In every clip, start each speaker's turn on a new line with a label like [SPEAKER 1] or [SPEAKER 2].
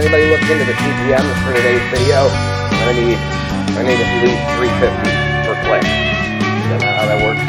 [SPEAKER 1] anybody looked into the CPMs for today's video? I need at least 350 per click. Is that how that works?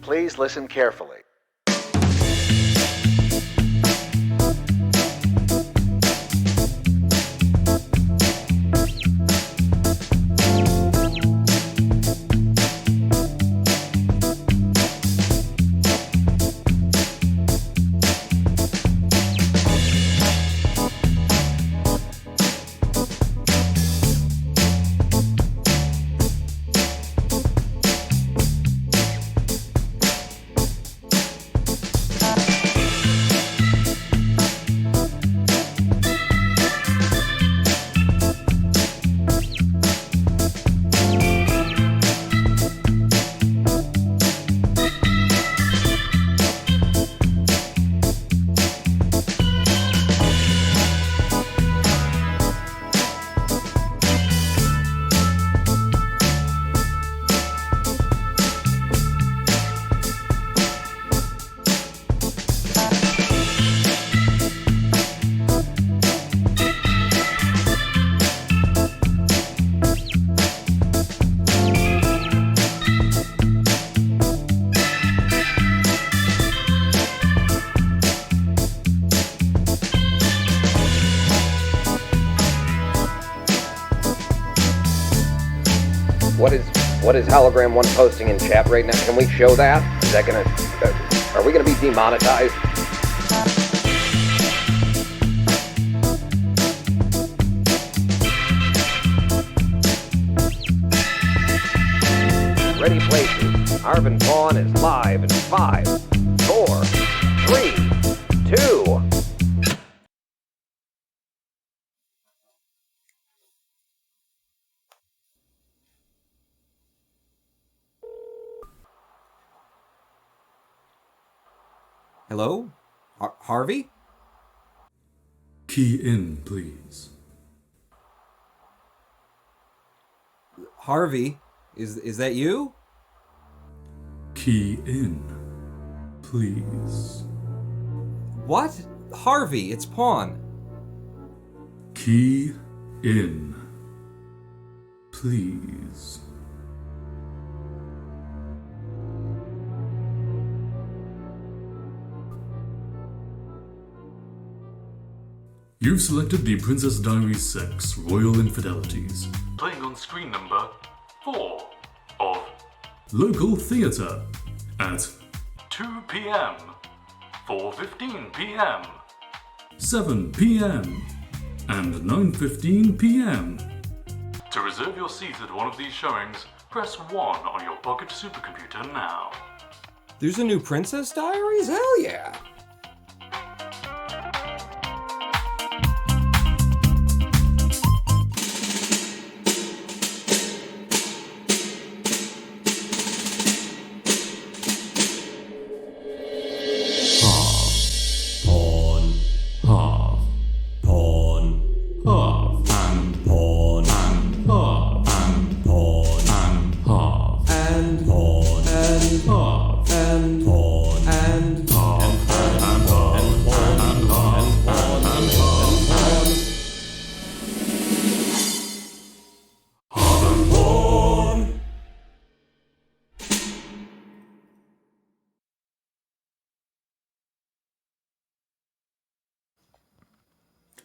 [SPEAKER 1] Please listen carefully. What is Hologram 1 posting in chat right now? Can we show that? Is that gonna... are we gonna be demonetized? Ready places. Harv and Vaughn is live in 5, 4, 3, 2...
[SPEAKER 2] Hello? Harvey?
[SPEAKER 3] Key in, please.
[SPEAKER 2] Harvey? Is that you?
[SPEAKER 3] Key in, please.
[SPEAKER 2] What? Harvey, it's Pawn.
[SPEAKER 3] Key in, please. You've selected the Princess Diaries 6 Royal Infidelities. Playing on screen number 4 of Local Theatre at 2 p.m., 4:15 p.m., 7 p.m. and 9:15 p.m. To reserve your seat at one of these showings, press 1 on your pocket supercomputer now.
[SPEAKER 2] There's a new Princess Diaries? Hell yeah!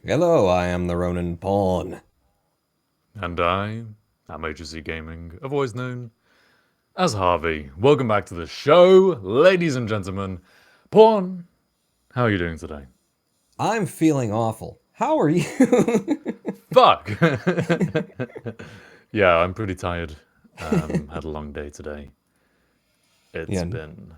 [SPEAKER 2] Hello, I am the Ronin Pawn.
[SPEAKER 3] And I am HC Gaming, otherwise known as Harvey. Welcome back to the show, ladies and gentlemen. Pawn, how are you doing today?
[SPEAKER 2] I'm feeling awful. How are you?
[SPEAKER 3] Fuck! Yeah, I'm pretty tired. Had a long day today. It's been...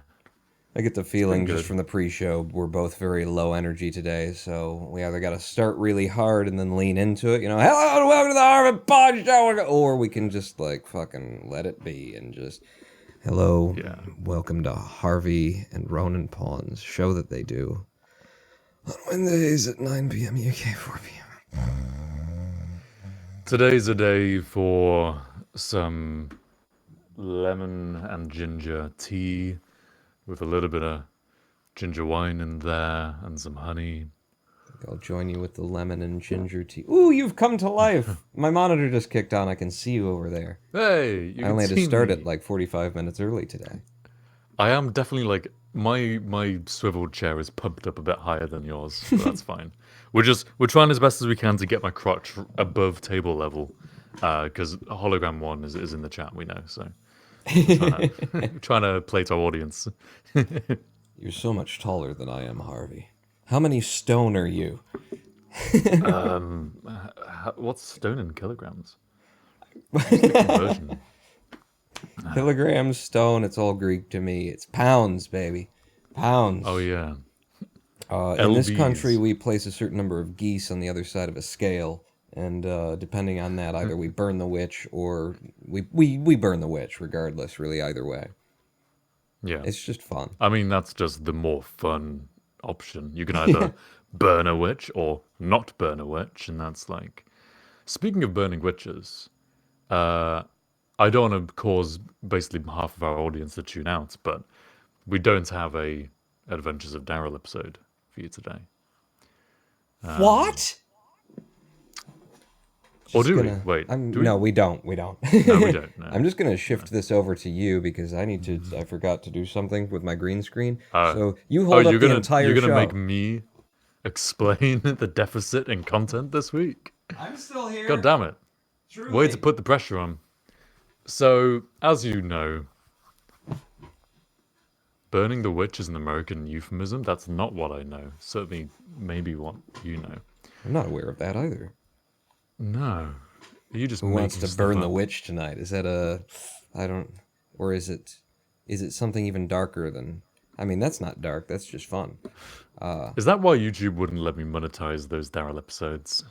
[SPEAKER 2] I get the feeling just
[SPEAKER 3] good.
[SPEAKER 2] from the pre-show we're both very low energy today, so we either got to start really hard and then lean into it, hello and welcome to the Harv Pod Show, or we can just like fucking let it be and just hello, welcome to Harvey and Ronin Pawn's show that they do on Wednesdays at 9 p.m. UK, 4 p.m.
[SPEAKER 3] Today's a day for some lemon and ginger tea with a little bit of ginger wine in there and some honey.
[SPEAKER 2] I'll join you with the lemon and ginger tea. Ooh, you've come to life. My monitor just kicked on. I can see you over there.
[SPEAKER 3] Hey,
[SPEAKER 2] I only had to start it like 45 minutes early today.
[SPEAKER 3] I am definitely like my swivel chair is pumped up a bit higher than yours, but that's fine. We're trying as best as we can to get my crotch above table level, because hologram 1 is in the chat, we know. So trying to play to our audience.
[SPEAKER 2] You're so much taller than I am, Harvey. How many stone are you?
[SPEAKER 3] What's stone in kilograms? What's the conversion?
[SPEAKER 2] Kilograms, stone, it's all Greek to me. It's pounds, baby. Pounds.
[SPEAKER 3] Oh, yeah.
[SPEAKER 2] In this country, we place a certain number of geese on the other side of a scale. And depending on that, either we burn the witch or we burn the witch, regardless, really, either way.
[SPEAKER 3] Yeah.
[SPEAKER 2] It's just fun.
[SPEAKER 3] I mean, that's just the more fun option. You can either burn a witch or not burn a witch, and that's like... Speaking of burning witches, I don't want to cause basically half of our audience to tune out, but we don't have a Adventures of Daryl episode for you today.
[SPEAKER 2] What?
[SPEAKER 3] Or do we? Wait. Do we?
[SPEAKER 2] No, we don't. We don't.
[SPEAKER 3] No, we don't. No.
[SPEAKER 2] I'm just going to shift this over to you because I forgot to do something with my green screen. So you hold up the entire show.
[SPEAKER 3] You're going to make me explain the deficit in content this week?
[SPEAKER 2] I'm still here.
[SPEAKER 3] God damn it.
[SPEAKER 2] Truly.
[SPEAKER 3] Way to put the pressure on. So, as you know, burning the witch is an American euphemism. That's not what I know. Certainly, maybe what you know.
[SPEAKER 2] I'm not aware of that either.
[SPEAKER 3] No. You just
[SPEAKER 2] Who wants to burn
[SPEAKER 3] up?
[SPEAKER 2] the witch tonight? Is that or is it something even darker than, I mean, that's not dark, that's just fun.
[SPEAKER 3] Is that why YouTube wouldn't let me monetize those Daryl episodes?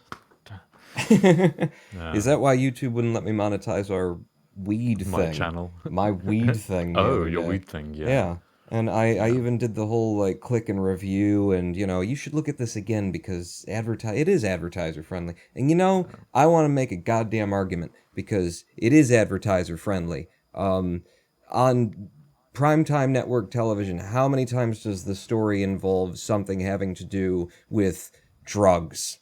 [SPEAKER 2] Is that why YouTube wouldn't let me monetize our weed thing?
[SPEAKER 3] My channel.
[SPEAKER 2] My weed thing.
[SPEAKER 3] Oh, your weed thing, yeah.
[SPEAKER 2] Yeah. And I even did the whole like click and review and you should look at this again because it is advertiser friendly. And I want to make a goddamn argument because it is advertiser friendly. On primetime network television, how many times does the story involve something having to do with drugs?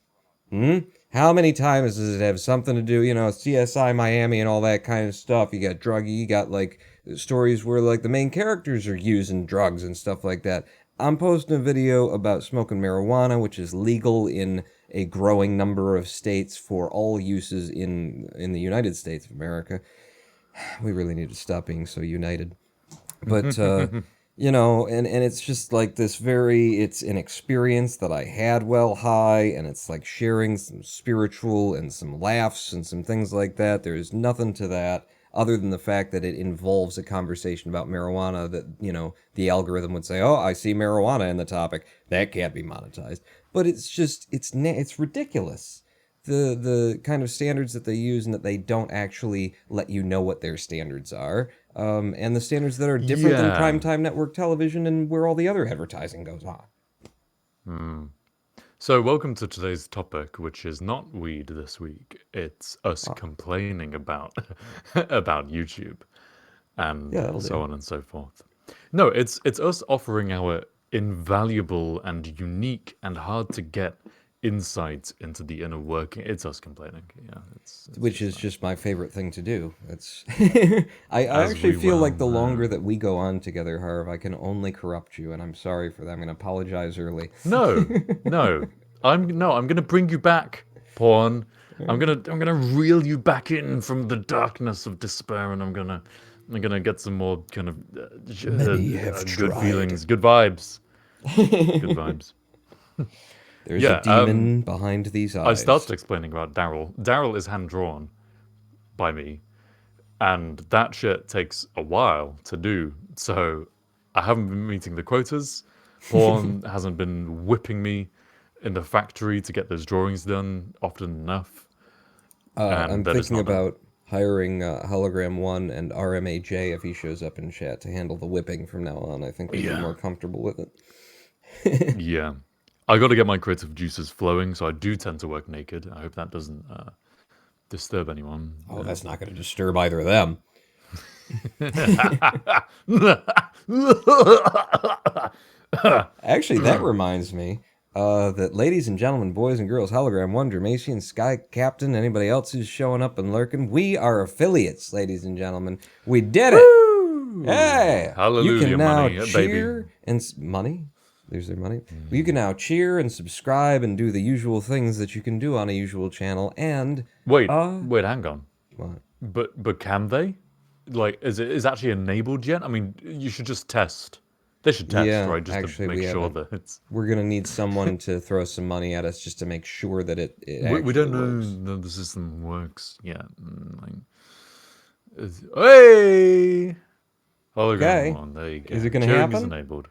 [SPEAKER 2] How many times does it have something to do, CSI Miami and all that kind of stuff? You got druggy, you got like stories where like the main characters are using drugs and stuff like that. I'm posting a video about smoking marijuana, which is legal in a growing number of states for all uses in the United States of America. We really need to stop being so united. But, and it's just like it's an experience that I had while high, and it's like sharing some spiritual and some laughs and some things like that. There's nothing to that other than the fact that it involves a conversation about marijuana that, the algorithm would say, oh, I see marijuana in the topic. That can't be monetized. But it's just, it's ridiculous. The kind of standards that they use and that they don't actually let you know what their standards are. And the standards that are different than primetime network television and where all the other advertising goes on.
[SPEAKER 3] So welcome to today's topic, which is not weed this week. It's us complaining about about YouTube and so on and so forth. No, it's us offering our invaluable and unique and hard to get insight into the inner working. It's us complaining,
[SPEAKER 2] which is just my favorite thing to do. It's I actually feel like the longer that we go on together, Harv, I can only corrupt you, and I'm sorry for that. I'm going to apologize early.
[SPEAKER 3] No,
[SPEAKER 4] I'm gonna bring you back, Pawn. I'm gonna reel you back in from the darkness of despair, and I'm gonna get some more kind of good feelings, good vibes, good vibes.
[SPEAKER 2] There's a
[SPEAKER 4] Yeah,
[SPEAKER 2] demon behind these
[SPEAKER 4] I
[SPEAKER 2] eyes.
[SPEAKER 4] started explaining about Daryl. Daryl is hand drawn by me, and that shit takes a while to do. So I haven't been meeting the quotas. Pawn hasn't been whipping me in the factory to get those drawings done often enough.
[SPEAKER 2] I'm
[SPEAKER 4] that is
[SPEAKER 2] thinking
[SPEAKER 4] not
[SPEAKER 2] about hiring Hologram 1 and RMAJ if he shows up in chat to handle the whipping from now on. I think they'd be more comfortable with it.
[SPEAKER 4] Yeah. I got to get my creative juices flowing, so I do tend to work naked. I hope that doesn't disturb anyone.
[SPEAKER 2] Oh, that's not going to disturb either of them. Actually, that reminds me that ladies and gentlemen, boys and girls, Hologram 1, Dermasian, Sky Captain, anybody else who's showing up and lurking, we are affiliates, ladies and gentlemen. We did it! Hey!
[SPEAKER 4] Hallelujah,
[SPEAKER 2] you can now
[SPEAKER 4] money,
[SPEAKER 2] cheer
[SPEAKER 4] baby.
[SPEAKER 2] and... Money? There's their money. You can now cheer and subscribe and do the usual things that you can do on a usual channel, and...
[SPEAKER 4] Wait, hang on.
[SPEAKER 2] What?
[SPEAKER 4] But can they? Like, is actually enabled yet? I mean, you should just test. They should test, right? Just
[SPEAKER 2] actually,
[SPEAKER 4] to make sure that it's...
[SPEAKER 2] We're going to need someone to throw some money at us just to make sure that it actually
[SPEAKER 4] we don't
[SPEAKER 2] works.
[SPEAKER 4] know the system works yet. Hey! Hologram
[SPEAKER 2] Okay.
[SPEAKER 4] 1, there you go.
[SPEAKER 2] Is it going to
[SPEAKER 4] Cheering is
[SPEAKER 2] happen?
[SPEAKER 4] enabled.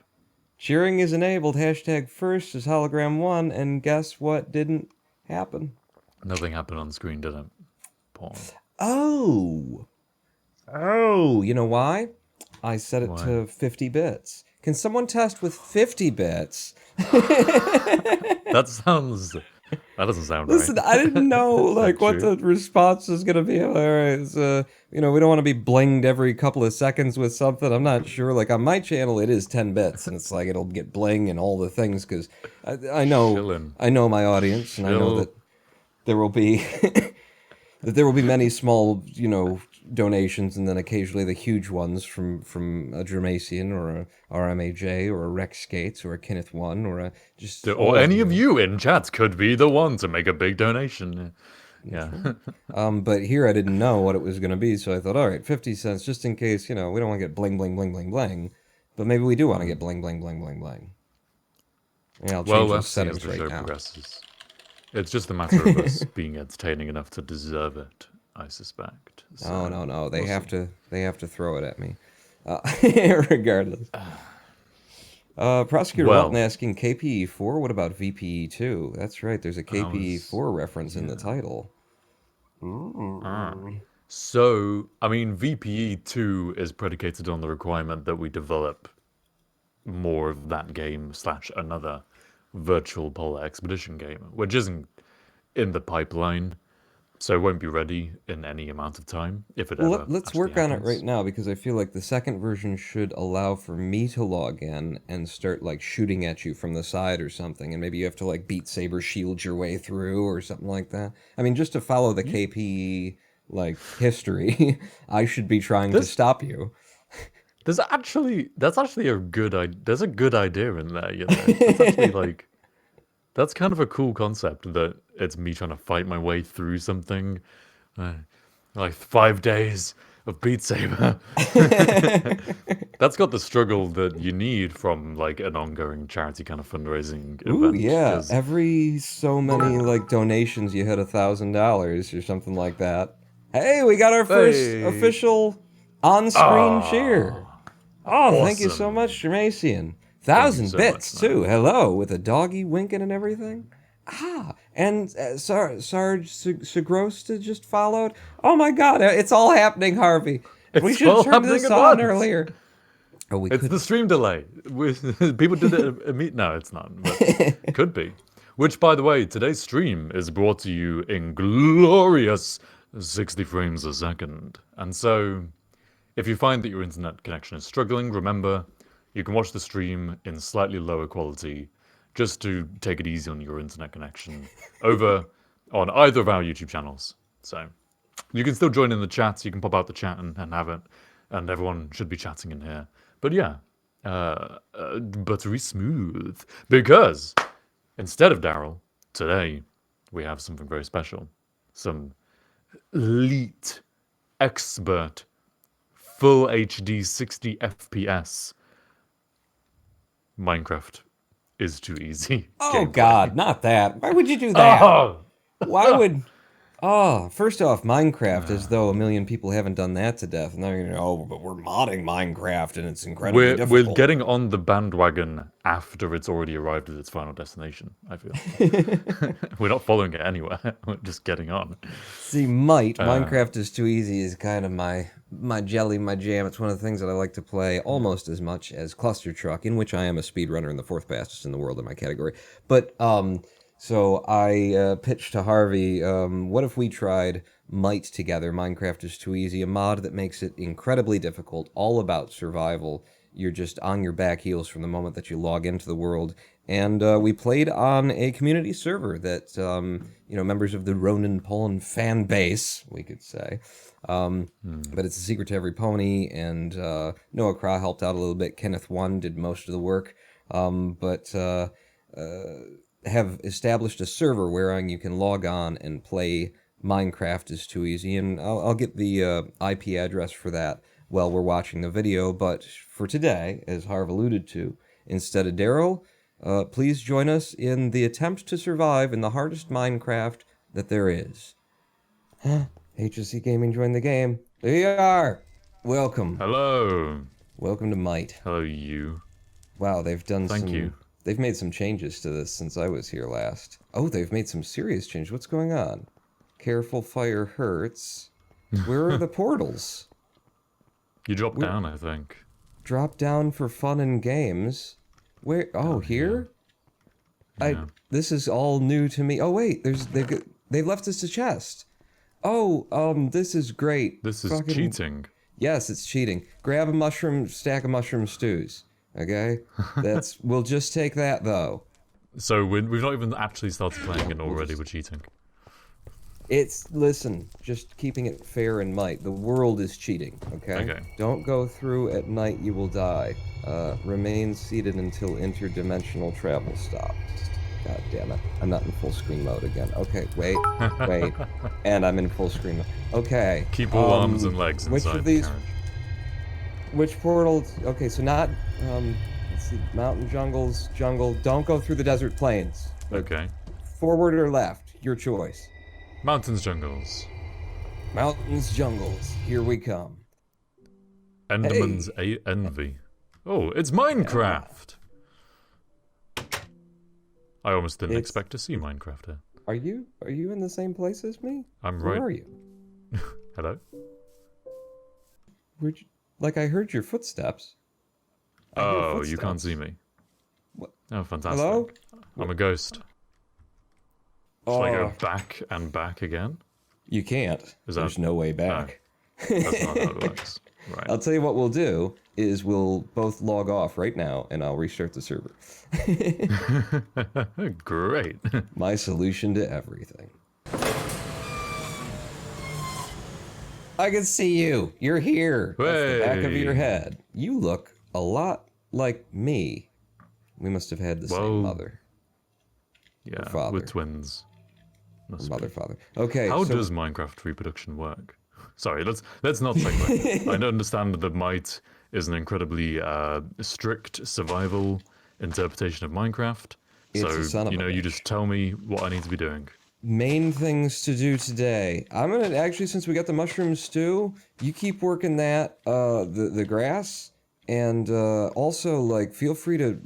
[SPEAKER 2] Cheering is enabled. Hashtag first is Hologram 1, and guess what didn't happen?
[SPEAKER 4] Nothing happened on screen, did it? Paul.
[SPEAKER 2] Oh, you know why? I set it to 50 bits. Can someone test with 50 bits?
[SPEAKER 4] That doesn't sound
[SPEAKER 2] Listen,
[SPEAKER 4] right.
[SPEAKER 2] I didn't know like what
[SPEAKER 4] true?
[SPEAKER 2] the response is gonna be. All right, we don't want to be blinged every couple of seconds with something. I'm not sure. Like on my channel, it is 10 bits, and it's like it'll get bling and all the things because I know my audience, and I know that there will be many small donations, and then occasionally the huge ones from a Germasian or a RMAJ or a Rex Skates or a Kenneth One or a just
[SPEAKER 4] Or any of you in chat could be the one to make a big donation. Yeah.
[SPEAKER 2] But here I didn't know what it was going to be, so I thought, all right, 50 cents just in case, we don't want to get bling bling bling bling bling, but maybe we do want to get bling bling bling bling bling. Yeah, I'll change those settings
[SPEAKER 4] the
[SPEAKER 2] right
[SPEAKER 4] show
[SPEAKER 2] now.
[SPEAKER 4] Progresses. It's just a matter of us being entertaining enough to deserve it, I suspect. So,
[SPEAKER 2] No, they have to throw it at me, regardless. Prosecutor Walton asking KPE4. What about VPE2? That's right. There's a KPE4 reference in the title.
[SPEAKER 4] So, I mean, VPE2 is predicated on the requirement that we develop more of that game / another virtual polar expedition game, which isn't in the pipeline, so it won't be ready in any amount of time, if it ever
[SPEAKER 2] Let's work on it right now, because I feel like the second version should allow for me to log in and start like shooting at you from the side or something, and maybe you have to like Beat Saber shield your way through or something like that. I mean, just to follow the KPE like history, I should be trying to stop you.
[SPEAKER 4] That's actually a good idea. There's a good idea in there, It's actually like, that's kind of a cool concept that it's me trying to fight my way through something. Like 5 days of Beat Saber. That's got the struggle that you need from like an ongoing charity kind of fundraising event.
[SPEAKER 2] Ooh, yeah. Every so many like donations, you hit $1,000 or something like that. Hey, we got our first official on-screen cheer. Oh, awesome. Thank you so much, Germasian. 1,000 bits, too. Hello, with a doggy winking and everything. And Sarge Segrosta just followed. Oh my God, it's all happening, Harvey. We should have turned this on earlier. Oh,
[SPEAKER 4] it's the stream delay. People did it. No, it's not. But it could be. Which, by the way, today's stream is brought to you in glorious 60 frames a second. And so, if you find that your internet connection is struggling, remember, you can watch the stream in slightly lower quality just to take it easy on your internet connection over on either of our YouTube channels. So, you can still join in the chats, you can pop out the chat and have it, and everyone should be chatting in here. But yeah, buttery smooth, because instead of Daryl, today we have something very special. Some elite, expert, full HD 60 FPS Minecraft is too easy.
[SPEAKER 2] Oh
[SPEAKER 4] gameplay.
[SPEAKER 2] God, not that. Why would you do that?
[SPEAKER 4] Oh!
[SPEAKER 2] Why would? Oh, first off, Minecraft, as though a million people haven't done that to death. And they're going to oh, but we're modding Minecraft and it's incredibly
[SPEAKER 4] We're
[SPEAKER 2] difficult.
[SPEAKER 4] getting on the bandwagon after it's already arrived at its final destination, I feel. We're not following it anywhere. We're just getting on.
[SPEAKER 2] See, Minecraft is too easy is kind of my jelly, my jam. It's one of the things that I like to play almost as much as Cluster Truck, in which I am a speedrunner and the fourth fastest in the world in my category. But, so I pitched to Harvey, what if we tried Might together? Minecraft is too easy, a mod that makes it incredibly difficult, all about survival. You're just on your back heels from the moment that you log into the world. And we played on a community server that, members of the Ronan Poland fan base, we could say. But it's a secret to every pony, and Noah Craw helped out a little bit. Kenneth One did most of the work. Have established a server wherein you can log on and play Minecraft is too easy, and I'll get the IP address for that while we're watching the video. But for today, as Harv alluded to, instead of Daryl, please join us in the attempt to survive in the hardest Minecraft that there is. HSC Gaming joined the game. There you are. Welcome.
[SPEAKER 4] Hello.
[SPEAKER 2] Welcome to Might.
[SPEAKER 4] Hello, you.
[SPEAKER 2] Wow, they've done
[SPEAKER 4] Thank
[SPEAKER 2] some...
[SPEAKER 4] you.
[SPEAKER 2] They've made some changes to this since I was here last. Oh, they've made some serious changes. What's going on? Careful, fire hurts. Where are the portals?
[SPEAKER 4] You dropped down, I think.
[SPEAKER 2] Drop down for fun and games. Where? Oh, here?
[SPEAKER 4] Yeah.
[SPEAKER 2] This is all new to me. Oh wait, they've left us a chest. Oh, this is great.
[SPEAKER 4] This is cheating.
[SPEAKER 2] Yes, it's cheating. Grab a stack of mushroom stews. Okay? We'll just take that though.
[SPEAKER 4] So we've not even actually started playing and already we're cheating.
[SPEAKER 2] Listen, just keeping it fair and Might. The world is cheating, okay?
[SPEAKER 4] Okay.
[SPEAKER 2] Don't go through at night, you will die. Remain seated until interdimensional travel stops. God damn it. I'm not in full screen mode again. Okay, wait. And I'm in full screen mode. Okay.
[SPEAKER 4] Keep all arms and legs inside
[SPEAKER 2] which of these,
[SPEAKER 4] the carriage.
[SPEAKER 2] Which portals? Okay, so not, let's see, mountain jungle. Don't go through the desert plains.
[SPEAKER 4] Okay.
[SPEAKER 2] Forward or left, your choice.
[SPEAKER 4] Mountains, jungles.
[SPEAKER 2] Mountains, jungles, here we come.
[SPEAKER 4] Enderman's envy. Oh, it's Minecraft! I almost didn't expect to see Minecraft here.
[SPEAKER 2] Are you in the same place as me?
[SPEAKER 4] I'm
[SPEAKER 2] Where
[SPEAKER 4] right.
[SPEAKER 2] are you?
[SPEAKER 4] Hello?
[SPEAKER 2] Like I heard your footsteps.
[SPEAKER 4] Oh, you can't see me.
[SPEAKER 2] What?
[SPEAKER 4] Oh, fantastic.
[SPEAKER 2] Hello?
[SPEAKER 4] I'm a ghost. Shall I go back and back again?
[SPEAKER 2] You can't. There's no way back.
[SPEAKER 4] No, that's not how it works. Right.
[SPEAKER 2] I'll tell you what we'll do is we'll both log off right now and I'll restart the server.
[SPEAKER 4] Great.
[SPEAKER 2] My solution to everything. I can see you. You're here. That's the back of your head. You look a lot like me. We must have had the same mother.
[SPEAKER 4] Yeah,
[SPEAKER 2] father.
[SPEAKER 4] we're twins.
[SPEAKER 2] Mother, father. Okay.
[SPEAKER 4] How does Minecraft reproduction work? Sorry, let's not segue. I understand that Might is an incredibly strict survival interpretation of Minecraft. So you just tell me what I need to be doing.
[SPEAKER 2] Main things to do today. I'm gonna actually, since we got the mushroom stew, you keep working that the grass, and also like feel free to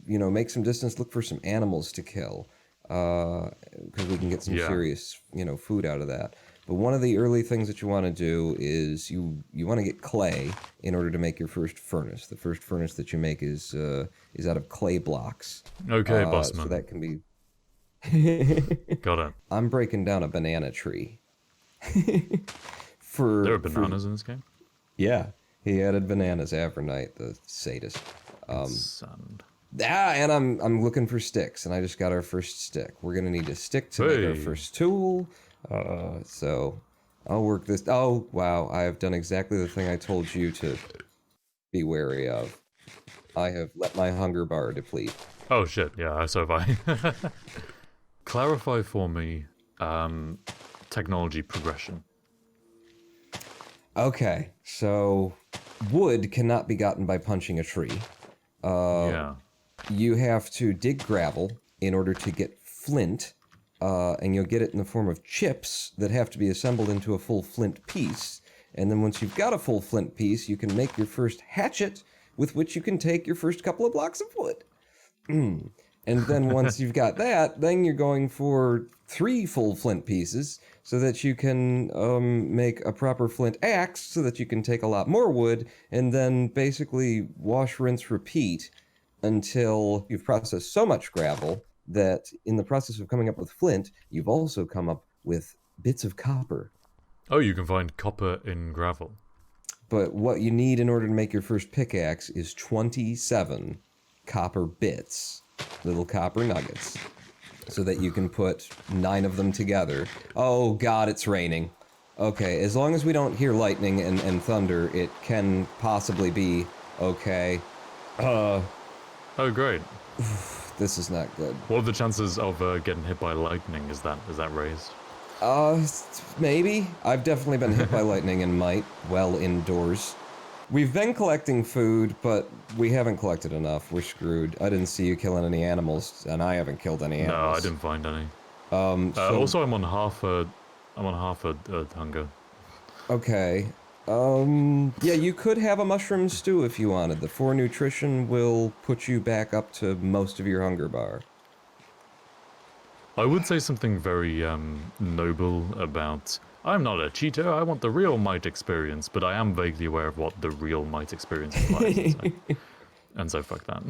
[SPEAKER 2] make some distance, look for some animals to kill, because we can get some serious food out of that. But one of the early things that you want to do is you want to get clay in order to make your first furnace. The first furnace that you make is out of clay blocks.
[SPEAKER 4] Okay, bossman.
[SPEAKER 2] So that can be.
[SPEAKER 4] Got it.
[SPEAKER 2] I'm breaking down a banana tree.
[SPEAKER 4] There are bananas in this game?
[SPEAKER 2] Yeah, he added bananas every night, the sadist.
[SPEAKER 4] Sand.
[SPEAKER 2] And I'm looking for sticks, and I just got our first stick. We're gonna need a stick to make our first tool. So I'll work this. Oh wow, I have done exactly the thing I told you to be wary of. I have let my hunger bar deplete.
[SPEAKER 4] Oh shit, yeah, so have I. clarify for me technology progression.
[SPEAKER 2] Okay, so wood cannot be gotten by punching a tree.
[SPEAKER 4] Yeah.
[SPEAKER 2] You have to dig gravel in order to get flint, and you'll get it in the form of chips that have to be assembled into a full flint piece. And then once you've got a full flint piece, you can make your first hatchet, with which you can take your first couple of blocks of wood. And then once you've got that, then you're going for 3 full flint pieces so that you can make a proper flint axe so that you can take a lot more wood, and then basically wash, rinse, repeat until you've processed so much gravel that in the process of coming up with flint, you've also come up with bits of copper.
[SPEAKER 4] Oh, you can find copper in gravel.
[SPEAKER 2] But what you need in order to make your first pickaxe is 27 copper bits, little copper nuggets, so that you can put 9 of them together. Oh god, it's raining. Okay, as long as we don't hear lightning and thunder, it can possibly be okay.
[SPEAKER 4] Oh, great.
[SPEAKER 2] This is not good.
[SPEAKER 4] What are the chances of getting hit by lightning? Is that raised?
[SPEAKER 2] Maybe. I've definitely been hit by lightning and might, well indoors. We've been collecting food, but we haven't collected enough. We're screwed. I didn't see you killing any animals, and I haven't killed any animals.
[SPEAKER 4] No, I didn't find any. Also, I'm on half a hunger.
[SPEAKER 2] Okay. Yeah, you could have a mushroom stew if you wanted. The 4 nutrition will put you back up to most of your hunger bar.
[SPEAKER 4] I would say something very noble about, I'm not a cheater, I want the real might experience, but I am vaguely aware of what the real might experience implies, and so fuck that.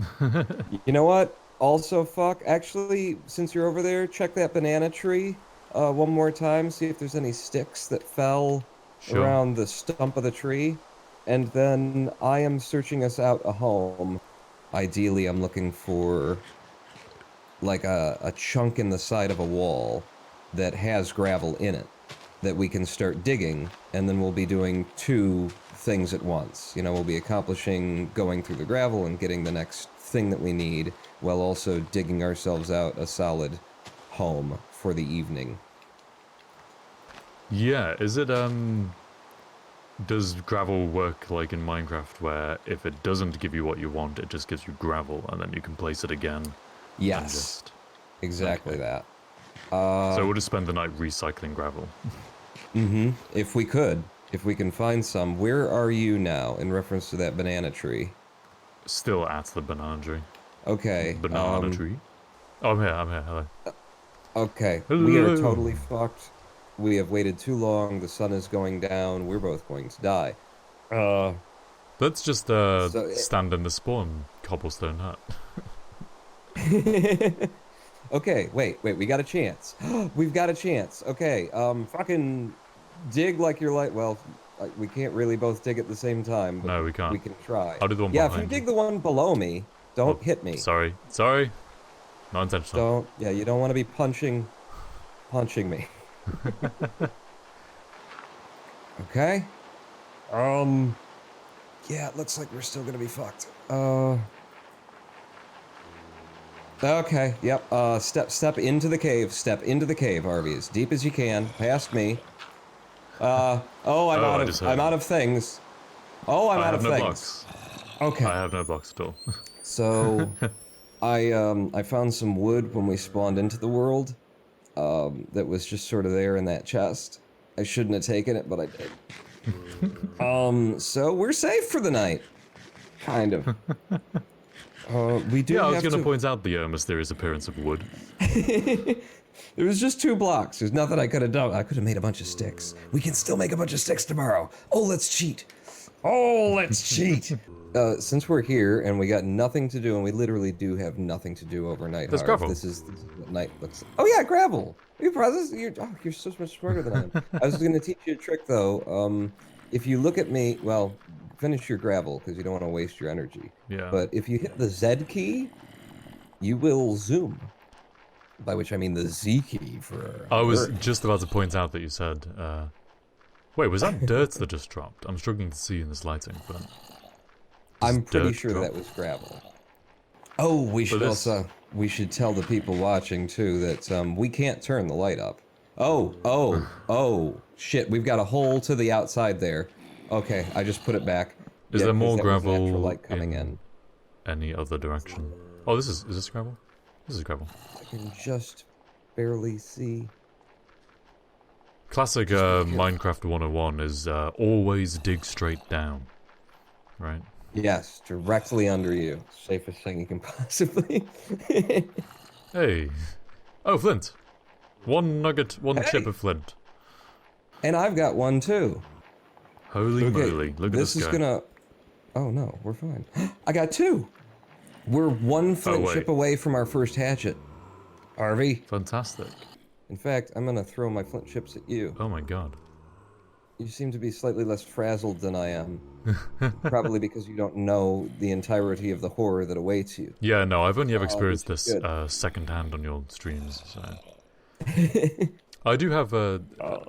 [SPEAKER 2] You know what? Also fuck, actually, since you're over there, check that banana tree one more time, see if there's any sticks that fell around the stump of the tree, and then I am searching us out a home. Ideally, I'm looking for like a chunk in the side of a wall that has gravel in it that we can start digging, and then we'll be doing 2 things at once. You know, we'll be accomplishing going through the gravel and getting the next thing that we need, while also digging ourselves out a solid home for the evening.
[SPEAKER 4] Yeah, is it, does gravel work like in Minecraft, where if it doesn't give you what you want, it just gives you gravel, and then you can place it again?
[SPEAKER 2] Yes, exactly that.
[SPEAKER 4] So we'll just spend the night recycling gravel.
[SPEAKER 2] If we could. If we can find some. Where are you now, in reference to that banana tree?
[SPEAKER 4] Still at the banana tree.
[SPEAKER 2] Okay.
[SPEAKER 4] Banana tree? Oh, I'm here, hello.
[SPEAKER 2] Okay,
[SPEAKER 4] Hello.
[SPEAKER 2] we are totally fucked. We have waited too long, the sun is going down, we're both going to die.
[SPEAKER 4] Let's just stand in the spawn cobblestone hut.
[SPEAKER 2] Okay, wait, we got a chance. We've got a chance. Okay, fucking dig like you're like, well, we can't really both dig at the same time. But
[SPEAKER 4] no, we can't.
[SPEAKER 2] We can try.
[SPEAKER 4] I'll do the one
[SPEAKER 2] yeah,
[SPEAKER 4] behind
[SPEAKER 2] if you dig the one below me, don't hit me.
[SPEAKER 4] Sorry. Not intentional.
[SPEAKER 2] You don't want to be punching me. Okay. Yeah, it looks like we're still gonna be fucked. Okay, yep, step into the cave. Step into the cave, Harvey, as deep as you can, past me. I'm out of things. Oh, I'm out of things.
[SPEAKER 4] Blocks.
[SPEAKER 2] Okay.
[SPEAKER 4] I have no blocks at all.
[SPEAKER 2] So, I found some wood when we spawned into the world, that was just sort of there in that chest. I shouldn't have taken it, but I did. So we're safe for the night. Kind of. We do.
[SPEAKER 4] Yeah, I was going to point out the mysterious appearance of wood.
[SPEAKER 2] There was just 2 blocks. There's nothing I could have done. I could have made a bunch of sticks. We can still make a bunch of sticks tomorrow. Oh, let's cheat. Since we're here and we got nothing to do, and we literally do have nothing to do overnight.
[SPEAKER 4] There's
[SPEAKER 2] Harv,
[SPEAKER 4] gravel.
[SPEAKER 2] This is what night looks like. Oh yeah, gravel. You're so much smarter than I am. I was going to teach you a trick though. If you look at me, well, finish your gravel because you don't want to waste your energy.
[SPEAKER 4] Yeah.
[SPEAKER 2] But if you hit the Z key, you will zoom. By which I mean the Z key for.
[SPEAKER 4] I was just about to point out that you said. Wait, was that dirt that just dropped? I'm struggling to see in this lighting, but.
[SPEAKER 2] I'm pretty
[SPEAKER 4] dirt
[SPEAKER 2] sure
[SPEAKER 4] drop?
[SPEAKER 2] that was gravel. Oh, we should also. we should tell the people watching, too, that we can't turn the light up. Oh, shit, we've got a hole to the outside there. Okay, I just put it back.
[SPEAKER 4] Is
[SPEAKER 2] Yeah,
[SPEAKER 4] there
[SPEAKER 2] 'cause
[SPEAKER 4] more
[SPEAKER 2] that was natural
[SPEAKER 4] gravel
[SPEAKER 2] light coming in.
[SPEAKER 4] any other direction? Oh, is this gravel? This is gravel.
[SPEAKER 2] I can just barely see.
[SPEAKER 4] Classic Minecraft 101 is always dig straight down, right?
[SPEAKER 2] Yes, directly under you. Safest thing you can possibly.
[SPEAKER 4] Hey. Oh, flint. One nugget, one
[SPEAKER 2] Hey.
[SPEAKER 4] chip of flint.
[SPEAKER 2] And I've got one, too.
[SPEAKER 4] Holy
[SPEAKER 2] Okay,
[SPEAKER 4] moly, look at this guy.
[SPEAKER 2] is gonna... Oh, no, we're fine. I got two! We're one flint
[SPEAKER 4] wait.
[SPEAKER 2] chip away from our first hatchet. Harvey.
[SPEAKER 4] Fantastic.
[SPEAKER 2] In fact, I'm gonna throw my flint chips at you.
[SPEAKER 4] Oh my god.
[SPEAKER 2] You seem to be slightly less frazzled than I am. Probably because you don't know the entirety of the horror that awaits you.
[SPEAKER 4] Yeah, no, I've only ever experienced
[SPEAKER 2] which is
[SPEAKER 4] this
[SPEAKER 2] good.
[SPEAKER 4] secondhand on your streams, so... I do have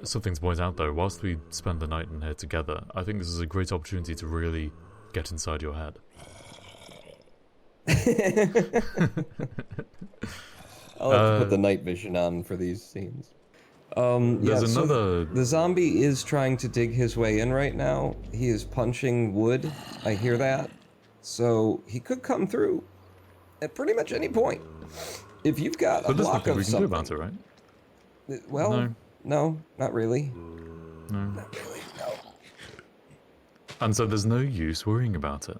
[SPEAKER 4] something to point out, though. Whilst we spend the night in here together, I think this is a great opportunity to really get inside your head.
[SPEAKER 2] I'll have to put the night vision on for these scenes.
[SPEAKER 4] There's
[SPEAKER 2] so
[SPEAKER 4] another...
[SPEAKER 2] the zombie is trying to dig his way in right now. He is punching wood. I hear that. So he could come through at pretty much any point. If you've got a
[SPEAKER 4] But there's
[SPEAKER 2] block
[SPEAKER 4] nothing
[SPEAKER 2] of
[SPEAKER 4] we can
[SPEAKER 2] something.
[SPEAKER 4] do about it, right?
[SPEAKER 2] Well, no, not really.
[SPEAKER 4] No.
[SPEAKER 2] Not really, no.
[SPEAKER 4] And so there's no use worrying about it.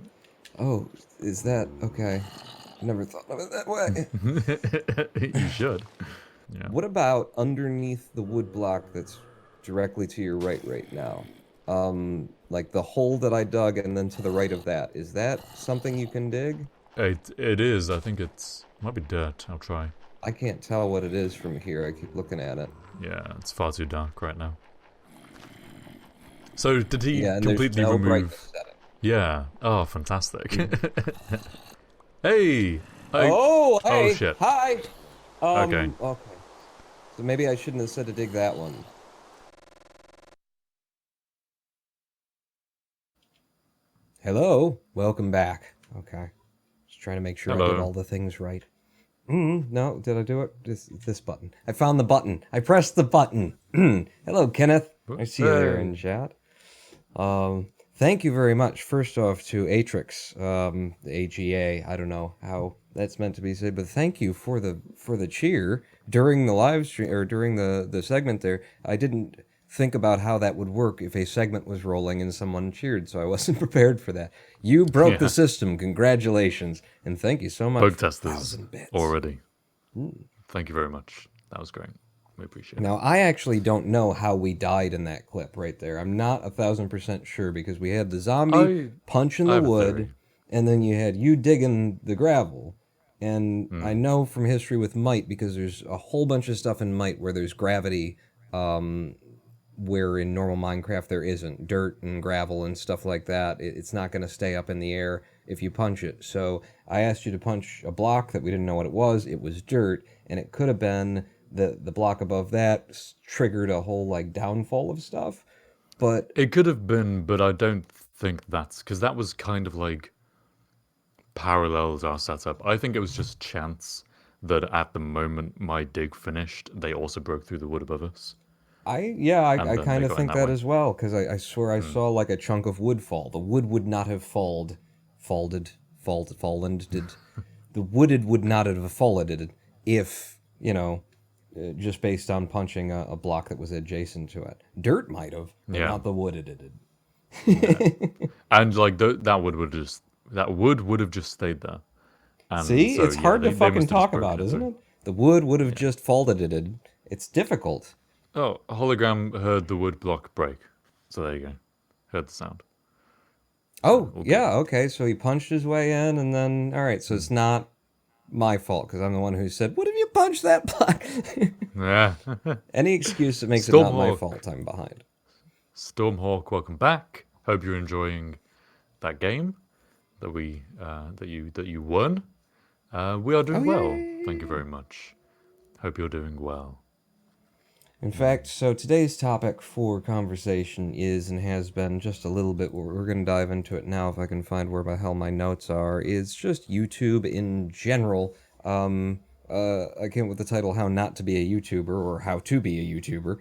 [SPEAKER 2] Oh, is that okay? Never thought of it that way.
[SPEAKER 4] You should. Yeah.
[SPEAKER 2] What about underneath the wood block that's directly to your right now? Like the hole that I dug and then to the right of that. Is that something you can dig?
[SPEAKER 4] It is. I think it might be dirt. I'll try.
[SPEAKER 2] I can't tell what it is from here. I keep looking at it.
[SPEAKER 4] Yeah, it's far too dark right now. So did he
[SPEAKER 2] Yeah, and
[SPEAKER 4] completely
[SPEAKER 2] there's no
[SPEAKER 4] remove?
[SPEAKER 2] brightness setting.
[SPEAKER 4] Yeah. Oh, fantastic. Hey.
[SPEAKER 2] Oh, hey!
[SPEAKER 4] Oh shit.
[SPEAKER 2] Hi!
[SPEAKER 4] Okay.
[SPEAKER 2] Okay. So maybe I shouldn't have said to dig that one. Hello? Welcome back. Okay. Just trying to make sure I
[SPEAKER 4] Hello.
[SPEAKER 2] did all the things right. No, did I do it? This button. I found the button. I pressed the button. Hello, Kenneth. I see you there
[SPEAKER 4] Hey.
[SPEAKER 2] in chat. Thank you very much. First off to Atrix, the AGA. I don't know how that's meant to be said, but thank you for the cheer during the live stream or during the segment there. I didn't think about how that would work if a segment was rolling and someone cheered, so I wasn't prepared for that. You broke the system. Congratulations, and thank you so much.
[SPEAKER 4] Bug
[SPEAKER 2] for
[SPEAKER 4] testers
[SPEAKER 2] 1,000 bits.
[SPEAKER 4] already. Thank you very much. That was great. We appreciate it.
[SPEAKER 2] Now, I actually don't know how we died in that clip right there. I'm not 1,000% sure because we had the zombie punching
[SPEAKER 4] I
[SPEAKER 2] the
[SPEAKER 4] have a
[SPEAKER 2] wood,
[SPEAKER 4] theory.
[SPEAKER 2] and then you had you digging the gravel. And I know from history with Might, because there's a whole bunch of stuff in Might where there's gravity, where in normal Minecraft there isn't. Dirt and gravel and stuff like that. It's not going to stay up in the air if you punch it. So I asked you to punch a block that we didn't know what it was. It was dirt, and it could have been the block above that triggered a whole like downfall of stuff. But
[SPEAKER 4] It could have been, but I don't think that's because that was kind of like parallels our setup. I think it was just chance that at the moment my dig finished, they also broke through the wood above us.
[SPEAKER 2] I
[SPEAKER 4] then
[SPEAKER 2] kind
[SPEAKER 4] they
[SPEAKER 2] of
[SPEAKER 4] go in
[SPEAKER 2] think
[SPEAKER 4] that
[SPEAKER 2] that
[SPEAKER 4] way.
[SPEAKER 2] as well, because I swear I saw like a chunk of wood fall. The wood would not have fallen. The wooded would not have fallen if, just based on punching a block that was adjacent to it. Dirt might have, but
[SPEAKER 4] Yeah.
[SPEAKER 2] not the wooded.
[SPEAKER 4] And like that wood would have just stayed there. And
[SPEAKER 2] See,
[SPEAKER 4] so,
[SPEAKER 2] it's
[SPEAKER 4] yeah,
[SPEAKER 2] hard
[SPEAKER 4] they
[SPEAKER 2] to
[SPEAKER 4] must
[SPEAKER 2] fucking
[SPEAKER 4] have just
[SPEAKER 2] talk
[SPEAKER 4] broken
[SPEAKER 2] about, isn't
[SPEAKER 4] through.
[SPEAKER 2] it? The wood would have just folded. It's difficult.
[SPEAKER 4] Oh, hologram heard the wood block break. So there you go. Heard the sound.
[SPEAKER 2] Oh,
[SPEAKER 4] all
[SPEAKER 2] yeah, okay, so he punched his way in, and then, alright, so it's not my fault, because I'm the one who said, what if you punched that block?
[SPEAKER 4] Yeah.
[SPEAKER 2] Any excuse that makes it not my
[SPEAKER 4] Stormhawk.
[SPEAKER 2] fault, I'm behind.
[SPEAKER 4] Stormhawk, welcome back. Hope you're enjoying that game that we that you won. We are doing well. Thank you very much. Hope you're doing well.
[SPEAKER 2] In fact, so today's topic for conversation is, and has been just a little bit, we're going to dive into it now if I can find where the hell my notes are, is just YouTube in general. I came up with the title "How Not to Be a YouTuber" or "How to Be a YouTuber."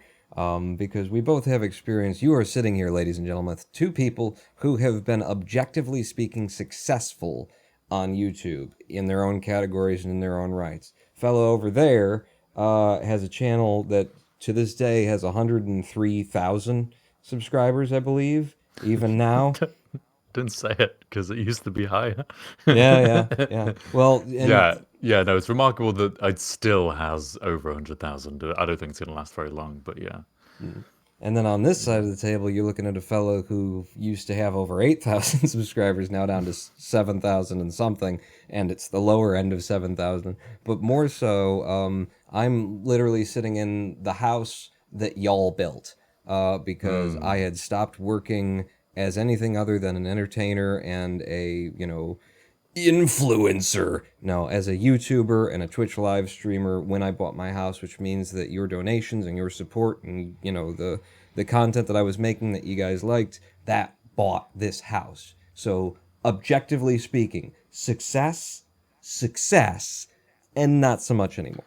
[SPEAKER 2] Because we both have experience. You are sitting here, ladies and gentlemen, with two people who have been, objectively speaking, successful on YouTube in their own categories and in their own rights. Fellow over there has a channel that to this day has 103,000 subscribers, I believe, even now.
[SPEAKER 4] Didn't say it because it used to be higher.
[SPEAKER 2] Yeah. Well, and
[SPEAKER 4] No, it's remarkable that it still has over 100,000. I don't think it's going to last very long, but yeah.
[SPEAKER 2] And then on this side of the table, you're looking at a fellow who used to have over 8,000 subscribers, now down to 7,000 and something, and it's the lower end of 7,000. But more so, I'm literally sitting in the house that y'all built because I had stopped working as anything other than an entertainer and a, influencer. No, as a YouTuber and a Twitch live streamer when I bought my house, which means that your donations and your support and the content that I was making that you guys liked, that bought this house. So objectively speaking, success, and not so much anymore.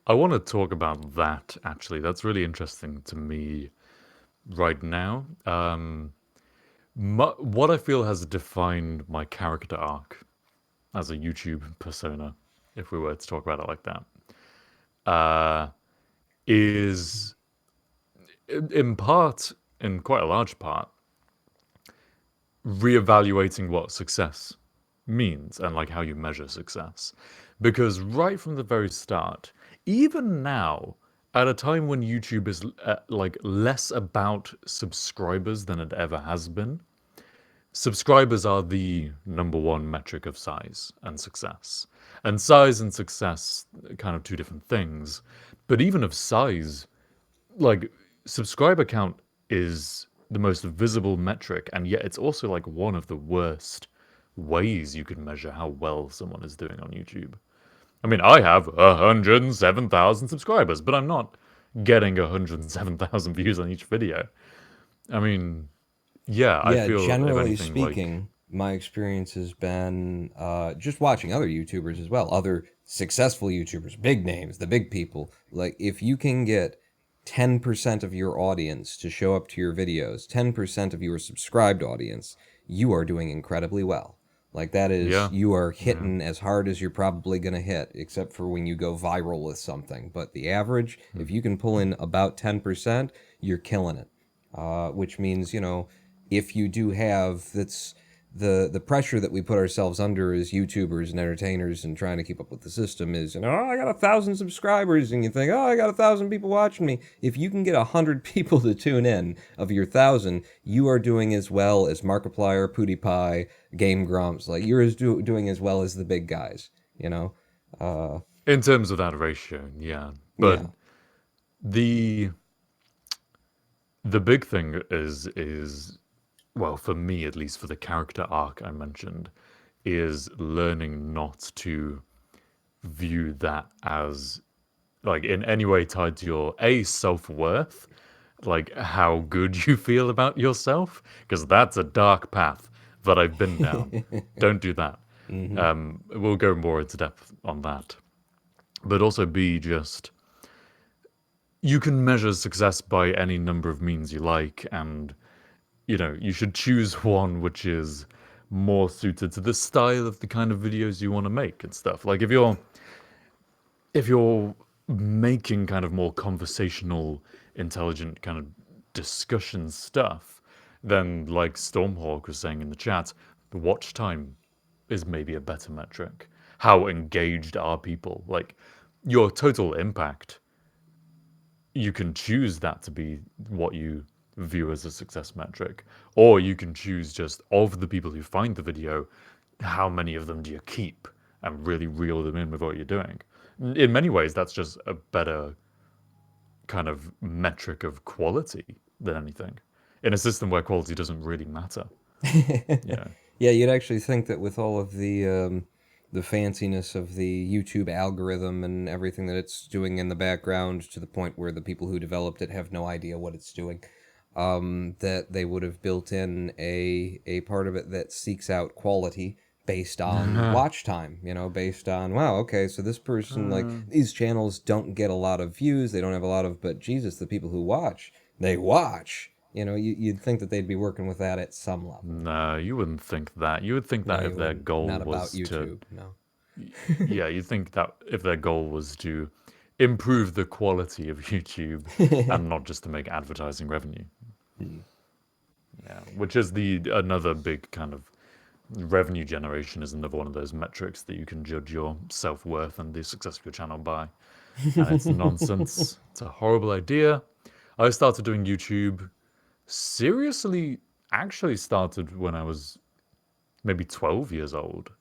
[SPEAKER 4] I want to talk about that actually. That's really interesting to me right now. What I feel has defined my character arc as a YouTube persona, if we were to talk about it like that, is in part, in quite a large part, reevaluating what success means and like how you measure success. Because right from the very start, even now, at a time when YouTube is like less about subscribers than it ever has been, subscribers are the number one metric of size and success. And size and success are kind of two different things. But even of size, like subscriber count is the most visible metric, and yet it's also like one of the worst ways you can measure how well someone is doing on YouTube. I mean, I have 107,000 subscribers, but I'm not getting 107,000 views on each video. I mean, yeah, I feel, if
[SPEAKER 2] generally
[SPEAKER 4] anything,
[SPEAKER 2] speaking, my experience has been just watching other YouTubers as well, other successful YouTubers, big names, the big people. Like, if you can get 10% of your audience to show up to your videos, 10% of your subscribed audience, you are doing incredibly well. Like, that is, you are hitting as hard as you're probably going to hit, except for when you go viral with something. But the average, if you can pull in about 10%, you're killing it. Which means, if you do have, that's the pressure that we put ourselves under as YouTubers and entertainers and trying to keep up with the system is, I got 1,000 subscribers, and you think, I got 1,000 people watching me. If you can get 100 people to tune in of your 1,000, you are doing as well as Markiplier, PewDiePie, Game Grumps. Like, you're doing as well as the big guys,
[SPEAKER 4] in terms of that ratio, yeah. But the big thing is, well, for me at least, for the character arc I mentioned, is learning not to view that as like in any way tied to your self-worth, like how good you feel about yourself, because that's a dark path that I've been down. Don't do that. We'll go more into depth on that. But also be just, you can measure success by any number of means you like, and you should choose one which is more suited to the style of the kind of videos you want to make and stuff. Like if you're making kind of more conversational, intelligent kind of discussion stuff, then like Stormhawk was saying in the chat, the watch time is maybe a better metric. How engaged are people? Like your total impact, you can choose that to be what you view as a success metric, or you can choose just of the people who find the video, how many of them do you keep and really reel them in with what you're doing. In many ways, that's just a better kind of metric of quality than anything in a system where quality doesn't really matter.
[SPEAKER 2] Yeah, you'd actually think that with all of the fanciness of the YouTube algorithm and everything that it's doing in the background, to the point where the people who developed it have no idea what it's doing, that they would have built in a part of it that seeks out quality based on watch time, based on, wow, okay, so this person, like, these channels don't get a lot of views, they don't have a lot of, but Jesus, the people who watch, they watch. You'd think that they'd be working with that at some level.
[SPEAKER 4] No, you wouldn't think that. You would think that
[SPEAKER 2] No,
[SPEAKER 4] if
[SPEAKER 2] you
[SPEAKER 4] their
[SPEAKER 2] wouldn't.
[SPEAKER 4] goal
[SPEAKER 2] Not about
[SPEAKER 4] was to,
[SPEAKER 2] YouTube, no.
[SPEAKER 4] yeah, you'd think that if their goal was to improve the quality of YouTube and not just to make advertising revenue. Yeah, which is another big kind of revenue generation is another one of those metrics that you can judge your self-worth and the success of your channel by. And it's nonsense. It's a horrible idea. I started doing YouTube seriously, actually started when I was maybe 12 years old.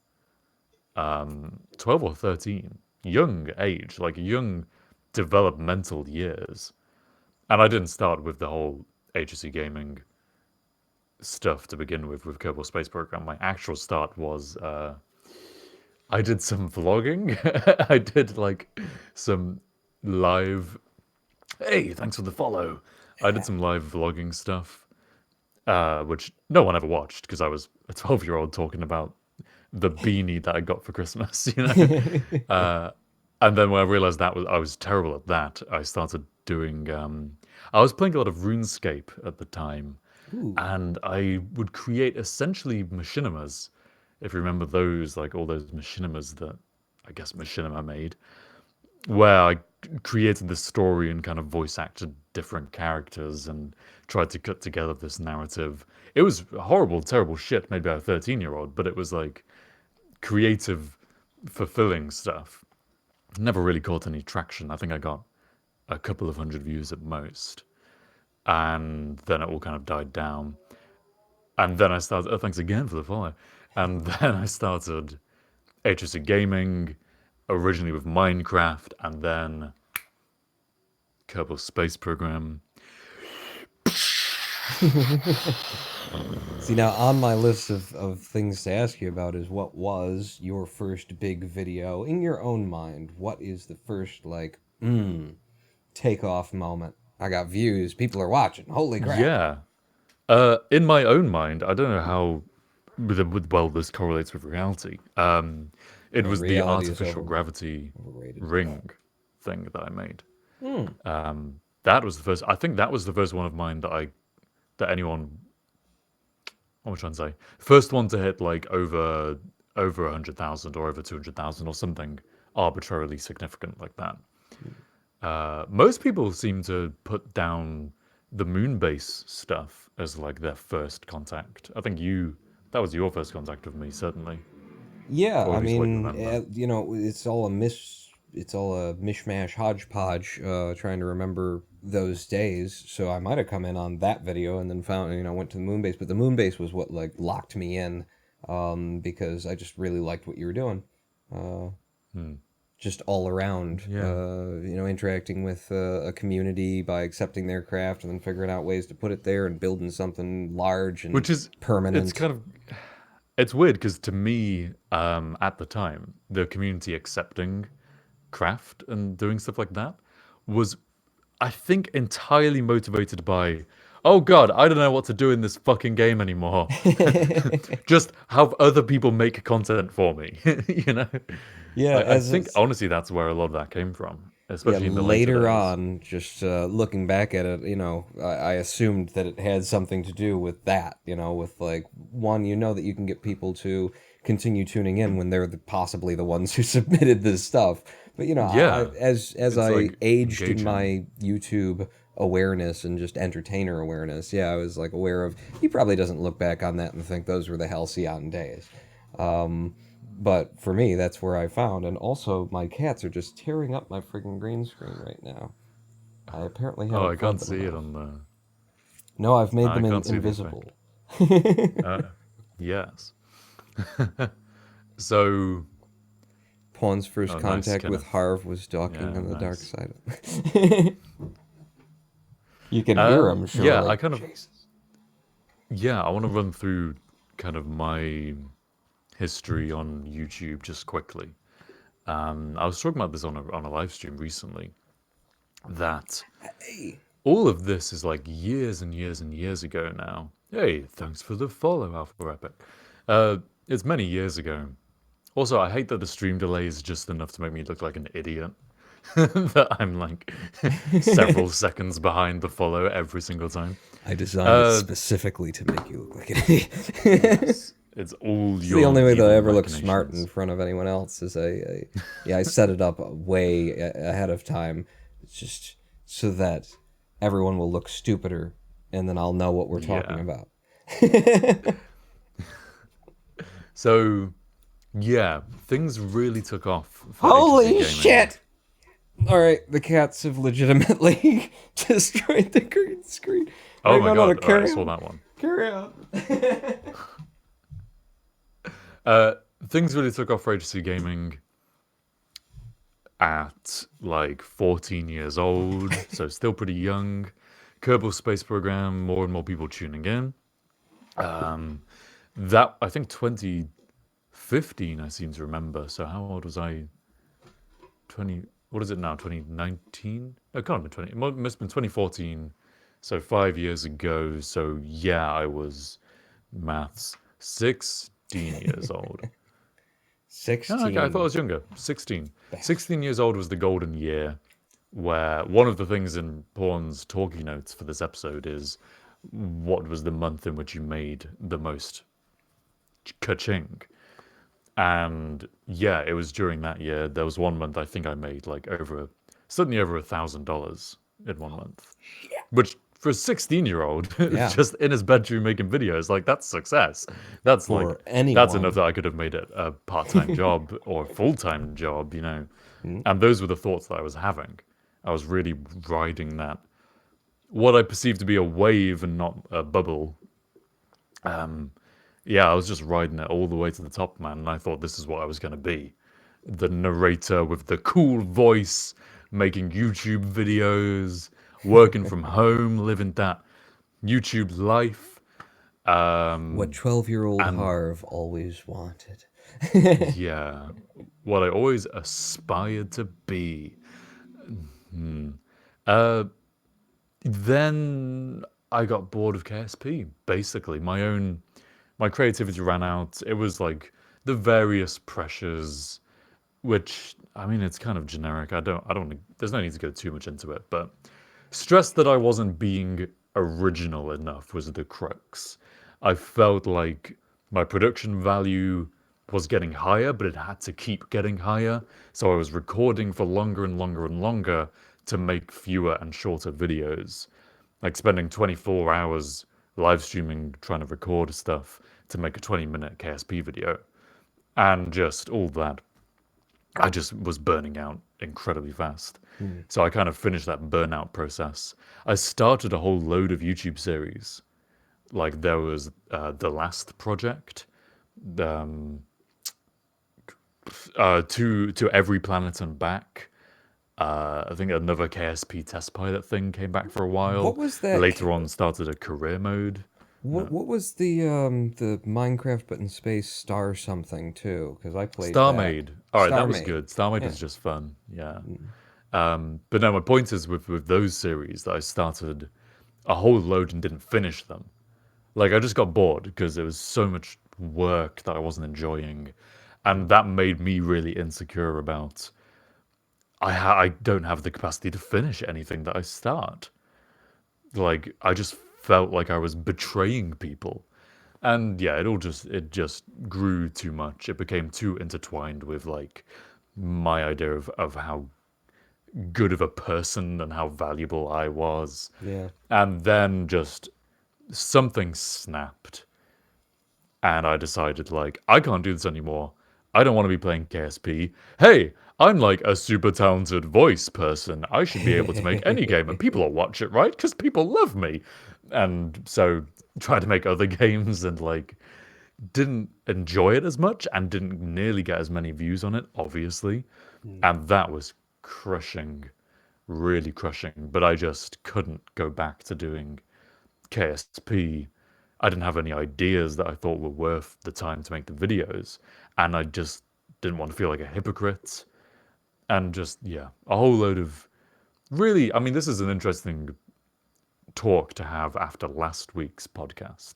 [SPEAKER 4] 12 or 13. Young age, like young developmental years. And I didn't start with the whole HSC gaming stuff to begin with Kerbal Space Program. My actual start was I did some vlogging. I did like some live. Hey, thanks for the follow. I did some live vlogging stuff, which no one ever watched because I was a 12-year-old talking about the beanie that I got for Christmas, And then when I realized that I was terrible at that, I started doing. I was playing a lot of RuneScape at the time, and I would create essentially machinimas. If you remember those, like all those machinimas that I guess Machinima made, where I created this story and kind of voice acted different characters and tried to cut together this narrative. It was horrible, terrible shit made by a 13-year-old, but it was like creative, fulfilling stuff. Never really caught any traction. I think I got a couple of hundred views at most. And then it all kind of died down. And then I started, thanks again for the follow. And then I started HSC Gaming, originally with Minecraft, and then Kerbal Space Program.
[SPEAKER 2] See, now on my list of things to ask you about is what was your first big video in your own mind? What is the first, like, takeoff moment? I got views, people are watching, holy crap.
[SPEAKER 4] Yeah. In my own mind, I don't know how well this correlates with reality. It was the
[SPEAKER 2] reality is
[SPEAKER 4] artificial gravity
[SPEAKER 2] overrated.
[SPEAKER 4] ring thing that I made. That was the first. I think that was the first one of mine that anyone. What am I trying to say? First one to hit like over 100,000 or over 200,000 or something arbitrarily significant like that. Most people seem to put down the Moonbase stuff as like their first contact. I think that was your first contact with me, certainly.
[SPEAKER 2] Yeah,
[SPEAKER 4] Or
[SPEAKER 2] I
[SPEAKER 4] at least what you
[SPEAKER 2] mean,
[SPEAKER 4] remember.
[SPEAKER 2] it's all a mishmash hodgepodge, trying to remember those days. So I might have come in on that video and then found, went to the Moonbase, but the Moonbase was what like locked me in, because I just really liked what you were doing. Just all around, interacting with a community by accepting their craft and then figuring out ways to put it there and building something large and
[SPEAKER 4] Which is
[SPEAKER 2] permanent.
[SPEAKER 4] It's kind of it's weird because to me, at the time, the community accepting craft and doing stuff like that was, I think, entirely motivated by, oh god, I don't know what to do in this fucking game anymore. Just have other people make content for me,
[SPEAKER 2] Yeah,
[SPEAKER 4] I think honestly that's where a lot of that came from, especially in the later days.
[SPEAKER 2] on, just looking back at it, I assumed that it had something to do with that, with like one, that you can get people to continue tuning in when they're possibly the ones who submitted this stuff. But as I
[SPEAKER 4] like
[SPEAKER 2] aged
[SPEAKER 4] engaging.
[SPEAKER 2] in my YouTube awareness and just entertainer awareness, I was like aware of, he probably doesn't look back on that and think those were the halcyon days. But for me, that's where I found. And also, my cats are just tearing up my friggin' green screen right now. I apparently haven't.
[SPEAKER 4] Oh, I can't
[SPEAKER 2] fed
[SPEAKER 4] see
[SPEAKER 2] them
[SPEAKER 4] it
[SPEAKER 2] enough.
[SPEAKER 4] on the.
[SPEAKER 2] No, I've made them
[SPEAKER 4] I can't see the
[SPEAKER 2] invisible.
[SPEAKER 4] Yes. So.
[SPEAKER 2] Pawn's first
[SPEAKER 4] nice,
[SPEAKER 2] contact with
[SPEAKER 4] Kenneth.
[SPEAKER 2] Harv was stalking on the dark
[SPEAKER 4] nice.
[SPEAKER 2] side. You can hear him, surely.
[SPEAKER 4] Yeah, I kind of. Yeah, I want to run through kind of my history on YouTube just quickly. I was talking about this on a live stream recently, that all of this is like years and years and years ago now. Hey, thanks for the follow, Alpha Epic. It's many years ago. Also, I hate that the stream delay is just enough to make me look like an idiot. That I'm like several seconds behind the follow every single time.
[SPEAKER 2] I designed it specifically to make you look like an idiot.
[SPEAKER 4] Yes, it's all
[SPEAKER 2] It's
[SPEAKER 4] your
[SPEAKER 2] the only way that I
[SPEAKER 4] evil
[SPEAKER 2] ever look smart in
[SPEAKER 4] machinations.
[SPEAKER 2] front of anyone else is I set it up way ahead of time, just so that everyone will look stupider, and then I'll know what we're talking
[SPEAKER 4] Yeah.
[SPEAKER 2] about.
[SPEAKER 4] So, yeah, things really took off for HC
[SPEAKER 2] Holy
[SPEAKER 4] gaming.
[SPEAKER 2] shit! All right, the cats have legitimately destroyed the green screen.
[SPEAKER 4] Oh
[SPEAKER 2] Right,
[SPEAKER 4] my
[SPEAKER 2] no,
[SPEAKER 4] god! Oh, I
[SPEAKER 2] carry
[SPEAKER 4] saw
[SPEAKER 2] on.
[SPEAKER 4] that one.
[SPEAKER 2] Carry on.
[SPEAKER 4] Things really took off for HC gaming at like 14 years old, so still pretty young. Kerbal Space Program, more and more people tuning in. That I think 2015, I seem to remember. So how old was I? 20. What is it now? 2019? It can't have been 20. It must have been 2014. So 5 years ago. So yeah, I was maths 16 years old. Oh, okay, I thought I
[SPEAKER 2] 16.
[SPEAKER 4] was younger. 16. 16 years old was the golden year where one of the things in Porn's talkie notes for this episode is what was the month in which you made the most ka-ching. And yeah, it was during that year. There was one month I think I made like certainly over $1,000 in one month, which for a 16-year-old
[SPEAKER 2] Yeah.
[SPEAKER 4] just in his bedroom making videos, like that's success. That's
[SPEAKER 2] For
[SPEAKER 4] like
[SPEAKER 2] anyone.
[SPEAKER 4] that's enough that I could have made it a part-time job or a full-time job, And those were the thoughts that I was having. I was really riding that what I perceived to be a wave and not a bubble. Yeah, I was just riding it all the way to the top, man. And I thought this is what I was going to be. The narrator with the cool voice, making YouTube videos, working from home, living that YouTube life.
[SPEAKER 2] What 12-year-old
[SPEAKER 4] And
[SPEAKER 2] Harv always wanted.
[SPEAKER 4] yeah, what I always aspired to be. Then I got bored of KSP, basically. My creativity ran out. It was like the various pressures, which I mean, it's kind of generic. I don't. There's no need to go too much into it, but stressed that I wasn't being original enough was the crux. I felt like my production value was getting higher, but it had to keep getting higher. So I was recording for longer and longer and longer to make fewer and shorter videos. Like spending 24 hours live streaming, trying to record stuff to make a 20-minute KSP video. And just all that. I just was burning out incredibly fast. So I kind of finished that burnout process. I started a whole load of YouTube series. Like there was The Last Project, to Every Planet and Back. I think another KSP test pilot thing came back for a while.
[SPEAKER 2] What was that?
[SPEAKER 4] Later on, started a career mode.
[SPEAKER 2] What was the Minecraft but in space star something too? Because I played
[SPEAKER 4] Star
[SPEAKER 2] that.
[SPEAKER 4] Made. All right, that was
[SPEAKER 2] Starmade.
[SPEAKER 4] good. Star Made
[SPEAKER 2] Yeah.
[SPEAKER 4] was just fun. Yeah. But no, my point is with those series that I started a whole load and didn't finish them. Like I just got bored because there was so much work that I wasn't enjoying, and that made me really insecure about. I don't have the capacity to finish anything that I start. Like I just felt like I was betraying people. And yeah, it just grew too much. It became too intertwined with like my idea of how good of a person and how valuable I was.
[SPEAKER 2] Yeah.
[SPEAKER 4] And then just something snapped. And I decided like I can't do this anymore. I don't want to be playing KSP. Hey, I'm like a super talented voice person. I should be able to make any game and people will watch it, right? Because people love me. And so tried to make other games and like didn't enjoy it as much and didn't nearly get as many views on it, obviously. And that was crushing, really crushing. But I just couldn't go back to doing KSP. I didn't have any ideas that I thought were worth the time to make the videos. And I just didn't want to feel like a hypocrite. And just, yeah, a whole load of really, I mean, this is an interesting talk to have after last week's podcast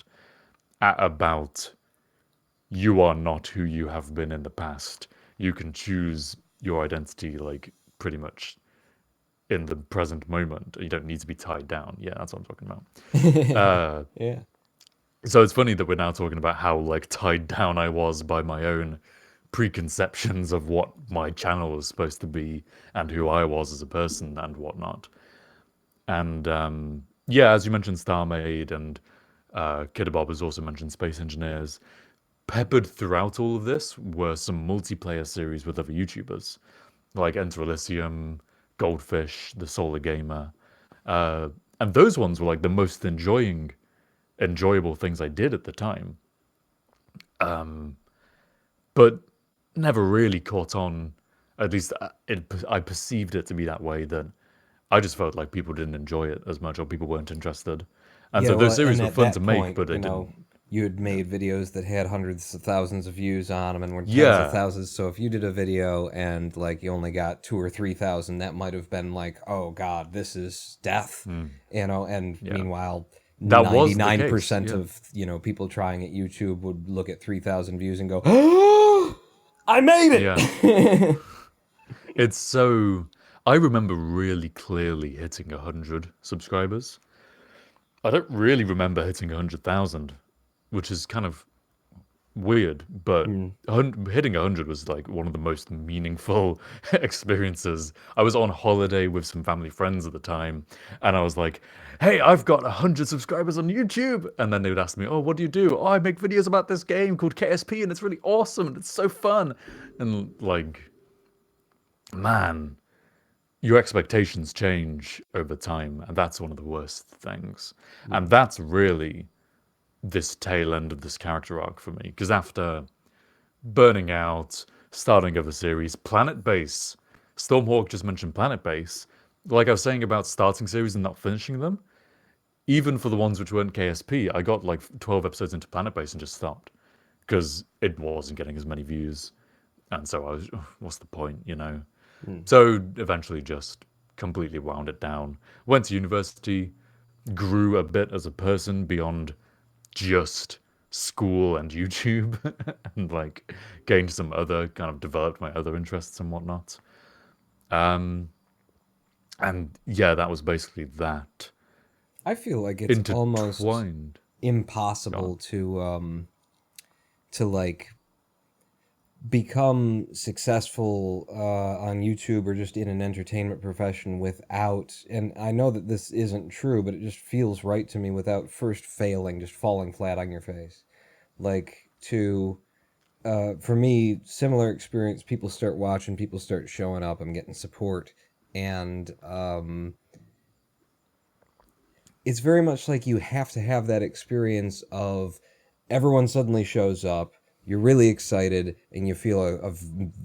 [SPEAKER 4] about you are not who you have been in the past. You can choose your identity like pretty much in the present moment. You don't need to be tied down. Yeah, that's what I'm talking about.
[SPEAKER 2] Yeah.
[SPEAKER 4] So it's funny that we're now talking about how like tied down I was by my own preconceptions of what my channel was supposed to be and who I was as a person and whatnot. And yeah, as you mentioned, StarMade and Kidderbob has also mentioned Space Engineers. Peppered throughout all of this were some multiplayer series with other YouTubers, like Enter Elysium, Goldfish, The Solar Gamer. And those ones were like the most enjoyable things I did at the time. But never really caught on. At least I perceived it to be that way, that I just felt like people didn't enjoy it as much or people weren't interested. And
[SPEAKER 2] Yeah,
[SPEAKER 4] so those
[SPEAKER 2] well,
[SPEAKER 4] series
[SPEAKER 2] and
[SPEAKER 4] were
[SPEAKER 2] at
[SPEAKER 4] fun to
[SPEAKER 2] that
[SPEAKER 4] make,
[SPEAKER 2] point,
[SPEAKER 4] but
[SPEAKER 2] you
[SPEAKER 4] it
[SPEAKER 2] know,
[SPEAKER 4] didn't.
[SPEAKER 2] you had made videos that had hundreds of thousands of views on them and were tens of
[SPEAKER 4] Yeah.
[SPEAKER 2] thousands. So if you did a video and like you only got 2 or 3,000, that might have been like, oh God, this is death, you know. And meanwhile,
[SPEAKER 4] That was the case.
[SPEAKER 2] 99%
[SPEAKER 4] Yeah.
[SPEAKER 2] of people trying at YouTube would look at 3,000 views and go, oh, I made
[SPEAKER 4] Yeah.
[SPEAKER 2] it.
[SPEAKER 4] It's so. I remember really clearly hitting 100 subscribers. I don't really remember hitting 100,000, which is kind of weird, but hitting 100 was like one of the most meaningful experiences. I was on holiday with some family friends at the time, and I was like, hey, I've got 100 subscribers on YouTube. And then they would ask me, oh, what do you do? Oh, I make videos about this game called KSP, and it's really awesome, and it's so fun. And like, man, your expectations change over time, and that's one of the worst things. And that's really this tail end of this character arc for me, because after burning out, starting other series, Planet Base, Stormhawk just mentioned Planet Base. Like I was saying about starting series and not finishing them, even for the ones which weren't KSP, I got like 12 episodes into Planet Base and just stopped because it wasn't getting as many views. And so I was, what's the point, you know? So eventually just completely wound it down. Went to university, grew a bit as a person beyond just school and YouTube, and like gained some other kind of developed my other interests and whatnot. And yeah, that was basically that.
[SPEAKER 2] I feel like it's almost
[SPEAKER 4] Intertwined.
[SPEAKER 2] impossible to like become successful on YouTube or just in an entertainment profession without, and I know that this isn't true, but it just feels right to me, without first failing, just falling flat on your face. Like to, for me, similar experience, people start watching, people start showing up, I'm getting support, and it's very much like you have to have that experience of everyone suddenly shows up, you're really excited, and you feel a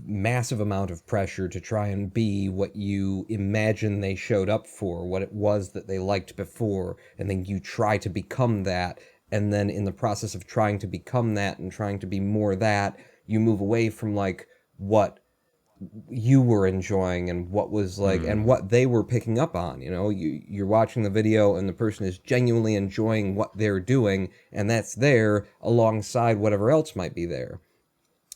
[SPEAKER 2] massive amount of pressure to try and be what you imagine they showed up for, what it was that they liked before, and then you try to become that, and then in the process of trying to become that and trying to be more that, you move away from like what you were enjoying and what was like and what they were picking up on. You know, you're watching the video and the person is genuinely enjoying what they're doing, and that's there alongside whatever else might be there.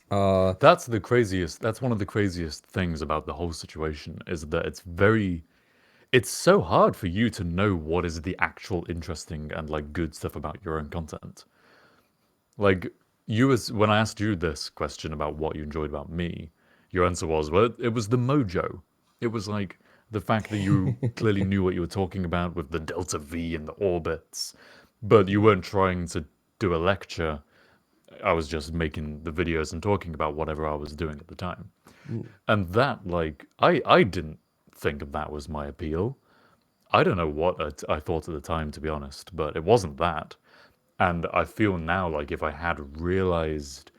[SPEAKER 4] That's the craziest. That's one of the craziest things about the whole situation, is that it's so hard for you to know what is the actual interesting and like good stuff about your own content. Like when I asked you this question about what you enjoyed about me, your answer was, well, it was the mojo. It was like the fact that you clearly knew what you were talking about with the delta V and the orbits, but you weren't trying to do a lecture. I was just making the videos and talking about whatever I was doing at the time. And that, like, I didn't think of that was my appeal. I don't know what I thought at the time, to be honest, but it wasn't that. And I feel now like if I had realized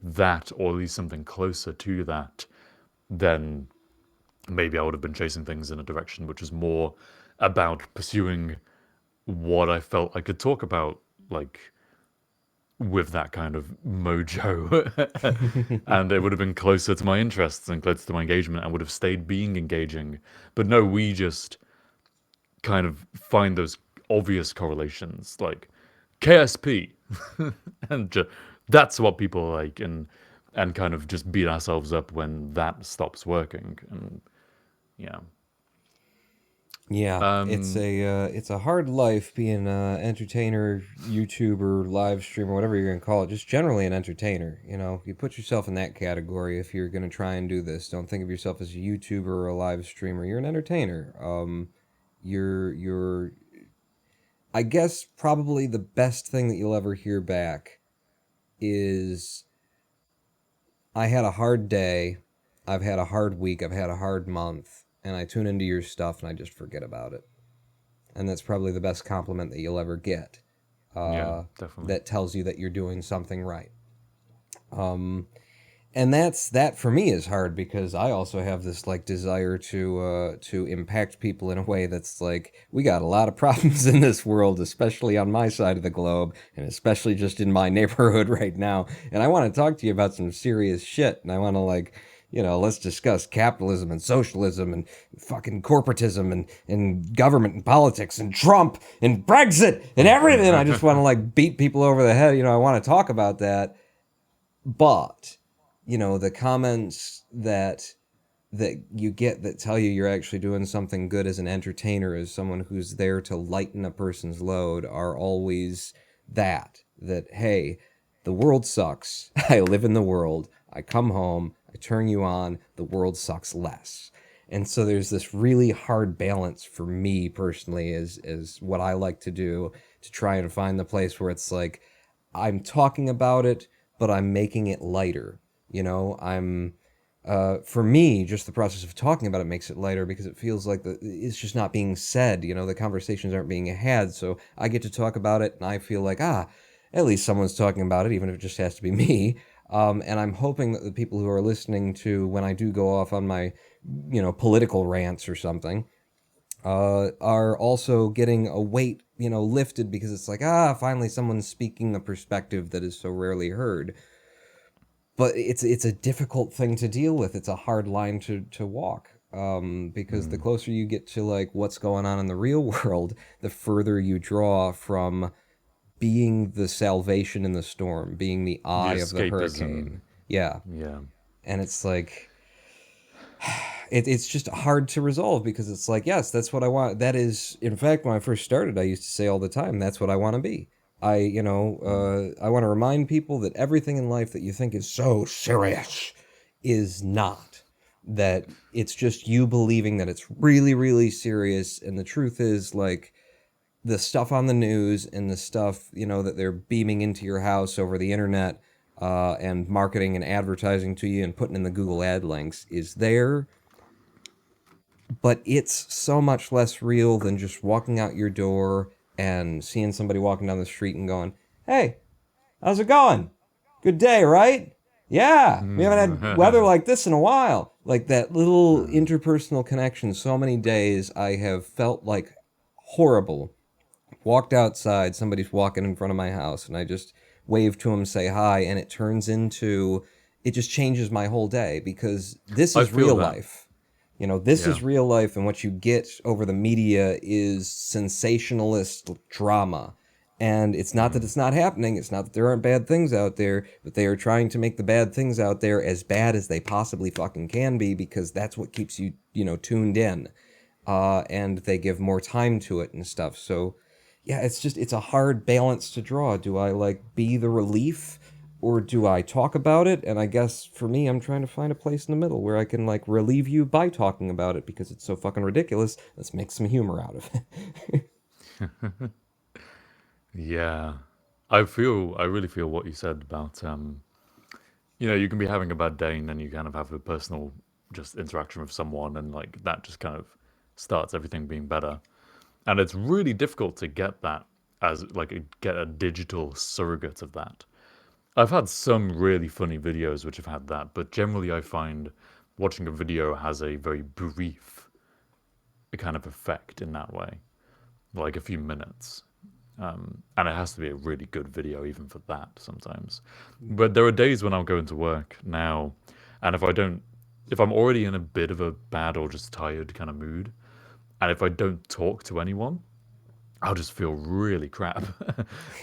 [SPEAKER 4] that, or at least something closer to that, then maybe I would have been chasing things in a direction which is more about pursuing what I felt I could talk about, like with that kind of mojo. And it would have been closer to my interests and closer to my engagement and would have stayed being engaging. But no, we just kind of find those obvious correlations, like KSP, and That's what people like, and kind of just beat ourselves up when that stops working. And yeah.
[SPEAKER 2] Yeah,
[SPEAKER 4] Um,
[SPEAKER 2] it's a hard life being a entertainer, YouTuber, live streamer, whatever you're gonna call it. Just generally an entertainer. You know, you put yourself in that category if you're gonna try and do this. Don't think of yourself as a YouTuber or a live streamer. You're an entertainer. You're I guess probably the best thing that you'll ever hear back is I had a hard day, I've had a hard week, I've had a hard month, and I tune into your stuff and I just forget about it. And that's probably the best compliment that you'll ever get.
[SPEAKER 4] yeah, definitely.
[SPEAKER 2] That tells you that you're doing something right. And that for me is hard because I also have this like desire to impact people in a way that's like we got a lot of problems in this world, especially on my side of the globe, and especially just in my neighborhood right now. And I want to talk to you about some serious shit, and I want to like. Let's discuss capitalism and socialism and fucking corporatism and government and politics and Trump and Brexit and everything. I just want to like beat people over the head. I want to talk about that. But the comments that you get that tell you you're actually doing something good as an entertainer, as someone who's there to lighten a person's load, are always that hey, the world sucks. I live in the world. I come home, I turn you on, the world sucks less. And so there's this really hard balance for me personally is what I like to do to try and find the place where it's like I'm talking about it, but I'm making it lighter. I'm for me, just the process of talking about it makes it lighter because it feels like it's just not being said. The conversations aren't being had, so I get to talk about it, and I feel like at least someone's talking about it, even if it just has to be me. And I'm hoping that the people who are listening to when I do go off on my, political rants or something, are also getting a weight, lifted because it's like, finally someone's speaking the perspective that is so rarely heard. But it's a difficult thing to deal with. It's a hard line to walk. Because the closer you get to like what's going on in the real world, the further you draw from being the salvation in the storm, being the eye of the hurricane. Yeah.
[SPEAKER 4] Yeah.
[SPEAKER 2] And it's like it's just hard to resolve because it's like, yes, that's what I want. That is, in fact, when I first started, I used to say all the time, that's what I want to be. I want to remind people that everything in life that you think is so serious is not. That it's just you believing that it's really, really serious. And the truth is, like, the stuff on the news and the stuff, that they're beaming into your house over the internet and marketing and advertising to you and putting in the Google ad links is there. But it's so much less real than just walking out your door and seeing somebody walking down the street and going, hey, how's it going? Good day, right? Yeah, we haven't had weather like this in a while. Like that little interpersonal connection. So many days I have felt like horrible. Walked outside, somebody's walking in front of my house, and I just wave to him, say hi, and it just changes my whole day because this is real life. This is real life, and what you get over the media is sensationalist drama. And it's not that it's not happening, it's not that there aren't bad things out there, but they are trying to make the bad things out there as bad as they possibly fucking can be because that's what keeps you, tuned in. And they give more time to it and stuff. So, yeah, it's a hard balance to draw. Do I, like, be the relief? Or do I talk about it? And I guess for me, I'm trying to find a place in the middle where I can like relieve you by talking about it because it's so fucking ridiculous. Let's make some humor out of it.
[SPEAKER 4] Yeah. I really feel what you said about, you can be having a bad day and then you kind of have a personal just interaction with someone and like that just kind of starts everything being better. And it's really difficult to get that as like get a digital surrogate of that. I've had some really funny videos which have had that, but generally I find watching a video has a very brief kind of effect in that way, like a few minutes. And it has to be a really good video even for that sometimes. But there are days when I'm going to work now, and if I'm already in a bit of a bad or just tired kind of mood, and if I don't talk to anyone, I'll just feel really crap.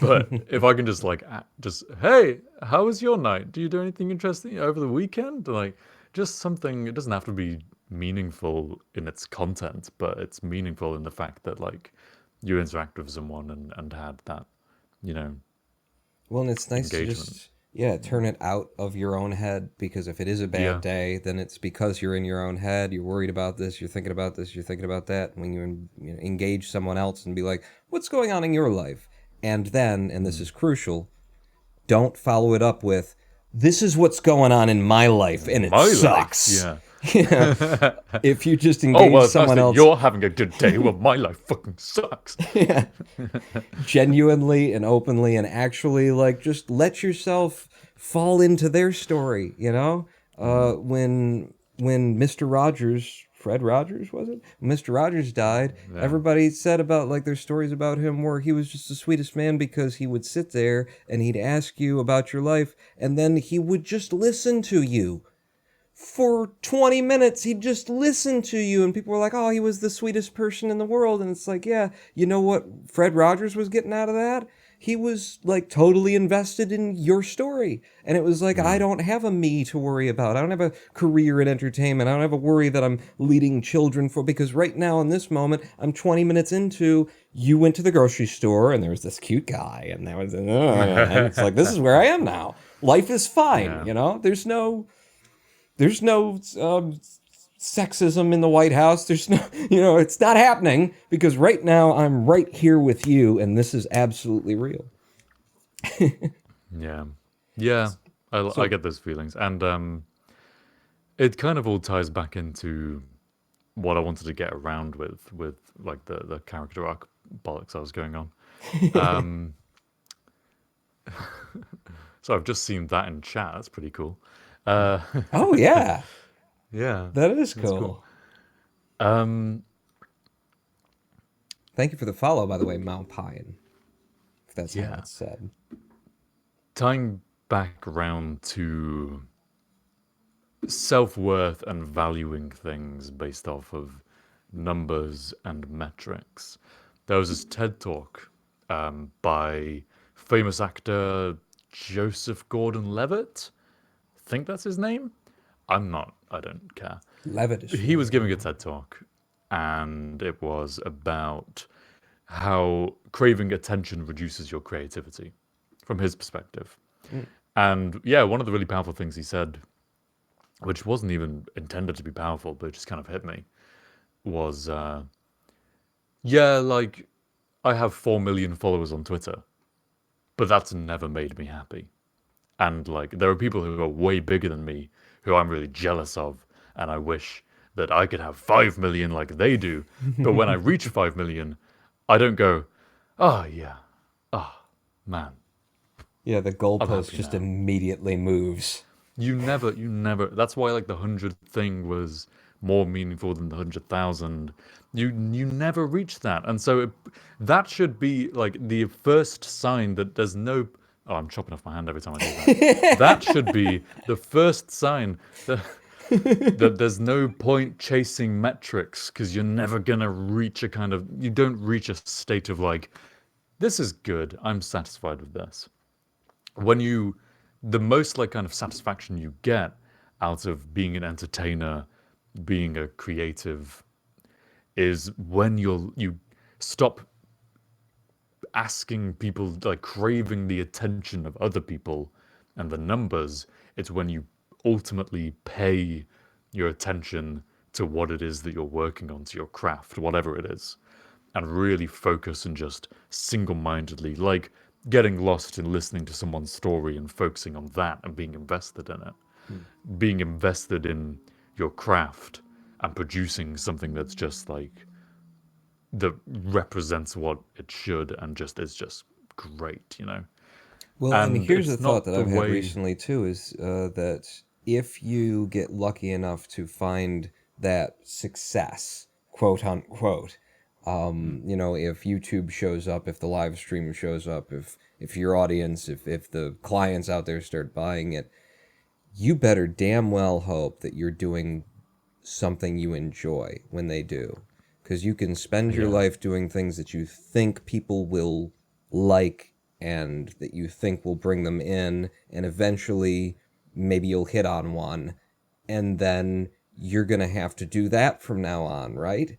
[SPEAKER 4] But if I can just like, just, hey, how was your night? Do you do anything interesting over the weekend? Like, just something, it doesn't have to be meaningful in its content, but it's meaningful in the fact that like you interact with someone and had that, you know,
[SPEAKER 2] Well, and it's nice to
[SPEAKER 4] engagement.
[SPEAKER 2] just, yeah, turn it out of your own head, because if it is a bad
[SPEAKER 4] Yeah.
[SPEAKER 2] day, then it's because you're in your own head. You're worried about this, you're thinking about this, you're thinking about that. When you know, engage someone else and be like, what's going on in your life? And then, and this is crucial, don't follow it up with, this is what's going on in my life and it
[SPEAKER 4] My life.
[SPEAKER 2] sucks.
[SPEAKER 4] Yeah.
[SPEAKER 2] Yeah. If you just
[SPEAKER 4] Oh,
[SPEAKER 2] engage
[SPEAKER 4] well, it's nice
[SPEAKER 2] someone
[SPEAKER 4] that
[SPEAKER 2] else,
[SPEAKER 4] you're having a good day. Well, my life fucking sucks.
[SPEAKER 2] yeah, genuinely and openly, and actually like just let yourself fall into their story, you know. When Mr. Rogers, Fred Rogers, was it, when Mr. Rogers died,
[SPEAKER 4] Yeah.
[SPEAKER 2] everybody said about like their stories about him where he was just the sweetest man, because he would sit there and he'd ask you about your life, and then he would just listen to you for 20 minutes. He'd just listen to you, and people were like, oh, he was the sweetest person in the world. And it's like, yeah, you know what Fred Rogers was getting out of that? He was like totally invested in your story. And it was like, I don't have a me to worry about. I don't have a career in entertainment. I don't have a worry that I'm leading children for, because right now in this moment, I'm 20 minutes into, you went to the grocery store and there was this cute guy, and that was, and it's like, this is where I am now. Life is fine,
[SPEAKER 4] Yeah.
[SPEAKER 2] you know? There's no sexism in the White House. There's no, you know, it's not happening, because right now I'm right here with you, and this is absolutely real.
[SPEAKER 4] Yeah. Yeah. I
[SPEAKER 2] So,
[SPEAKER 4] get those feelings. And it kind of all ties back into what I wanted to get around with like the character arc bollocks I was going on. Um, so I've just seen that in chat. That's pretty cool. Uh,
[SPEAKER 2] oh yeah,
[SPEAKER 4] yeah,
[SPEAKER 2] that is
[SPEAKER 4] that's cool.
[SPEAKER 2] cool.
[SPEAKER 4] Um,
[SPEAKER 2] Thank you for the follow, by the way, Mount Pine, if that's how
[SPEAKER 4] yeah,
[SPEAKER 2] it's said.
[SPEAKER 4] tying back around to self-worth and valuing things based off of numbers and metrics. There was this TED talk by famous actor Joseph Gordon-Levitt. I think that's his name. I'm not. I don't care.
[SPEAKER 2] Levitt is
[SPEAKER 4] He was giving a
[SPEAKER 2] familiar.
[SPEAKER 4] TED talk, and it was about how craving attention reduces your creativity from his perspective.
[SPEAKER 2] Mm.
[SPEAKER 4] And yeah, one of the really powerful things he said, which wasn't even intended to be powerful, but it just kind of hit me, was yeah, like I have 4 million followers on Twitter, but that's never made me happy. And like there are people who are way bigger than me who I'm really jealous of, and I wish that I could have 5 million like they do. But when I reach 5 million, I don't go, oh yeah, oh man,
[SPEAKER 2] Yeah, the
[SPEAKER 4] I'm
[SPEAKER 2] goalpost
[SPEAKER 4] happy
[SPEAKER 2] just
[SPEAKER 4] now.
[SPEAKER 2] immediately moves.
[SPEAKER 4] You never. That's why like the 100 thing was more meaningful than the 100,000. You never reach that, and so that should be like the first sign that there's no. Oh, I'm chopping off my hand every time I do that. That should be the first sign that that there's no point chasing metrics because you're never gonna reach a kind of. You don't reach a state of like, this is good. I'm satisfied with this. When you the most like kind of satisfaction you get out of being an entertainer, being a creative, is when you stop asking people, like craving the attention of other people and the numbers. It's when you ultimately pay your attention to what it is that you're working on, to your craft, whatever it is, and really focus and just single-mindedly, like getting lost in listening to someone's story and focusing on that and being invested in it, being invested in your craft and producing something that's just like that represents what it should and just is just great, you know.
[SPEAKER 2] Well, and
[SPEAKER 4] And
[SPEAKER 2] here's a
[SPEAKER 4] it's
[SPEAKER 2] thought
[SPEAKER 4] not
[SPEAKER 2] that
[SPEAKER 4] the
[SPEAKER 2] I've had
[SPEAKER 4] way.
[SPEAKER 2] recently too, is that if you get lucky enough to find that success, quote unquote, you know, if YouTube shows up, if the live stream shows up, if your audience, if the clients out there start buying it, you better damn well hope that you're doing something you enjoy when they do. because you can spend your life doing things that you think people will like and that you think will bring them in, and eventually maybe you'll hit on one, and then you're going to have to do that from now on, right?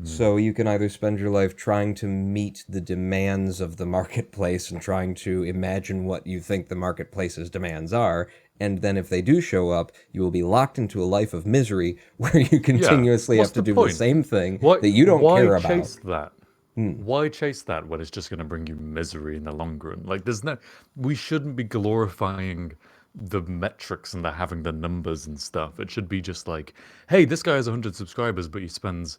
[SPEAKER 2] So you can either spend your life trying to meet the demands of the marketplace and trying to imagine what you think the marketplace's demands are, and then if they do show up, you will be locked into a life of misery where you continuously
[SPEAKER 4] What's
[SPEAKER 2] have to
[SPEAKER 4] the
[SPEAKER 2] do
[SPEAKER 4] point?
[SPEAKER 2] the same thing
[SPEAKER 4] Why,
[SPEAKER 2] that you don't
[SPEAKER 4] why
[SPEAKER 2] care about.
[SPEAKER 4] chase that? Why chase that when it's just going to bring you misery in the long run? Like, we shouldn't be glorifying the metrics and having the numbers and stuff. It should be just like, hey, this guy has 100 subscribers, but he spends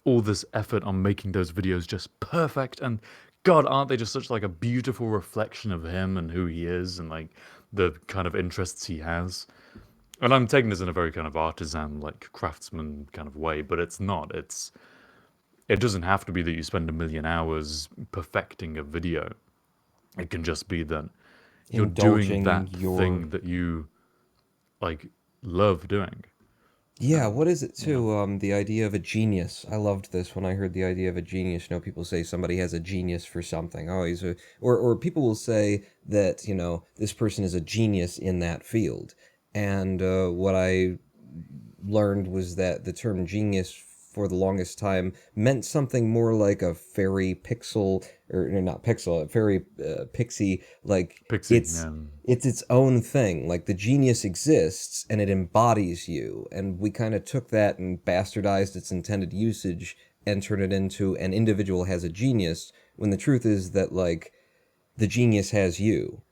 [SPEAKER 4] all this effort on making those videos just perfect. And God, aren't they just such like a beautiful reflection of him and who he is and like the kind of interests he has? And I'm taking this in a very kind of artisan, like craftsman kind of way, but it's not. It doesn't have to be that you spend 1,000,000 hours perfecting a video. It can just be that you're doing that thing that you like love doing.
[SPEAKER 2] Yeah, what is it too? The idea of a genius. I loved this when I heard the idea of a genius. You know, people say somebody has a genius for something. Oh, he's a, or people will say that, you know, this person is a genius in that field. And what I learned was that the term genius for the longest time meant something more like a fairy pixel, or no, not pixel, a fairy pixie, like
[SPEAKER 4] Pixie,
[SPEAKER 2] it's its own thing. Like the genius exists and it embodies you. And we kind of took that and bastardized its intended usage and turned it into an individual has a genius, when the truth is that like the genius has you.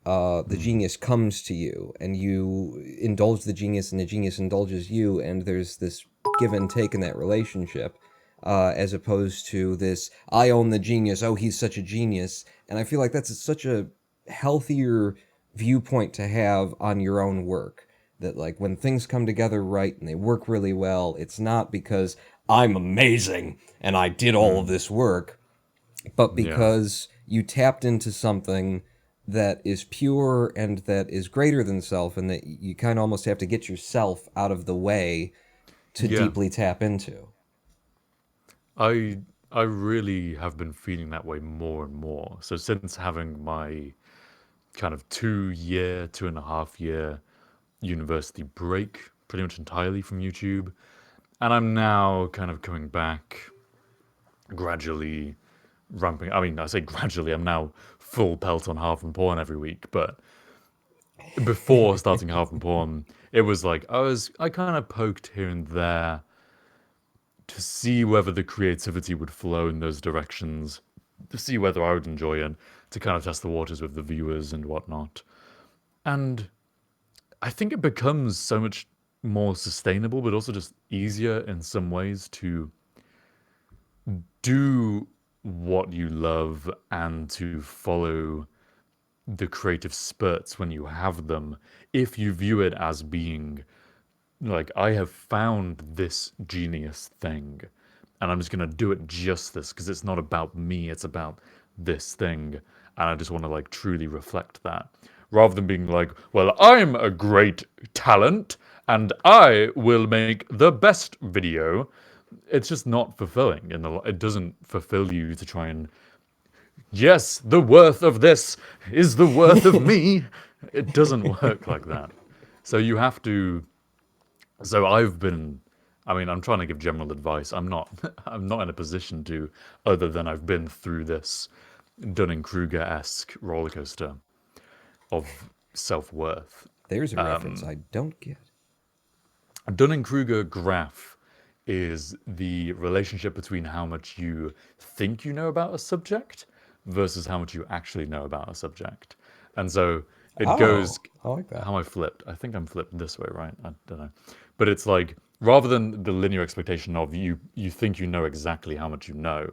[SPEAKER 2] The genius comes to you and you indulge the genius and the genius indulges you, and there's this give and take in that relationship, as opposed to this I own the genius, oh he's such a genius. And I feel like that's such a healthier viewpoint to have on your own work, that like when things come together right and they work really well, it's not because I'm amazing and I did all of this work, but because you tapped into something that is pure and that is greater than self, and that you kind of almost have to get yourself out of the way to deeply tap into.
[SPEAKER 4] I really have been feeling that way more and more. So since having my kind of 2.5 year university break pretty much entirely from YouTube, and I'm now kind of coming back gradually ramping. I mean, I say gradually, I'm now full pelt on Harv and Porn every week, but before starting Harv and Porn, it was like I kind of poked here and there to see whether the creativity would flow in those directions, to see whether I would enjoy it, to kind of test the waters with the viewers and whatnot. And I think it becomes so much more sustainable, but also just easier in some ways to do what you love and to follow the creative spurts when you have them, if you view it as being like, I have found this genius thing and I'm just going to do it justice because it's not about me, it's about this thing. And I just want to like truly reflect that, rather than being like, well, I'm a great talent and I will make the best video. It's just not fulfilling. It doesn't fulfill you to try and, yes, the worth of this is the worth of me. It doesn't work like that. So you have to. So I'm trying to give general advice. I'm not in a position to, other than I've been through this Dunning-Kruger-esque roller coaster of self-worth.
[SPEAKER 2] There's a reference I don't get.
[SPEAKER 4] A Dunning-Kruger graph is the relationship between how much you think you know about a subject versus how much you actually know about a subject. And so it goes,
[SPEAKER 2] I like that.
[SPEAKER 4] how I flipped. I think I'm flipped this way, right? I don't know. But it's like, rather than the linear expectation of you think you know exactly how much you know,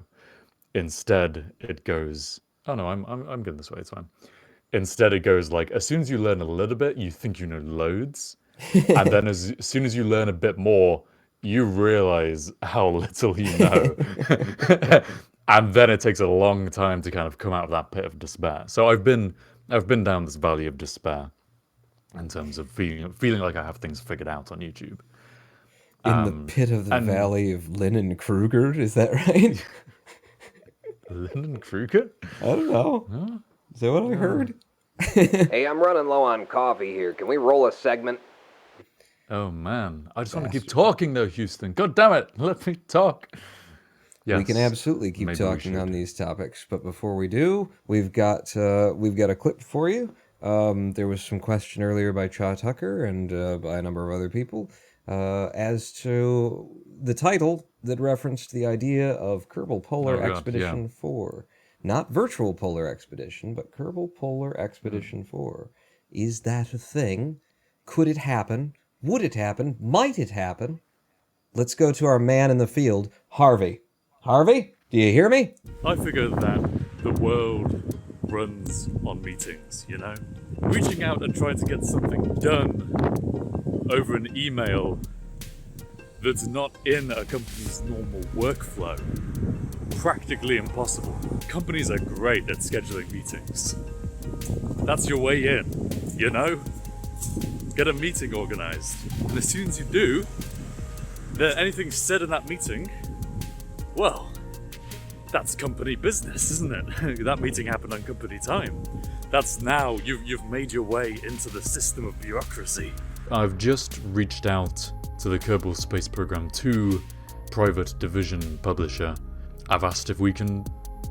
[SPEAKER 4] instead it goes, oh no, I'm good this way, it's fine. Instead it goes like, as soon as you learn a little bit, you think you know loads. And then as soon as you learn a bit more, you realize how little you know. And then it takes a long time to kind of come out of that pit of despair. So I've been down this valley of despair in terms of feeling like I have things figured out on YouTube.
[SPEAKER 2] In the pit of the
[SPEAKER 4] and-
[SPEAKER 2] valley of Lennon Kruger, is that right?
[SPEAKER 4] Lennon Kruger?
[SPEAKER 2] I don't know. Is that what I heard?
[SPEAKER 1] Hey, I'm running low on coffee here. Can we roll a segment?
[SPEAKER 4] Oh man, I just want to keep talking though, Houston. God damn it, let me talk. Yes,
[SPEAKER 2] We can absolutely keep
[SPEAKER 4] maybe we
[SPEAKER 2] talking on
[SPEAKER 4] should.
[SPEAKER 2] these topics, but before we do, we've got a clip for you. There was some question earlier by Cha Tucker and by a number of other people as to the title that referenced the idea of Kerbal Polar
[SPEAKER 4] Oh, God,
[SPEAKER 2] Expedition 4. Not Virtual Polar Expedition, but Kerbal Polar Expedition 4. Is that a thing? Could it happen? Would it happen? Might it happen? Let's go to our man in the field, Harvey. Harvey, do you hear me?
[SPEAKER 5] I figure that the world runs on meetings, you know? Reaching out and trying to get something done over an email that's not in a company's normal workflow. Practically impossible. Companies are great at scheduling meetings. That's your way in, you know? Get a meeting organized. And as soon as you do, then anything said in that meeting, well, that's company business, isn't it? That meeting happened on company time. That's now, you've made your way into the system of bureaucracy.
[SPEAKER 4] I've just reached out to the Kerbal Space Program 2 private division publisher. I've asked if we can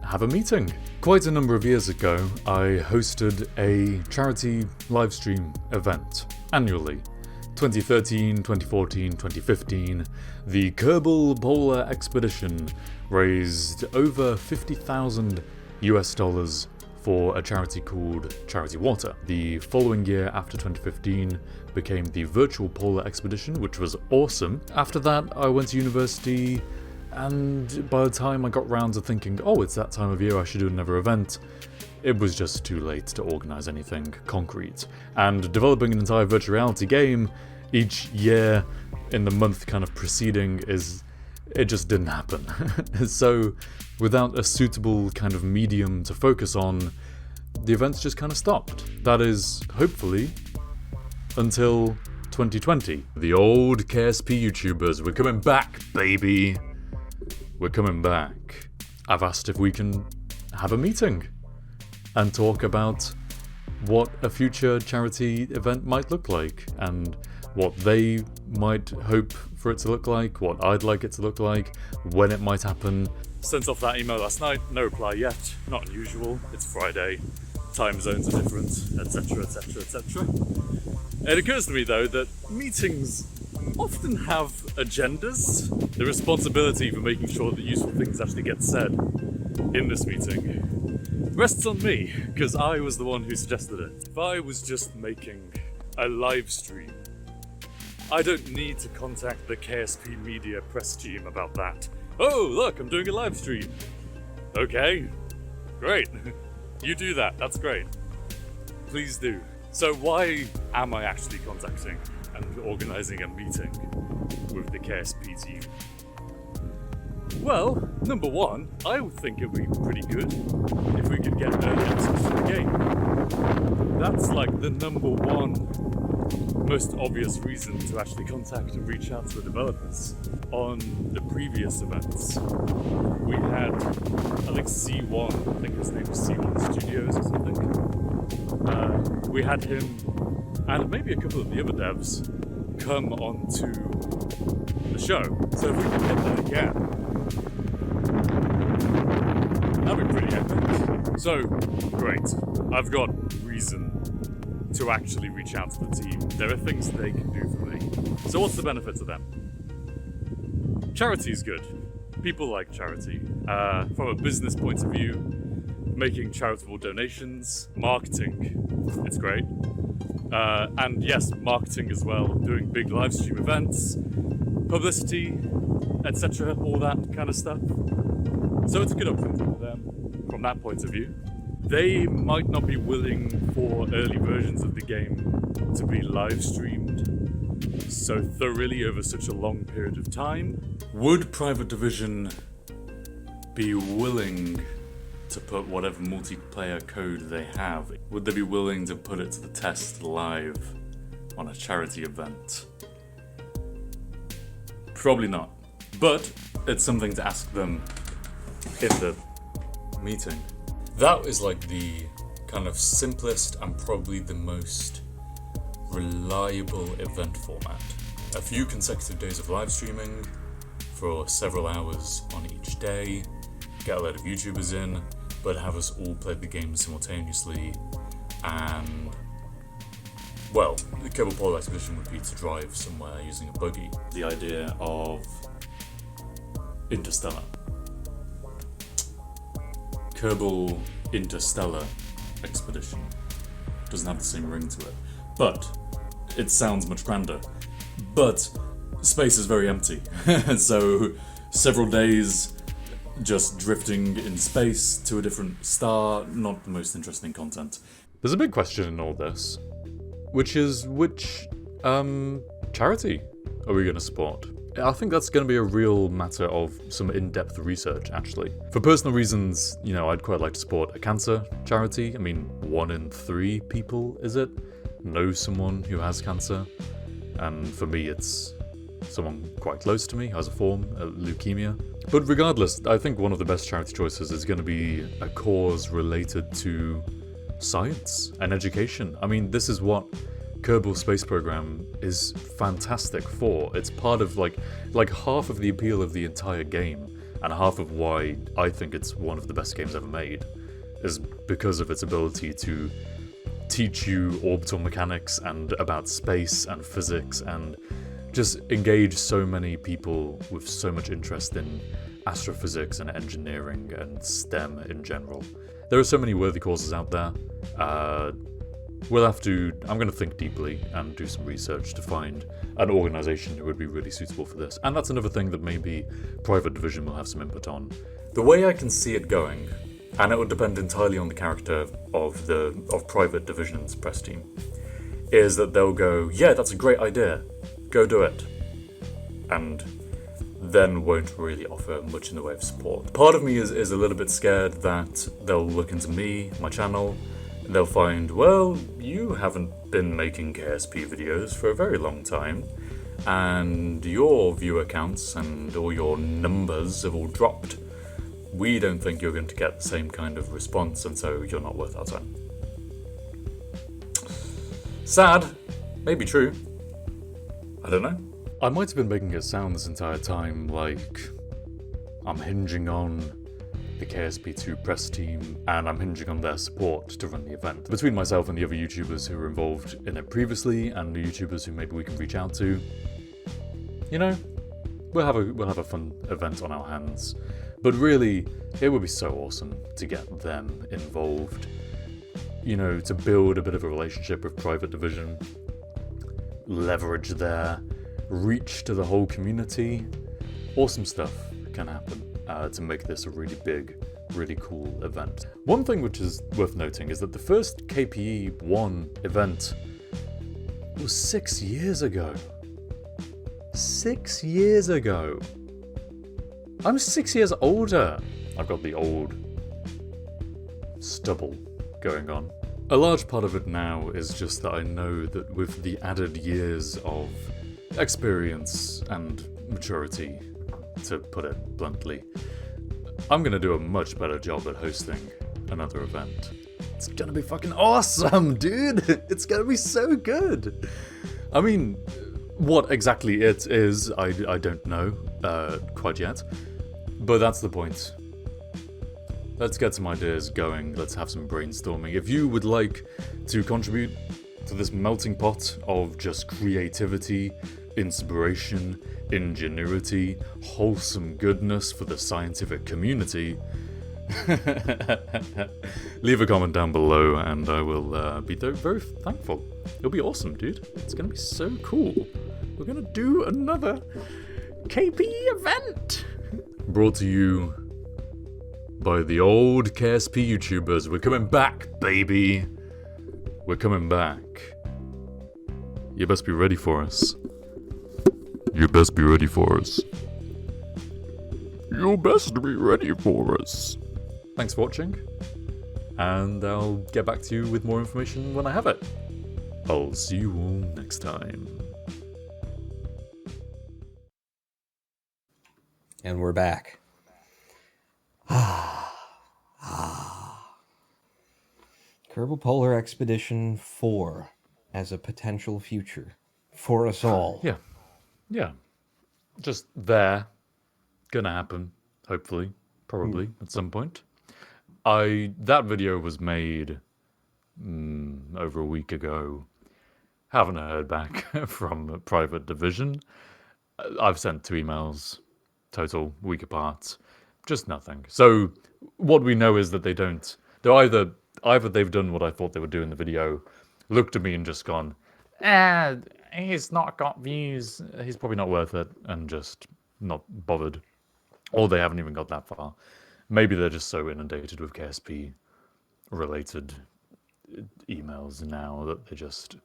[SPEAKER 4] have a meeting. Quite a number of years ago, I hosted a charity livestream event annually. 2013, 2014, 2015, the Kerbal Polar Expedition raised over $50,000 for a charity called Charity Water. The following year, after 2015, became the Virtual Polar Expedition, which was awesome. After that, I went to university, and by the time I got round to thinking, oh, it's that time of year, I should do another event, it was just too late to organise anything concrete. And developing an entire virtual reality game each year in the month kind of preceding it just didn't happen. So without a suitable kind of medium to focus on, the events just kind of stopped. That is, hopefully, until 2020. The old KSP YouTubers, we're coming back, baby. We're coming back. I've asked if we can have a meeting and talk about what a future charity event might look like and what they might hope for it to look like, what I'd like it to look like, when it might happen.
[SPEAKER 5] Sent off that email last night, no reply yet. Not unusual, it's Friday, time zones are different, etc, etc, etc. It occurs to me though that meetings often have agendas. The responsibility for making sure that useful things actually get said in this meeting rests on me, because I was the one who suggested it. If I was just making a live stream, I don't need to contact the KSP Media press team about that. Oh, look, I'm doing a live stream. Okay, great. You do that, that's great. Please do. So why am I actually contacting and organising a meeting with the KSP team? Well, number one, I would think it would be pretty good if we could get early access to the game. That's like the number one most obvious reason to actually contact and reach out to the developers. On the previous events, we had, I think C1, I think his name was C1 Studios or something. We had him and maybe a couple of the other devs come onto the show. So if we could get that again, that'd be pretty epic. So, great. I've got reason to actually reach out to the team. There are things they can do for me. So what's the benefit to them? Charity is good. People like charity. From a business point of view, making charitable donations, marketing, it's great. And yes, marketing as well, doing big live stream events, publicity, etc., all that kind of stuff. So it's a good opportunity for them from that point of view. They might not be willing for early versions of the game to be live streamed so thoroughly over such a long period of time. Would Private Division be willing to put whatever multiplayer code they have? Would they be willing to put it to the test live on a charity event? Probably not. But it's something to ask them in the meeting. That is like the kind of simplest and probably the most reliable event format. A few consecutive days of live streaming for several hours on each day, get a load of YouTubers in, but have us all play the game simultaneously, and well, the Kerbal Polar Expedition would be to drive somewhere using a buggy. The idea of Interstellar. Kerbal Interstellar Expedition doesn't have the same ring to it, but it sounds much grander. But space is very empty, so several days just drifting in space to a different star, not the most interesting content.
[SPEAKER 4] There's a big question in all this, which is which charity are we going to support? I think that's going to be a real matter of some in-depth research, actually. For personal reasons, you know, I'd quite like to support a cancer charity. I mean, 1 in 3 people, is it, know someone who has cancer? And for me, it's someone quite close to me who has a form, leukemia. But regardless, I think one of the best charity choices is going to be a cause related to science and education. I mean, this is what Kerbal Space Program is fantastic for. It's part of like half of the appeal of the entire game, and half of why I think it's one of the best games ever made is because of its ability to teach you orbital mechanics and about space and physics, and just engage so many people with so much interest in astrophysics and engineering and STEM in general. There are so many worthy causes out there. I'm going to think deeply and do some research to find an organisation who would be really suitable for this. And that's another thing that maybe Private Division will have some input on.
[SPEAKER 5] The way I can see it going, and it would depend entirely on the character of Private Division's press team, is that they'll go, yeah, that's a great idea, go do it, and then won't really offer much in the way of support. Part of me is a little bit scared that they'll look into me, my channel, and they'll find, well, you haven't been making KSP videos for a very long time, and your viewer counts and all your numbers have all dropped. We don't think you're going to get the same kind of response, and so you're not worth our time. Sad, maybe true. I don't know.
[SPEAKER 4] I might have been making it sound this entire time like I'm hinging on the KSP2 press team and I'm hinging on their support to run the event. Between myself and the other YouTubers who were involved in it previously and the YouTubers who maybe we can reach out to, you know, we'll have a fun event on our hands. But really, it would be so awesome to get them involved, you know, to build a bit of a relationship with Private Division, leverage their reach to the whole community. Awesome stuff can happen to make this a really big, really cool event. One thing which is worth noting is that the first KPE1 event was 6 years ago. 6 years ago. I'm 6 years older. I've got the old stubble going on. A large part of it now is just that I know that with the added years of experience and maturity, to put it bluntly, I'm gonna do a much better job at hosting another event. It's gonna be fucking awesome, dude! It's gonna be so good! I mean, what exactly it is, I don't know quite yet, but that's the point. Let's get some ideas going, let's have some brainstorming. If you would like to contribute to this melting pot of just creativity, inspiration, ingenuity, wholesome goodness for the scientific community, leave a comment down below and I will be very thankful. It'll be awesome, dude. It's gonna be so cool. We're gonna do another KPE event! Brought to you by the old KSP YouTubers. We're coming back, baby! We're coming back. You best be ready for us. You best be ready for us. You best be ready for us. Thanks for watching, and I'll get back to you with more information when I have it. I'll see you all next time.
[SPEAKER 2] And we're back. Kerbal Polar Expedition 4 as a potential future for us all.
[SPEAKER 4] Yeah. Yeah. Just there. Gonna happen. Hopefully. Probably at some point. That video was made over a week ago. Haven't heard back from Private Division. I've sent 2 emails total, week apart. Just nothing. So what we know is that they're either they've done what I thought they would do in the video, looked at me and just gone, he's not got views, he's probably not worth it, and just not bothered. Or they haven't even got that far. Maybe they're just so inundated with KSP related emails now that they just,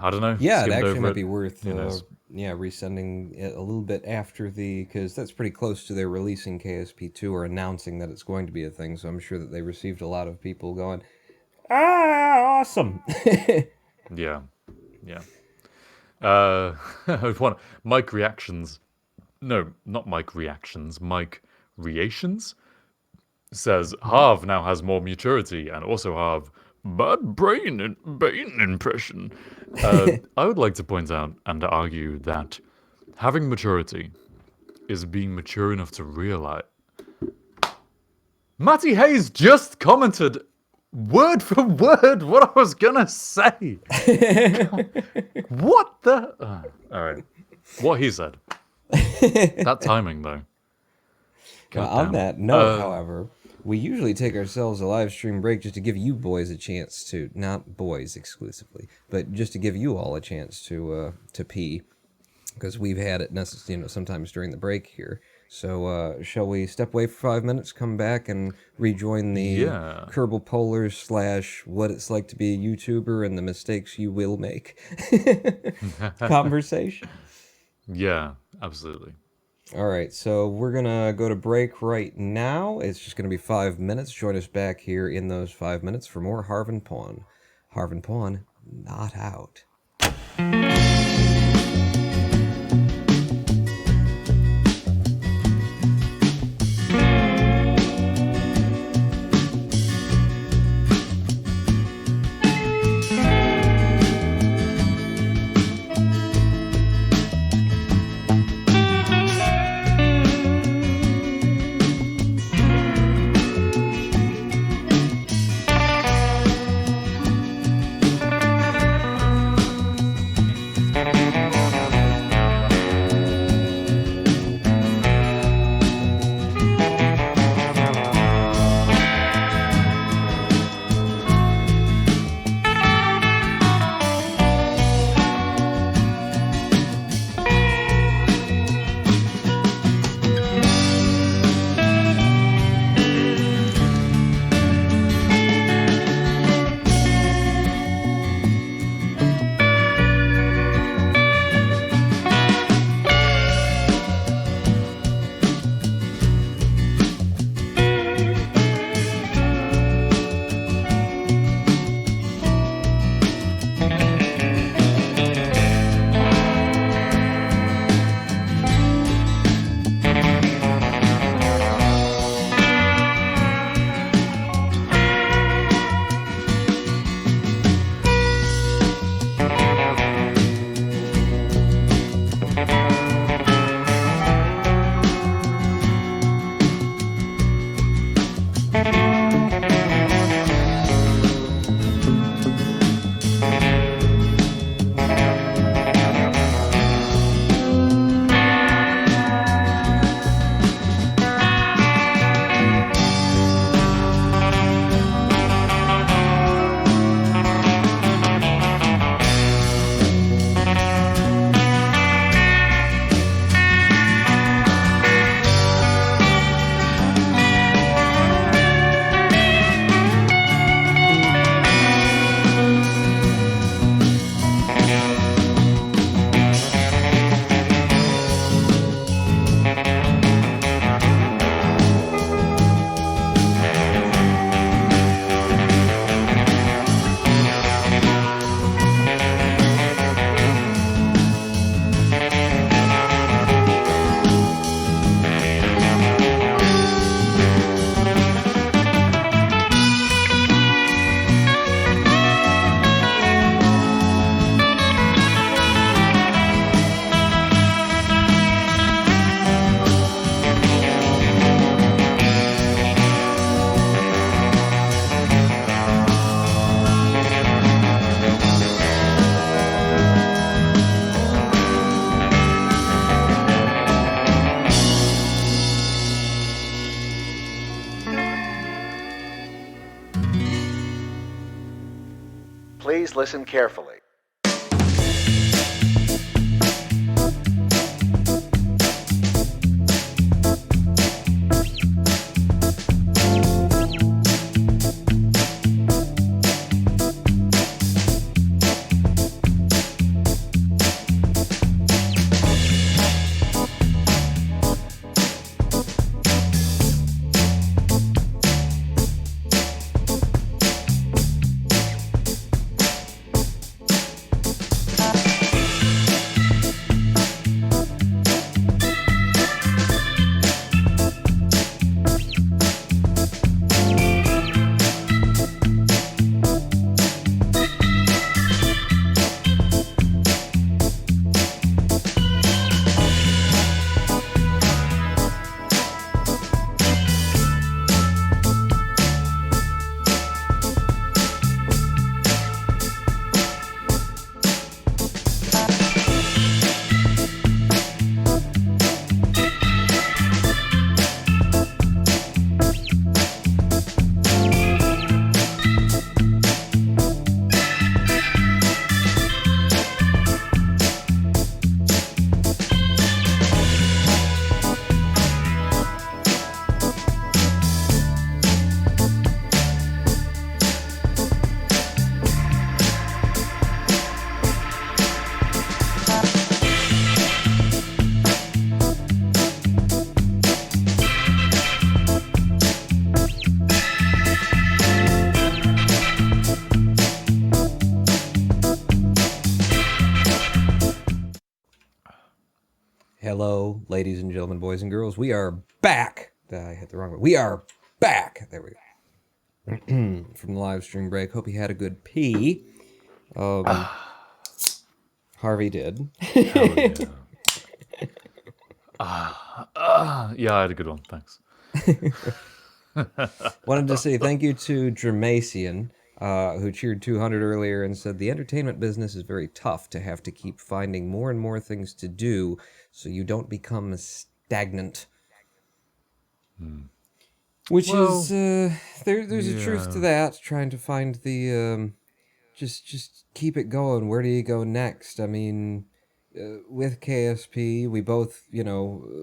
[SPEAKER 4] I don't know.
[SPEAKER 2] Yeah, it
[SPEAKER 4] skimmed
[SPEAKER 2] actually
[SPEAKER 4] over
[SPEAKER 2] might
[SPEAKER 4] it.
[SPEAKER 2] be worth
[SPEAKER 4] Who knows?
[SPEAKER 2] resending it a little bit after because that's pretty close to their releasing KSP2 or announcing that it's going to be a thing, so I'm sure that they received a lot of people going, awesome.
[SPEAKER 4] Yeah. Mike Reactions. No, not Mike Reactions. Mike Reactions says Harv now has more maturity, and also Harv bad brain impression. I would like to point out and to argue that having maturity is being mature enough to realize. Matty Hayes just commented word for word what I was gonna say. What the? All right, what he said. That timing, though.
[SPEAKER 2] Well, on that note, however, we usually take ourselves a live stream break just to give you boys a chance to, not boys exclusively, but just to give you all a chance to pee, because we've had it sometimes during the break here. So shall we step away for 5 minutes, come back, and rejoin the Kerbal Polars / what it's like to be a YouTuber and the mistakes you will make conversation?
[SPEAKER 4] Yeah, absolutely.
[SPEAKER 2] All right, so we're going to go to break right now. It's just going to be 5 minutes. Join us back here in those 5 minutes for more Harv and Pawn. Harv and Pawn, not out.
[SPEAKER 6] Please listen carefully.
[SPEAKER 2] Hello, ladies and gentlemen, boys and girls. We are back. I hit the wrong one. We are back. There we go. From the live stream break. Hope you had a good pee. Harvey did.
[SPEAKER 4] Hell yeah. Yeah, I had a good one. Thanks.
[SPEAKER 2] Wanted to say thank you to Dramacian, who cheered 200 earlier and said the entertainment business is very tough to have to keep finding more and more things to do so you don't become stagnant. Which is there's a truth to that. Trying to find the just keep it going. Where do you go next? I mean, with KSP, we both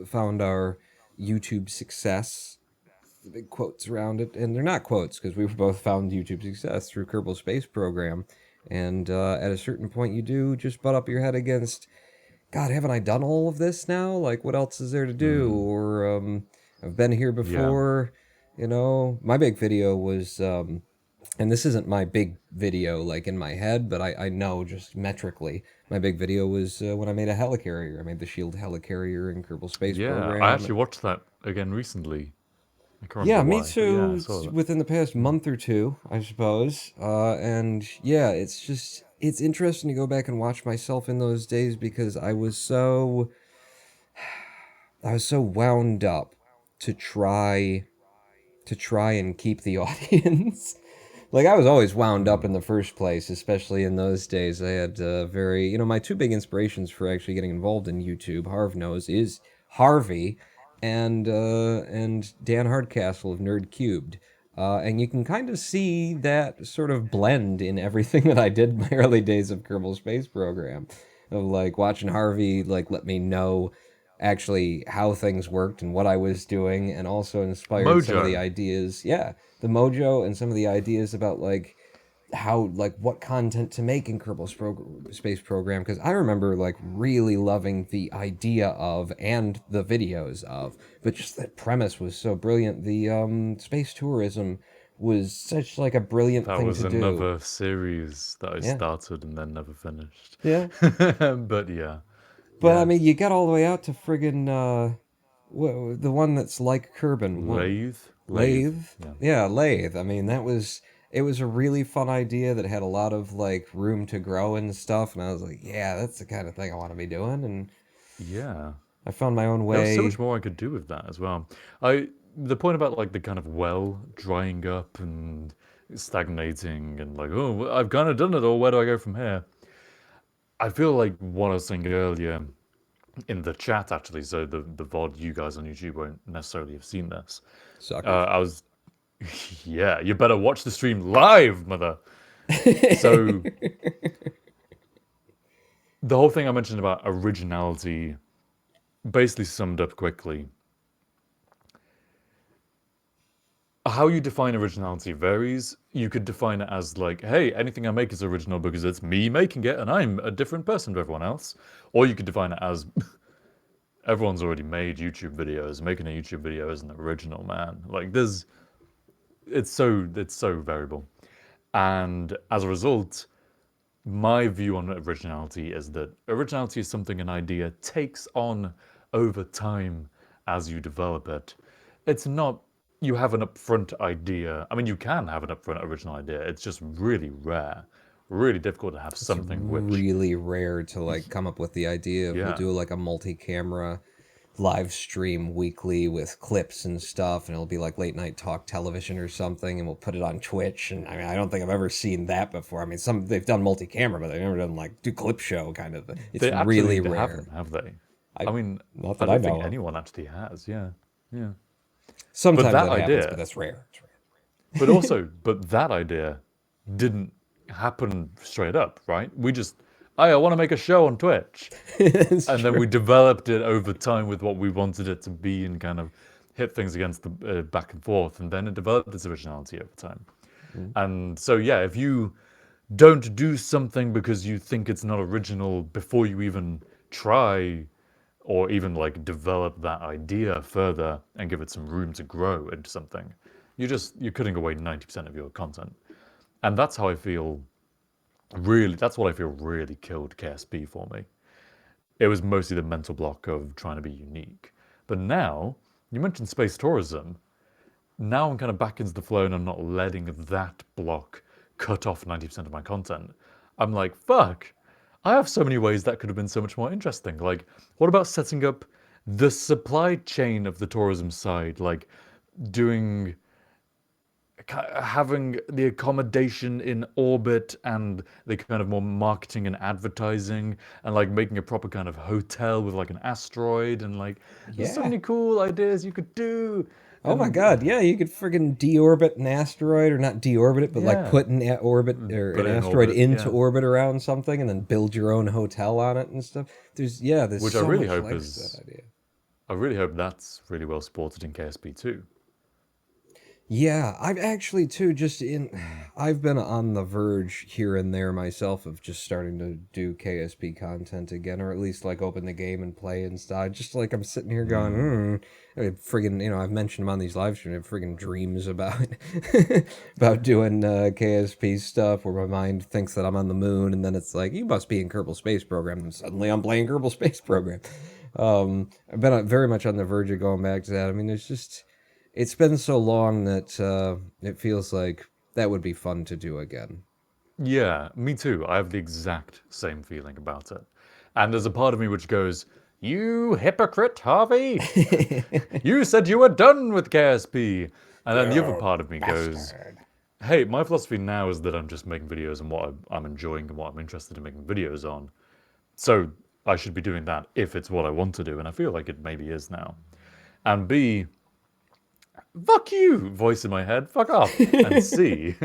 [SPEAKER 2] found our YouTube success. The big quotes around it, and they're not quotes because we both found YouTube success through Kerbal Space Program. And at a certain point, you do just butt up your head against, God, haven't I done all of this now? Like, what else is there to do? Or I've been here before. My big video was, and this isn't my big video like in my head, but I know just metrically. My big video was when I made a helicarrier. I made the Shield helicarrier in Kerbal Space Program.
[SPEAKER 4] Yeah, I actually watched that again recently.
[SPEAKER 2] Yeah, me
[SPEAKER 4] why,
[SPEAKER 2] too.
[SPEAKER 4] I saw that.
[SPEAKER 2] Within the past month or two, I suppose. And yeah, it's interesting to go back and watch myself in those days because I was so wound up to try and keep the audience. Like, I was always wound up in the first place, especially in those days. I had very, my two big inspirations for actually getting involved in YouTube, Harv knows, is Harvey and Dan Hardcastle of Nerd Cubed. And you can kind of see that sort of blend in everything that I did in my early days of Kerbal Space Program. Of, like, watching Harvey, like, let me know actually how things worked and what I was doing, and also inspired some of the ideas. Yeah, the mojo and some of the ideas about, like, how, like, what content to make in Kerbal Space Program, because I remember, like, really loving the idea of and the videos of, but just that premise was so brilliant. The space tourism was such, like, a brilliant thing to do.
[SPEAKER 4] That was another series that I started and then never finished.
[SPEAKER 2] Yeah.
[SPEAKER 4] But yeah.
[SPEAKER 2] But I mean, you got all the way out to friggin' the one that's like Kerbin.
[SPEAKER 4] Lathe?
[SPEAKER 2] Yeah, Lathe. I mean, it was a really fun idea that had a lot of, like, room to grow and stuff, and I was like, yeah, that's the kind of thing I want to be doing, and
[SPEAKER 4] yeah,
[SPEAKER 2] I found my own way.
[SPEAKER 4] There was so much more I could do with that as well. The point about, like, the kind of well drying up and stagnating and, like, oh, I've kind of done it all, where do I go from here? I feel like what I was saying earlier in the chat, actually, so the VOD, you guys on YouTube won't necessarily have seen this.
[SPEAKER 2] Suckers.
[SPEAKER 4] I was... Yeah, you better watch the stream live, mother. So the whole thing I mentioned about originality basically summed up quickly. How you define originality varies. You could define it as like, hey, anything I make is original because it's me making it and I'm a different person to everyone else. Or you could define it as everyone's already made YouTube videos. Making a YouTube video isn't original, man. Like it's so variable. And as a result, my view on originality is that originality is something an idea takes on over time as you develop it. It's not you have an upfront idea. I mean, you can have an upfront original idea. It's just really rare, really difficult to have something which
[SPEAKER 2] really rare to like come up with the idea of we'll
[SPEAKER 4] Yeah.
[SPEAKER 2] do like a multi-camera live stream weekly with clips and stuff, and it'll be like late night talk television or something, and we'll put it on Twitch. And I mean, I don't think I've ever seen that before. I mean, they've done multi-camera, but they've never done like do clip show kind of thing. It's
[SPEAKER 4] they actually
[SPEAKER 2] really rare.
[SPEAKER 4] haven't, have they? I mean,
[SPEAKER 2] not
[SPEAKER 4] I
[SPEAKER 2] that I
[SPEAKER 4] don't think
[SPEAKER 2] know of.
[SPEAKER 4] anyone actually has. Yeah.
[SPEAKER 2] Sometimes
[SPEAKER 4] that
[SPEAKER 2] that happens,
[SPEAKER 4] idea-
[SPEAKER 2] but that's rare. It's rare.
[SPEAKER 4] But also, but that idea didn't happen straight up, right? We just, I want to make a show on Twitch. And then we developed it over time with what we wanted it to be and kind of hit things against the back and forth. And then it developed its originality over time. And so, yeah, if you don't do something because you think it's not original before you even try or even like develop that idea further and give it some room to grow into something, you're cutting away 90% of your content. And that's how I feel that's what I feel really killed KSP for me. It was mostly the mental block of trying to be unique. But now, you mentioned space tourism. Now I'm kind of back into the flow and I'm not letting that block cut off 90% of my content. I'm like, fuck, I have so many ways that could have been so much more interesting. Like, what about setting up the supply chain of the tourism side? Like, having the accommodation in orbit and the kind of more marketing and advertising and like making a proper kind of hotel with like an asteroid and like there's so
[SPEAKER 2] Yeah.
[SPEAKER 4] many cool ideas you could do.
[SPEAKER 2] Oh my god, yeah, you could friggin' deorbit an asteroid, or not deorbit it, but like
[SPEAKER 4] Yeah.
[SPEAKER 2] put an orbit or
[SPEAKER 4] Put
[SPEAKER 2] an
[SPEAKER 4] it in
[SPEAKER 2] asteroid
[SPEAKER 4] orbit,
[SPEAKER 2] into
[SPEAKER 4] yeah.
[SPEAKER 2] orbit around something, and then build your own hotel on it and stuff. There's
[SPEAKER 4] Which
[SPEAKER 2] so
[SPEAKER 4] I really
[SPEAKER 2] much
[SPEAKER 4] hope
[SPEAKER 2] legs
[SPEAKER 4] is
[SPEAKER 2] to that idea.
[SPEAKER 4] I really hope that's really well supported in KSP too.
[SPEAKER 2] Yeah, I've actually too I've been on the verge here and there myself of just starting to do KSP content again, or at least like open the game and play and stuff. Just like I'm sitting here going, friggin', I've mentioned them on these live streams. I have friggin' dreams about about doing KSP stuff where my mind thinks that I'm on the moon, and then it's like you must be in Kerbal Space Program, and suddenly I'm playing Kerbal Space Program. I've been very much on the verge of going back to that. I mean, it's been so long that it feels like that would be fun to do again.
[SPEAKER 4] Yeah, me too. I have the exact same feeling about it. And there's a part of me which goes, you hypocrite, Harvey! You said you were done with KSP! And then the other part of me goes, hey, my philosophy now is that I'm just making videos on what I'm enjoying and what I'm interested in making videos on. So I should be doing that if it's what I want to do, and I feel like it maybe is now. And B, fuck you, voice in my head, fuck off. And C,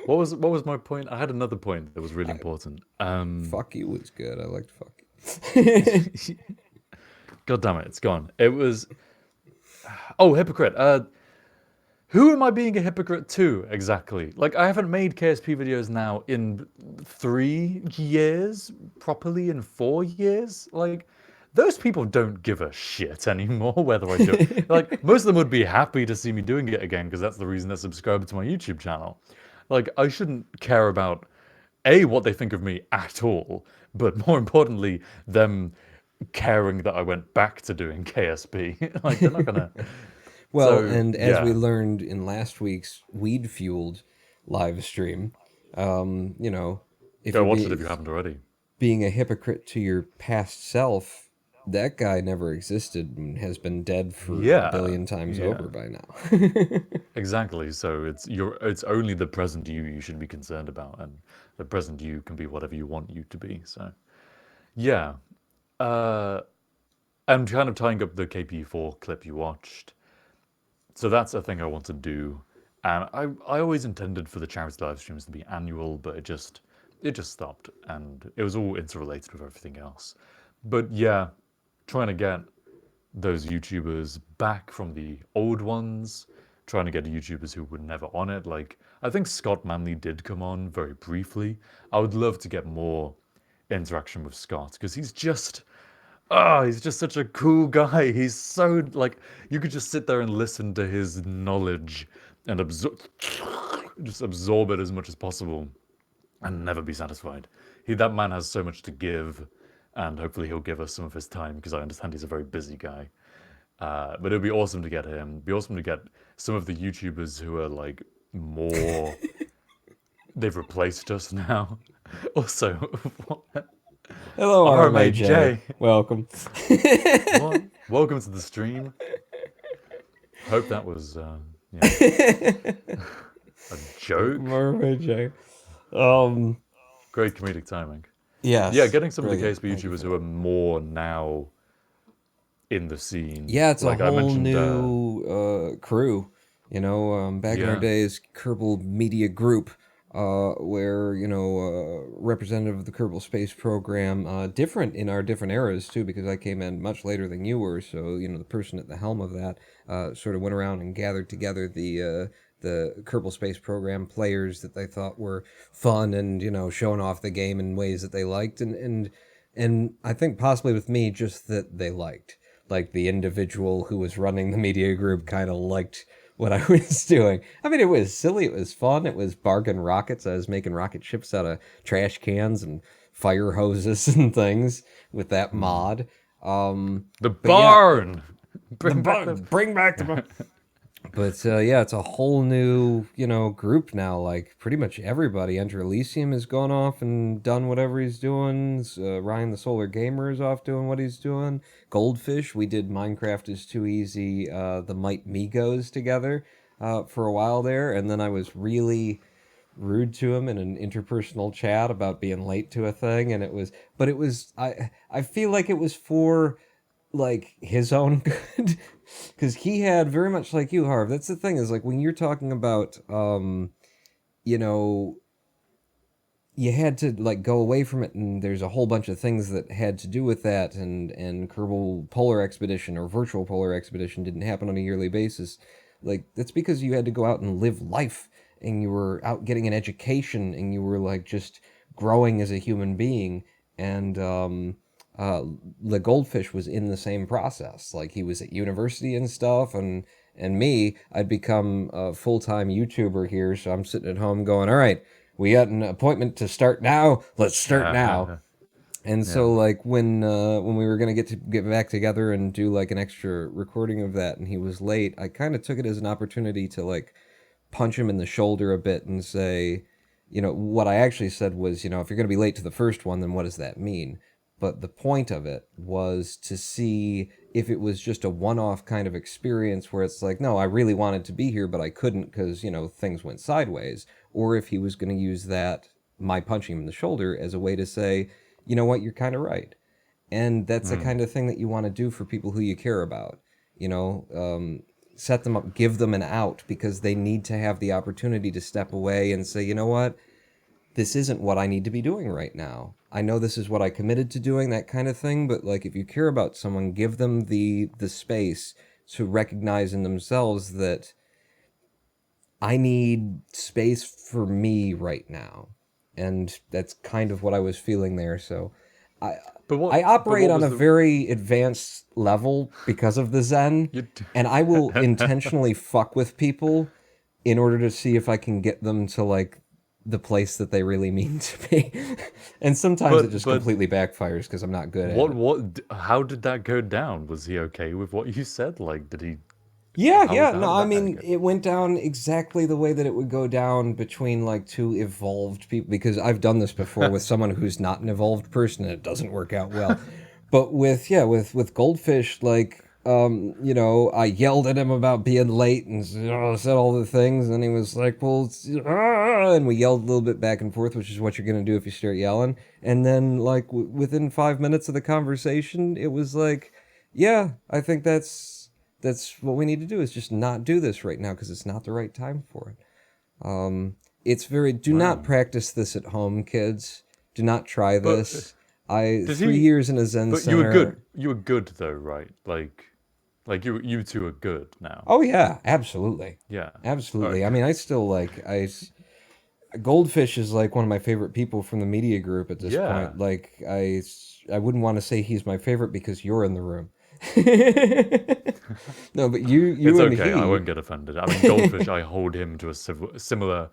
[SPEAKER 4] what was my point? I had another point that was really important.
[SPEAKER 2] Fuck you was good. I liked fuck you.
[SPEAKER 4] God damn it, it's gone. It was, oh, hypocrite. Who am I being a hypocrite to exactly? Like, I haven't made KSP videos now in 3 years, properly in 4 years. Like, those people don't give a shit anymore whether I do. Like, most of them would be happy to see me doing it again because that's the reason they're subscribed to my YouTube channel. Like, I shouldn't care about A, what they think of me at all, but more importantly, them caring that I went back to doing KSP. Like, they're not gonna.
[SPEAKER 2] Well,
[SPEAKER 4] So,
[SPEAKER 2] and as we
[SPEAKER 4] yeah.
[SPEAKER 2] learned in last week's weed fueled live stream, if
[SPEAKER 4] Go
[SPEAKER 2] you're
[SPEAKER 4] watch it if you haven't already.
[SPEAKER 2] being a hypocrite to your past self, that guy never existed and has been dead for
[SPEAKER 4] Yeah,
[SPEAKER 2] a billion times
[SPEAKER 4] yeah.
[SPEAKER 2] over by now.
[SPEAKER 4] Exactly. So it's only the present you should be concerned about, and the present you can be whatever you want you to be. So, yeah. And kind of tying up the KP4 clip you watched. So that's a thing I want to do, And I always intended for the charity live streams to be annual, but it just stopped, and it was all interrelated with everything else. But yeah, trying to get those YouTubers back from the old ones, trying to get YouTubers who were never on it. Like, I think Scott Manley did come on very briefly. I would love to get more interaction with Scott, because he's just such a cool guy. He's so, like, you could just sit there and listen to his knowledge and absorb it as much as possible and never be satisfied. That man has so much to give, and hopefully he'll give us some of his time, because I understand he's a very busy guy. But it'd be awesome to get him. It'd be awesome to get some of the YouTubers who are like more. They've replaced us now. Also,
[SPEAKER 2] Hello,
[SPEAKER 4] RMAJ.
[SPEAKER 2] Welcome.
[SPEAKER 4] Welcome to the stream. Hope that was a joke.
[SPEAKER 2] RMAJ.
[SPEAKER 4] Great comedic timing.
[SPEAKER 2] Yes.
[SPEAKER 4] Yeah, getting some of the
[SPEAKER 2] brilliant.
[SPEAKER 4] KSP YouTubers who are more now in the scene.
[SPEAKER 2] Yeah, it's
[SPEAKER 4] like
[SPEAKER 2] a
[SPEAKER 4] I
[SPEAKER 2] whole
[SPEAKER 4] mentioned,
[SPEAKER 2] new crew. You know, back in our
[SPEAKER 4] Yeah.
[SPEAKER 2] days, Kerbal Media Group, where, representative of the Kerbal Space Program, different in our different eras, too, because I came in much later than you were. So, the person at the helm of that sort of went around and gathered together the Kerbal Space Program players that they thought were fun and, showing off the game in ways that they liked. And I think possibly with me, just that they liked. Like, the individual who was running the media group kind of liked what I was doing. I mean, it was silly, it was fun, it was bargain rockets. I was making rocket ships out of trash cans and fire hoses and things with that mod.
[SPEAKER 4] The
[SPEAKER 2] but
[SPEAKER 4] barn.
[SPEAKER 2] Bring back the barn. But yeah, it's a whole new, group now. Like, pretty much everybody. Enter Elysium has gone off and done whatever he's doing. Ryan the Solar Gamer is off doing what he's doing. Goldfish, we did Minecraft is Too Easy, the Might Migos together for a while there. And then I was really rude to him in an interpersonal chat about being late to a thing. And I feel like it was for, like, his own good. Because he had, very much like you, Harv, that's the thing, is like when you're talking about you had to like go away from it, and there's a whole bunch of things that had to do with that, and Kerbal Polar Expedition or Virtual Polar Expedition didn't happen on a yearly basis. Like, that's because you had to go out and live life, and you were out getting an education, and you were like just growing as a human being. And the Goldfish was in the same process. Like, he was at university and stuff, and me, I'd become a full-time YouTuber here, so I'm sitting at home going, all right, we got an appointment to start now, let's start now. And so, like, when we were going to get back together and do, like, an extra recording of that, and he was late, I kind of took it as an opportunity to, like, punch him in the shoulder a bit and say, what I actually said was, if you're going to be late to the first one, then what does that mean? But the point of it was to see if it was just a one-off kind of experience where it's like, no, I really wanted to be here, but I couldn't because, things went sideways. Or if he was going to use that, my punching him in the shoulder, as a way to say, you know what, you're kind of right. And that's the kind of thing that you want to do for people who you care about. Set them up, give them an out, because they need to have the opportunity to step away and say, you know what, this isn't what I need to be doing right now. I know this is what I committed to doing, that kind of thing, but like, if you care about someone, give them the space to recognize in themselves that I need space for me right now. And that's kind of what I was feeling there. So I operate on a very advanced level because of the Zen, and I will intentionally fuck with people in order to see if I can get them to, like, the place that they really mean to be. And sometimes it just completely backfires because I'm not good at it.
[SPEAKER 4] How did that go down? Was he okay with what you said? Like, did he...
[SPEAKER 2] Yeah. No, I mean, it went down exactly the way that it would go down between, like, two evolved people, because I've done this before with someone who's not an evolved person, and it doesn't work out well. But with Goldfish, like, I yelled at him about being late and said all the things, and he was like, well, and we yelled a little bit back and forth, which is what you're going to do if you start yelling. And then, like, within 5 minutes of the conversation, it was like, yeah, I think that's That's what we need to do, is just not do this right now because it's not the right time for it. It's very, do not practice this at home, kids. Do not try this.
[SPEAKER 4] Did
[SPEAKER 2] 3
[SPEAKER 4] he-
[SPEAKER 2] years in a Zen
[SPEAKER 4] But
[SPEAKER 2] center.
[SPEAKER 4] you were good. You were good though, right? Like you two are good now.
[SPEAKER 2] Oh yeah, absolutely.
[SPEAKER 4] Yeah.
[SPEAKER 2] Absolutely.
[SPEAKER 4] Alright.
[SPEAKER 2] I mean, I still Goldfish is like one of my favorite people from the media group at this
[SPEAKER 4] Yeah.
[SPEAKER 2] point. Like, I wouldn't want to say he's my favorite because you're in the room. No, but you
[SPEAKER 4] It's
[SPEAKER 2] and
[SPEAKER 4] okay.
[SPEAKER 2] he.
[SPEAKER 4] I won't get offended. I mean, Goldfish, I hold him to a similar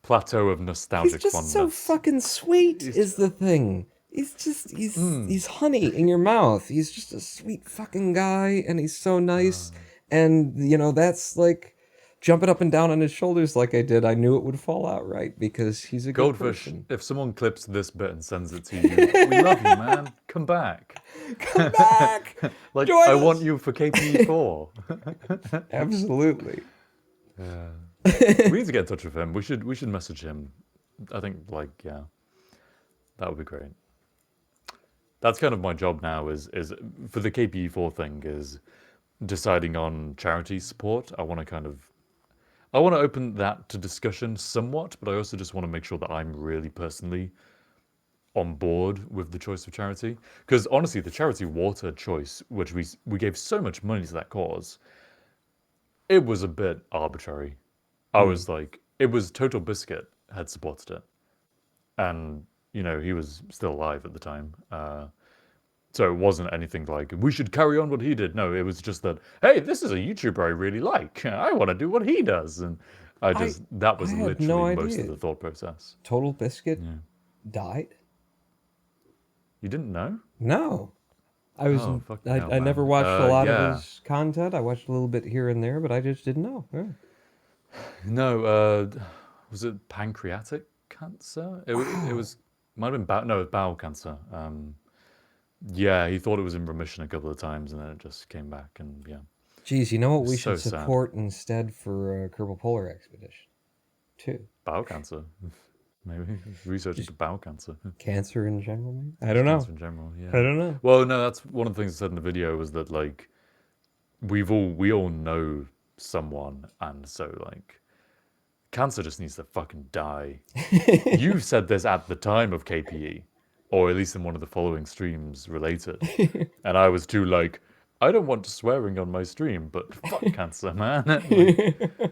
[SPEAKER 4] plateau of
[SPEAKER 2] He's
[SPEAKER 4] nostalgic
[SPEAKER 2] just
[SPEAKER 4] fondness.
[SPEAKER 2] so fucking sweet. Is the thing. He's honey in your mouth. He's just a sweet fucking guy, and he's so nice. And that's like jumping up and down on his shoulders like I did. I knew it would fall out right because he's a good
[SPEAKER 4] Goldfish,
[SPEAKER 2] person.
[SPEAKER 4] if someone clips this bit and sends it to you, we love you, man. Come back.
[SPEAKER 2] Come back.
[SPEAKER 4] Like,
[SPEAKER 2] Join
[SPEAKER 4] I
[SPEAKER 2] us.
[SPEAKER 4] want you for KPE4.
[SPEAKER 2] Absolutely.
[SPEAKER 4] We need to get in touch with him. We should message him. I think, yeah, that would be great. That's kind of my job now, is for the KPE4 thing, is deciding on charity support. I want to open that to discussion somewhat, but I also just want to make sure that I'm really personally on board with the choice of charity. Because honestly, the charity water choice, which we gave so much money to that cause, it was a bit arbitrary. I was like, it was Total Biscuit had supported it. And, he was still alive at the time. So it wasn't anything like, we should carry on what he did. No, it was just that, hey, this is a YouTuber I really like. I want to do what he does. And that was
[SPEAKER 2] I had
[SPEAKER 4] literally
[SPEAKER 2] no
[SPEAKER 4] most
[SPEAKER 2] idea.
[SPEAKER 4] of the thought process.
[SPEAKER 2] Total Biscuit died?
[SPEAKER 4] You didn't know?
[SPEAKER 2] No. I was.
[SPEAKER 4] Oh, fucking hell,
[SPEAKER 2] I never
[SPEAKER 4] man.
[SPEAKER 2] watched a lot
[SPEAKER 4] yeah.
[SPEAKER 2] of his content. I watched a little bit here and there, but I just didn't know. Yeah.
[SPEAKER 4] No, was it pancreatic cancer? It was, might have been, it was bowel cancer. Yeah, he thought it was in remission a couple of times, and then it just came back, and yeah.
[SPEAKER 2] Geez, you know what we
[SPEAKER 4] So
[SPEAKER 2] should
[SPEAKER 4] sad.
[SPEAKER 2] support instead for Kerbal Polar Expedition? Too.
[SPEAKER 4] Bowel cancer. Maybe research into bowel cancer.
[SPEAKER 2] Cancer in general, maybe? I don't know.
[SPEAKER 4] Cancer in general, yeah.
[SPEAKER 2] I don't know.
[SPEAKER 4] Well, no, that's one of the things I said in the video, was that like we all know someone, and so like cancer just needs to fucking die. You said this at the time of KPE, or at least in one of the following streams related, and I was too like, I don't want swearing on my stream, but fuck cancer, man. Like,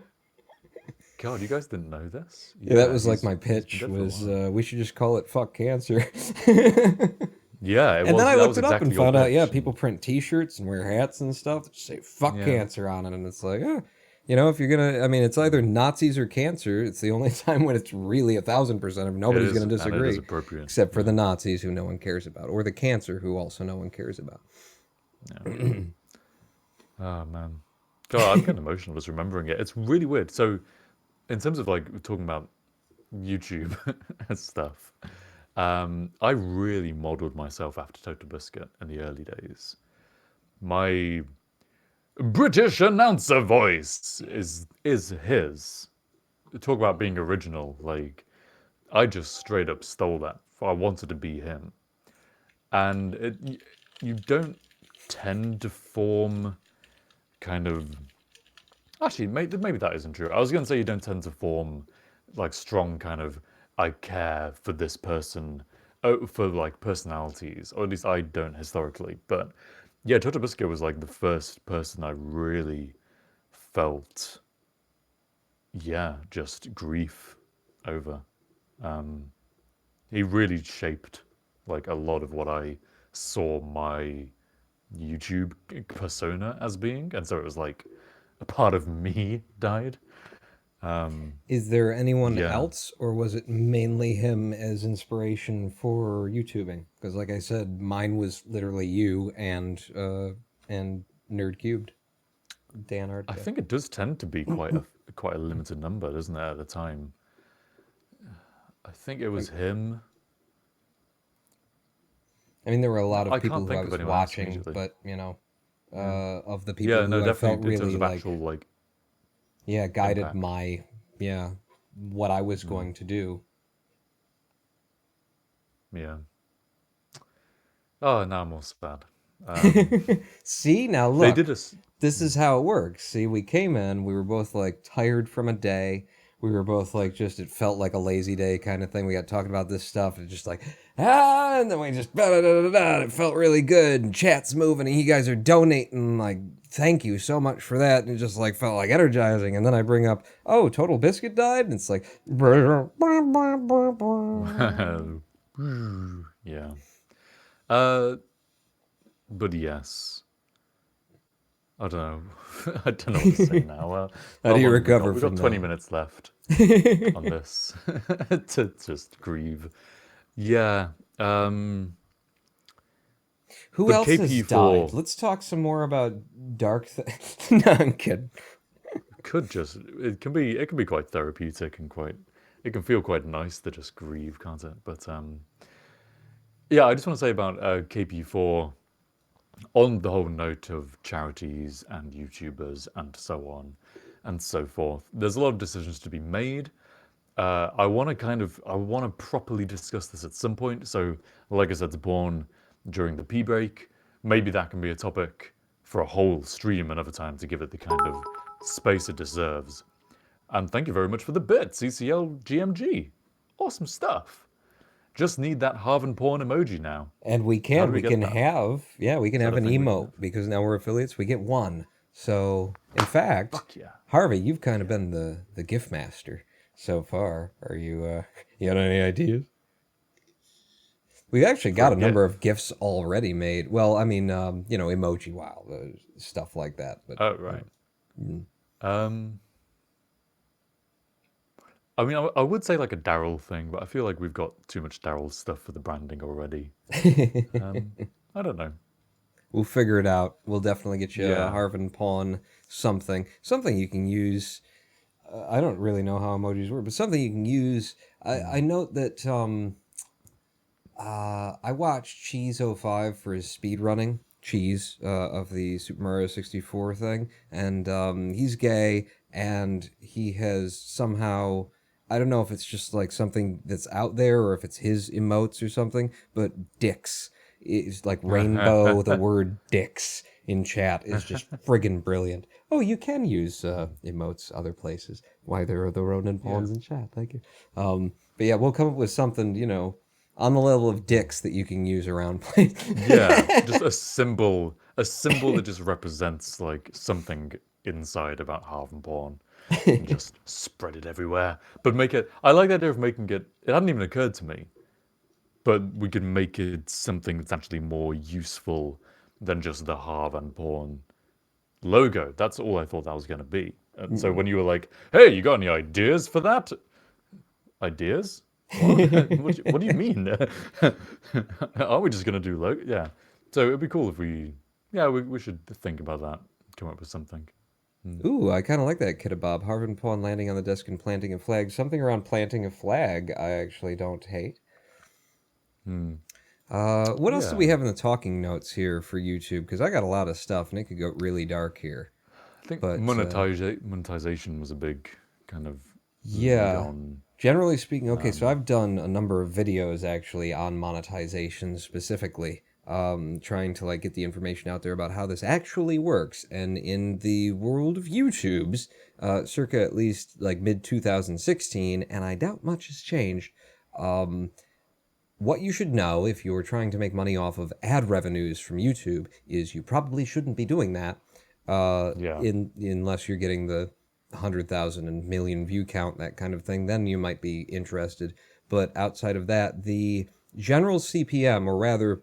[SPEAKER 4] God, you guys didn't know this?
[SPEAKER 2] Yeah, that was like
[SPEAKER 4] he's-
[SPEAKER 2] my
[SPEAKER 4] he's been
[SPEAKER 2] pitch
[SPEAKER 4] dead for a
[SPEAKER 2] was
[SPEAKER 4] while.
[SPEAKER 2] we should just call it "fuck cancer."
[SPEAKER 4] Yeah,
[SPEAKER 2] And then I
[SPEAKER 4] that
[SPEAKER 2] looked
[SPEAKER 4] was
[SPEAKER 2] it up
[SPEAKER 4] exactly
[SPEAKER 2] and
[SPEAKER 4] your
[SPEAKER 2] found out, yeah,
[SPEAKER 4] pitch.
[SPEAKER 2] people print T-shirts and wear hats and stuff that say "fuck
[SPEAKER 4] Yeah.
[SPEAKER 2] cancer" on it, and it's like, if you're gonna, I mean, it's either Nazis or cancer. It's the only time when it's really 1,000% of nobody's
[SPEAKER 4] It is,
[SPEAKER 2] gonna
[SPEAKER 4] and it
[SPEAKER 2] disagree,
[SPEAKER 4] is appropriate.
[SPEAKER 2] except for the Nazis who no one cares about, or the cancer who also no one cares about.
[SPEAKER 4] Oh man, God, I'm getting emotional just remembering it. It's really weird. So, in terms of like talking about YouTube and stuff, I really modeled myself after Total Biscuit in the early days. My British announcer voice is his. Talk about being original. Like, I just straight up stole that. I wanted to be him, and you don't tend to form kind of. Actually, maybe that isn't true. I was going to say you don't tend to form like strong kind of I care for this person, for like personalities, or at least I don't historically. But yeah, Total Biscuit was like the first person I really felt, yeah, just grief over. He really shaped like a lot of what I saw my YouTube persona as being, and so it was like a part of me died.
[SPEAKER 2] Is there anyone
[SPEAKER 4] Yeah.
[SPEAKER 2] else, or was it mainly him as inspiration for YouTubing? Because, like I said, mine was literally you and Nerd Cubed, Dan Art.
[SPEAKER 4] I think it does tend to be quite a limited number, doesn't it, at the time? I think it was him.
[SPEAKER 2] I mean, there were a lot
[SPEAKER 4] I
[SPEAKER 2] of people
[SPEAKER 4] can't
[SPEAKER 2] who I
[SPEAKER 4] think of
[SPEAKER 2] was
[SPEAKER 4] anyone else
[SPEAKER 2] watching,
[SPEAKER 4] immediately.
[SPEAKER 2] but of the people
[SPEAKER 4] Yeah,
[SPEAKER 2] who
[SPEAKER 4] no,
[SPEAKER 2] I felt
[SPEAKER 4] definitely in terms
[SPEAKER 2] really
[SPEAKER 4] of
[SPEAKER 2] like,
[SPEAKER 4] actual like
[SPEAKER 2] guided
[SPEAKER 4] impact.
[SPEAKER 2] my what I was going to do.
[SPEAKER 4] yeah. Oh, now I'm all sad.
[SPEAKER 2] See, now
[SPEAKER 4] They
[SPEAKER 2] look,
[SPEAKER 4] did a
[SPEAKER 2] this is how it works. See, we came in, we were both like tired from a day. We were both like just, it felt like a lazy day kind of thing. We got talking about this stuff and just like, and then we just, and it felt really good. And chat's moving and you guys are donating. Like, thank you so much for that. And it just like felt like energizing. And then I bring up, oh, Total Biscuit died. And it's like,
[SPEAKER 4] yeah. But yes. I don't know. I don't know what to say now.
[SPEAKER 2] How do you
[SPEAKER 4] long have we
[SPEAKER 2] recover
[SPEAKER 4] got? We've got
[SPEAKER 2] from
[SPEAKER 4] 20
[SPEAKER 2] that?
[SPEAKER 4] minutes left on this to just grieve. Yeah.
[SPEAKER 2] Who
[SPEAKER 4] But
[SPEAKER 2] else has
[SPEAKER 4] KP4
[SPEAKER 2] died? Let's talk some more about dark no, I'm kidding.
[SPEAKER 4] it can be quite therapeutic and it can feel quite nice to just grieve, can't it? But yeah, I just want to say about KP4 on the whole note of charities and YouTubers and so on and so forth. There's a lot of decisions to be made. I want to properly discuss this at some point. So, like I said to Born during the P break, maybe that can be a topic for a whole stream another time to give it the kind of space it deserves. And thank you very much for the bit, CCL GMG. Awesome stuff. Just need that Harv and Porn emoji now.
[SPEAKER 2] And we
[SPEAKER 4] How
[SPEAKER 2] can
[SPEAKER 4] do we
[SPEAKER 2] we
[SPEAKER 4] get
[SPEAKER 2] can
[SPEAKER 4] that?
[SPEAKER 2] have we can
[SPEAKER 4] that
[SPEAKER 2] have
[SPEAKER 4] a
[SPEAKER 2] an
[SPEAKER 4] thing we can
[SPEAKER 2] emote because now we're affiliates. We get one. So in fact,
[SPEAKER 4] Fuck yeah.
[SPEAKER 2] Harvey, you've kind of been the gift master so far. Are you you got any ideas? We've actually got a number of gifts already made. Well, I mean, emoji wow, stuff like that. But
[SPEAKER 4] Oh, right. I mean, I would say like a Daryl thing, but I feel like we've got too much Daryl stuff for the branding already. I don't know.
[SPEAKER 2] we'll figure it out. We'll definitely get you
[SPEAKER 4] Yeah.
[SPEAKER 2] a Harvin Pawn something you can use. I don't really know how emojis work, but something you can use. I note that I watched Cheese05 for his speed running. Cheese of the Super Mario 64 thing, and he's gay, and he has somehow, I don't know if it's just like something that's out there or if it's his emotes or something, but dicks is like rainbow. The word dicks in chat is just friggin' brilliant. Oh, you can use emotes other places. Why there are the Ronin pawns in chat. Thank you. But yeah, we'll come up with something, on the level of dicks that you can use around places.
[SPEAKER 4] Yeah, just a symbol that just represents like something inside about Harv and Porn, and just spread it everywhere. But make it. I like the idea of making it. It hadn't even occurred to me, but we could make it something that's actually more useful than just the Harv and Porn logo. That's all I thought that was going to be. And so when you were like, "Hey, you got any ideas for that?" Ideas? What do you mean? Are we just going to do logo? Yeah. So it'd be cool if we should think about that, come up with something.
[SPEAKER 2] Ooh, I kind of like that, Kiddabob. Harvin Pawn landing on the desk and planting a flag. Something around planting a flag I actually don't hate. What else do we have in the talking notes here for YouTube? Because I got a lot of stuff, and it could go really dark here.
[SPEAKER 4] I think
[SPEAKER 2] But,
[SPEAKER 4] monetization was a big kind of
[SPEAKER 2] Yeah.
[SPEAKER 4] lead on.
[SPEAKER 2] Generally speaking, okay, so I've done a number of videos actually on monetization specifically, trying to like get the information out there about how this actually works. And in the world of YouTube's, circa at least like mid 2016, and I doubt much has changed. What you should know if you're trying to make money off of ad revenues from YouTube is you probably shouldn't be doing that, unless you're getting the 100,000 and million view count, that kind of thing, then you might be interested. But outside of that, the general CPM, or rather,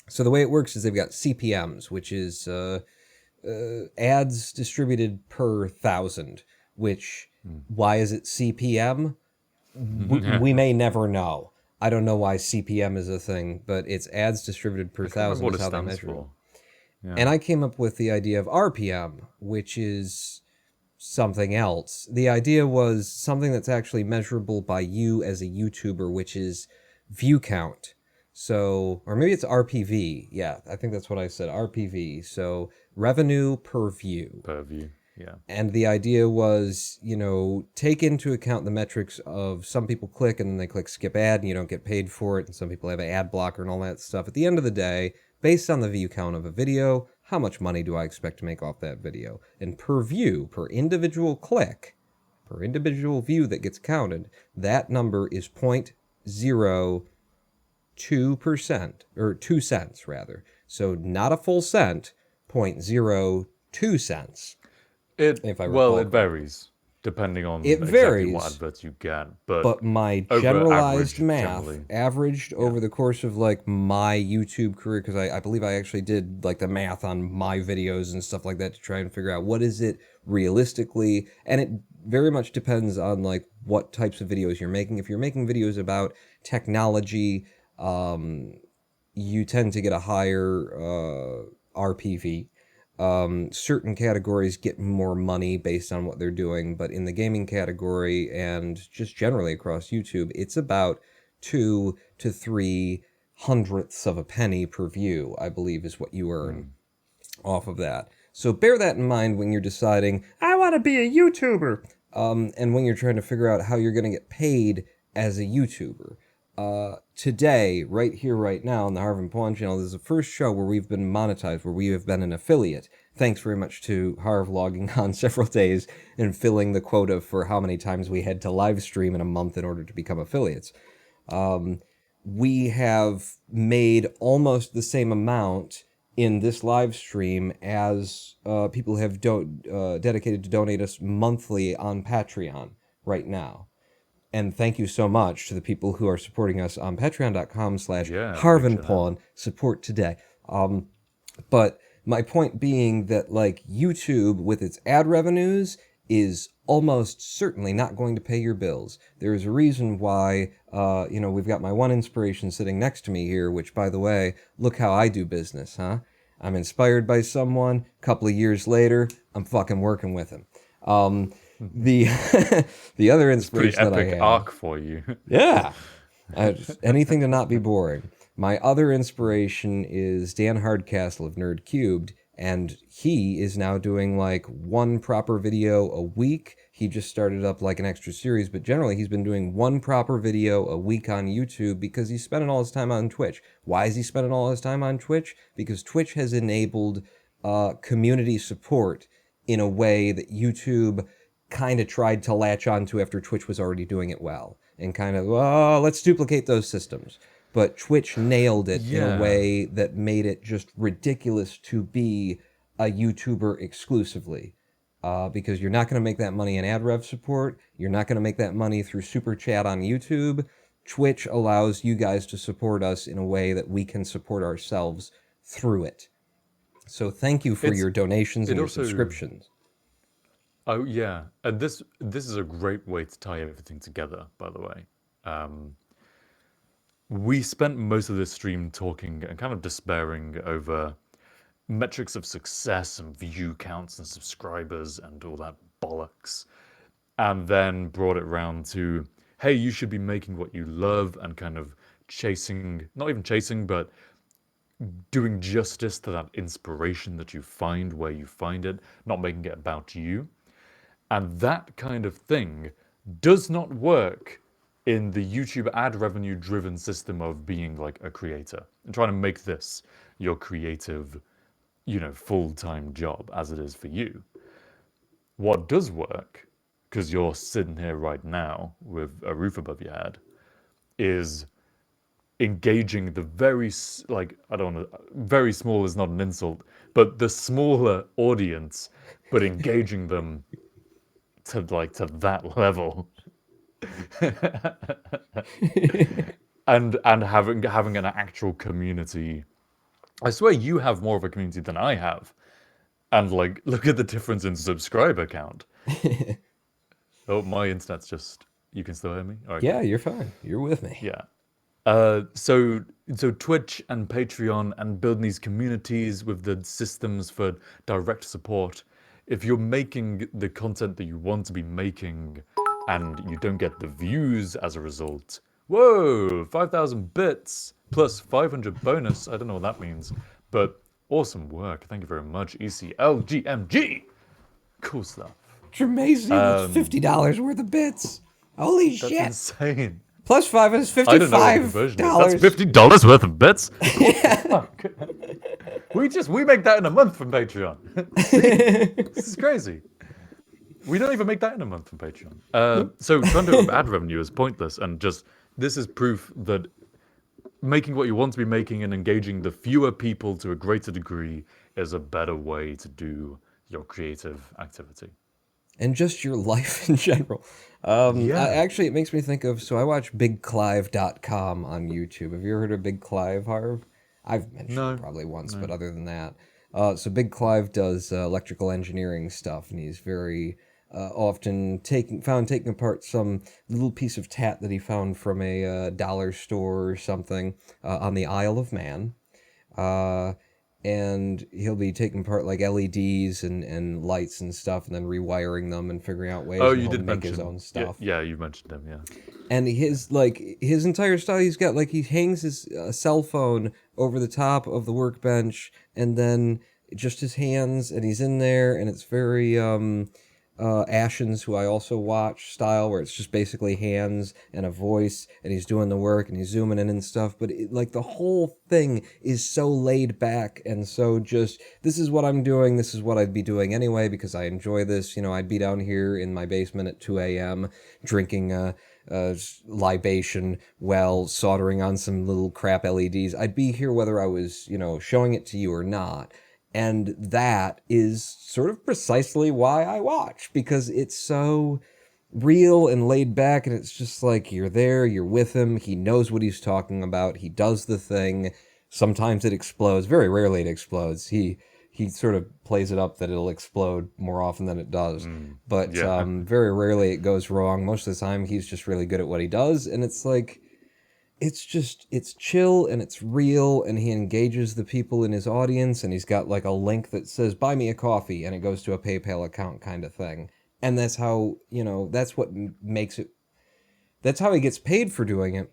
[SPEAKER 2] so the way it works is they've got CPMs, which is ads distributed per 1,000, which, why is it CPM? We may never know. I don't know why CPM is a thing, but it's ads distributed per 1,000
[SPEAKER 4] What
[SPEAKER 2] is
[SPEAKER 4] it
[SPEAKER 2] how they
[SPEAKER 4] stands
[SPEAKER 2] measure it.
[SPEAKER 4] for. Yeah.
[SPEAKER 2] And I came up with the idea of RPM, which is something else. The idea was something that's actually measurable by you as a YouTuber, which is view count. So, or maybe it's RPV. Yeah, I think that's what I said, RPV. So, revenue per view.
[SPEAKER 4] Per view. Yeah.
[SPEAKER 2] And the idea was, take into account the metrics of some people click and then they click skip ad and you don't get paid for it. And some people have an ad blocker and all that stuff. At the end of the day, based on the view count of a video, how much money do I expect to make off that video? And per view, per individual click, per individual view that gets counted, that number is 0.02%, or 2 cents rather. So not a full cent, 0.02 cents. If I recall
[SPEAKER 4] it
[SPEAKER 2] correctly.
[SPEAKER 4] varies depending on
[SPEAKER 2] It
[SPEAKER 4] exactly
[SPEAKER 2] varies,
[SPEAKER 4] what adverts you get, but
[SPEAKER 2] But my
[SPEAKER 4] over
[SPEAKER 2] generalized
[SPEAKER 4] average,
[SPEAKER 2] math
[SPEAKER 4] generally.
[SPEAKER 2] averaged over the course of like my YouTube career, because I believe I actually did like the math on my videos and stuff like that to try and figure out what is it realistically, and it very much depends on like what types of videos you're making. If you're making videos about technology, you tend to get a higher RPV. Certain categories get more money based on what they're doing, but in the gaming category and just generally across YouTube, it's about 2 to 3 hundredths of a penny per view, I believe, is what you earn off of that. So bear that in mind when you're deciding, I want to be a YouTuber, and when you're trying to figure out how you're going to get paid as a YouTuber. Today, right here, right now, on the Harv and Pawn channel, this is the first show where we've been monetized, where we have been an affiliate. Thanks very much to Harv logging on several days and filling the quota for how many times we had to live stream in a month in order to become affiliates. We have made almost the same amount in this live stream as people have dedicated to donate us monthly on Patreon right now. And thank you so much to the people who are supporting us on patreon.com/harvinpawn. Support today. But my point being that like YouTube with its ad revenues is almost certainly not going to pay your bills. There is a reason why, we've got my one inspiration sitting next to me here, which by the way, look how I do business, huh? I'm inspired by someone. A couple of years later, I'm fucking working with him. The the other inspiration
[SPEAKER 4] Pretty
[SPEAKER 2] that I
[SPEAKER 4] epic
[SPEAKER 2] have,
[SPEAKER 4] arc for you.
[SPEAKER 2] yeah, anything to not be boring. My other inspiration is Dan Hardcastle of Nerd Cubed, and he is now doing like one proper video a week. He just started up like an extra series, but generally he's been doing one proper video a week on YouTube because he's spending all his time on Twitch. Why is he spending all his time on Twitch? Because Twitch has enabled community support in a way that YouTube kind of tried to latch onto after Twitch was already doing it well, and kind of, let's duplicate those systems. But Twitch nailed it in a way that made it just ridiculous to be a YouTuber exclusively. Because you're not going to make that money in ad rev support. You're not going to make that money through super chat on YouTube. Twitch allows you guys to support us in a way that we can support ourselves through it. So thank you for your donations and your subscriptions.
[SPEAKER 4] Oh yeah, and this is a great way to tie everything together. By the way, we spent most of this stream talking and kind of despairing over metrics of success and view counts and subscribers and all that bollocks, and then brought it round to, hey, you should be making what you love and kind of chasing, not even chasing, but doing justice to that inspiration that you find where you find it, not making it about you. And that kind of thing does not work in the YouTube ad revenue driven system of being like a creator and trying to make this your creative, full-time job as it is for you. What does work, because you're sitting here right now with a roof above your head, is engaging the very small is not an insult, but the smaller audience, but engaging them to that level. and having an actual community. I swear you have more of a community than I have. And look at the difference in subscriber count. Oh, my internet's just, you can still hear me? All right.
[SPEAKER 2] Yeah, you're fine. You're with me.
[SPEAKER 4] Yeah. So Twitch and Patreon and building these communities with the systems for direct support. If you're making the content that you want to be making and you don't get the views as a result, whoa, 5,000 bits plus 500 bonus. I don't know what that means, but awesome work. Thank you very much, ECLGMG. Cool stuff.
[SPEAKER 2] It's amazing. It's $50 worth of bits. Holy shit.
[SPEAKER 4] That's insane.
[SPEAKER 2] Plus 5 is $55.
[SPEAKER 4] I don't know what the conversion is. That's $50 worth of bits. Fuck. We make that in a month from Patreon. This is crazy. We don't even make that in a month from Patreon. So trying to ad revenue is pointless, and just this is proof that making what you want to be making and engaging the fewer people to a greater degree is a better way to do your creative activity.
[SPEAKER 2] And just your life in general. Actually, it makes me think of, so I watch BigClive.com on YouTube. Have you ever heard of Big Clive, Harv? I've mentioned it probably once, but other than that. So Big Clive does electrical engineering stuff, and he's very often taking apart some little piece of tat that he found from a dollar store or something on the Isle of Man. And he'll be taking apart like LEDs and lights and stuff, and then rewiring them and figuring out ways to make his own stuff.
[SPEAKER 4] Yeah, you mentioned him, yeah.
[SPEAKER 2] And his entire style, he's got like, he hangs his cell phone over the top of the workbench, and then just his hands, and he's in there, and it's very Ashen's, who I also watch, style, where it's just basically hands and a voice, and he's doing the work, and he's zooming in and stuff, but like the whole thing is so laid back, and so just, this is what I'm doing, this is what I'd be doing anyway, because I enjoy this. I'd be down here in my basement at 2 a.m. drinking a libation while soldering on some little crap LEDs. I'd be here whether I was, showing it to you or not. And that is sort of precisely why I watch, because it's so real and laid back, and it's just like, you're there, you're with him, he knows what he's talking about, he does the thing. Sometimes it explodes, very rarely it explodes. He sort of plays it up that it'll explode more often than it does. But very rarely it goes wrong. Most of the time he's just really good at what he does, and it's like, it's chill and it's real, and he engages the people in his audience, and he's got like a link that says buy me a coffee, and it goes to a PayPal account kind of thing. And that's how, that's what makes it, that's how he gets paid for doing it.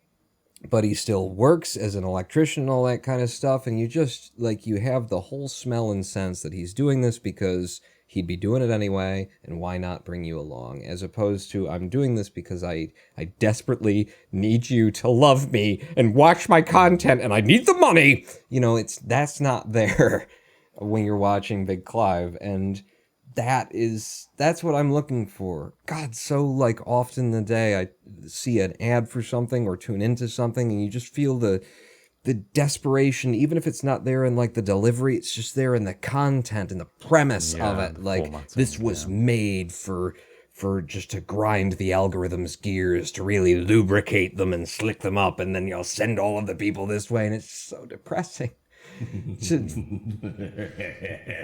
[SPEAKER 2] But he still works as an electrician and all that kind of stuff, and you just, like, you have the whole smell and sense that he's doing this because he'd be doing it anyway, and why not bring you along? As opposed to, I'm doing this because I desperately need you to love me and watch my content, and I need the money! That's not there when you're watching Big Clive, and that's what I'm looking for. God, so like often in the day I see an ad for something or tune into something, and you just feel the desperation, even if it's not there in like the delivery, it's just there in the content and the premise of it. Like, this was made for just to grind the algorithm's gears, to really lubricate them and slick them up, and then you'll send all of the people this way, and it's so depressing.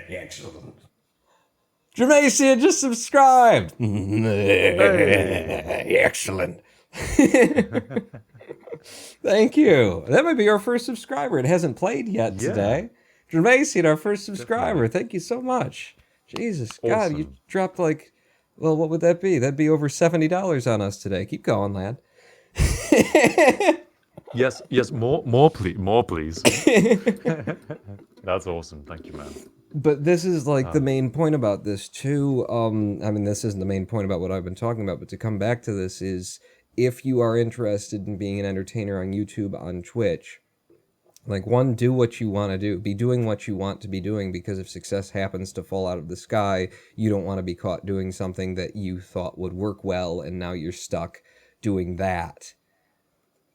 [SPEAKER 2] Excellent. Jermacia just subscribed. Excellent. Thank you. That might be our first subscriber. It hasn't played yet today. Jermacia, our first subscriber. Thank you so much. Jesus, awesome. God, you dropped like, well, what would that be? That'd be over $70 on us today. Keep going, lad.
[SPEAKER 4] Yes, more please. That's awesome. Thank you, man.
[SPEAKER 2] But this is like the main point about this too. This isn't the main point about what I've been talking about, but to come back to this is, if you are interested in being an entertainer on YouTube, on Twitch, like, one, do what you want to do. Be doing what you want to be doing, because if success happens to fall out of the sky, you don't want to be caught doing something that you thought would work well, and now you're stuck doing that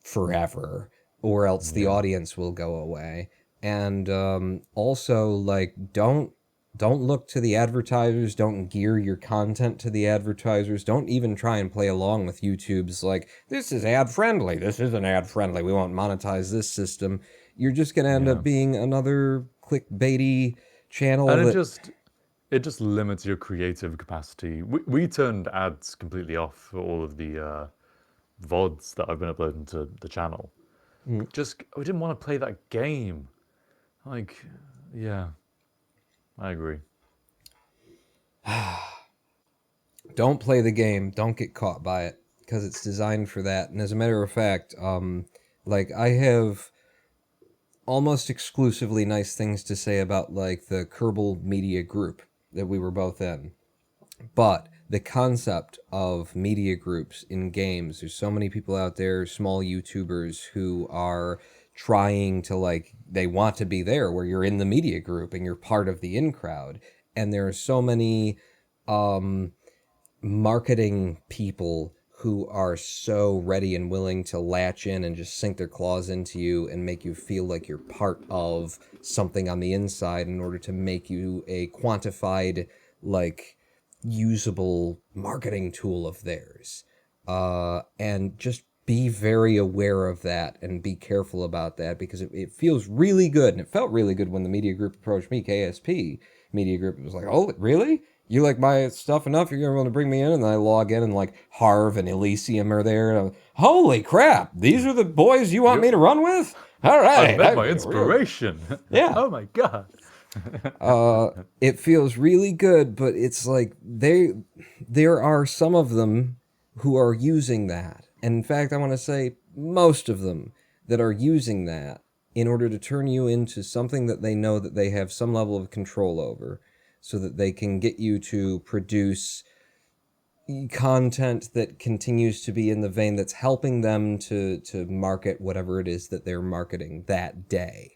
[SPEAKER 2] forever, or else the audience will go away. And also, like, don't look to the advertisers, don't gear your content to the advertisers, don't even try and play along with YouTube's, like, this is ad-friendly, this isn't ad-friendly, we won't monetize this system. You're just going to end up being another clickbaity channel.
[SPEAKER 4] And it just limits your creative capacity. We turned ads completely off for all of the VODs that I've been uploading to the channel. We didn't want to play that game. Like, yeah, I agree.
[SPEAKER 2] Don't play the game. Don't get caught by it, because it's designed for that. And as a matter of fact, like, I have almost exclusively nice things to say about, like, the Kerbal Media group that we were both in. But the concept of media groups in games, there's so many people out there, small YouTubers, who are trying to, like, they want to be there where you're in the media group and you're part of the in crowd. And there are so many marketing people who are so ready and willing to latch in and just sink their claws into you and make you feel like you're part of something on the inside in order to make you a quantified, like, usable marketing tool of theirs. And just be very aware of that and be careful about that, because it feels really good, and it felt really good when the media group approached me, KSP Media Group. It was like, oh, really? You like my stuff enough? You're going to bring me in? And then I log in and like Harv and Elysium are there. And I'm, holy crap, these are the boys you want me to run with? All right.
[SPEAKER 4] I've met my inspiration.
[SPEAKER 2] Yeah.
[SPEAKER 4] Oh my god.
[SPEAKER 2] It feels really good, but it's like there are some of them who are using that. And in fact, I want to say most of them that are using that in order to turn you into something that they know that they have some level of control over, so that they can get you to produce content that continues to be in the vein that's helping them to market whatever it is that they're marketing that day.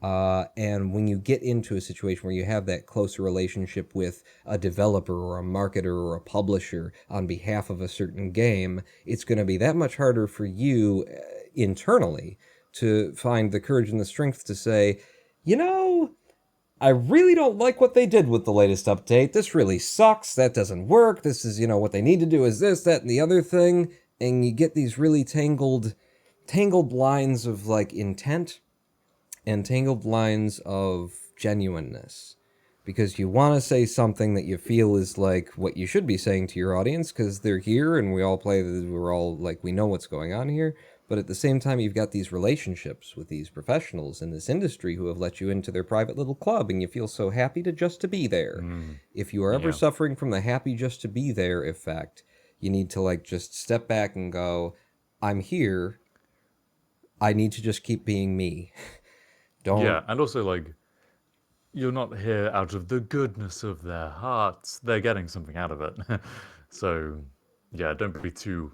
[SPEAKER 2] And when you get into a situation where you have that closer relationship with a developer or a marketer or a publisher on behalf of a certain game, it's going to be that much harder for you internally to find the courage and the strength to say, you know, I really don't like what they did with the latest update. This really sucks. That doesn't work. This is, what they need to do is this, that, and the other thing. And you get these really tangled lines of, like, intent and tangled lines of genuineness, because you want to say something that you feel is like what you should be saying to your audience, because they're here and we're all like, we know what's going on here. But at the same time, you've got these relationships with these professionals in this industry who have let you into their private little club, and you feel so happy to be there. If you are ever suffering from the happy just to be there effect, you need to, like, just step back and go, I'm here. I need to just keep being me. Don't.
[SPEAKER 4] Yeah, and also, like, you're not here out of the goodness of their hearts. They're getting something out of it. So, yeah, don't be too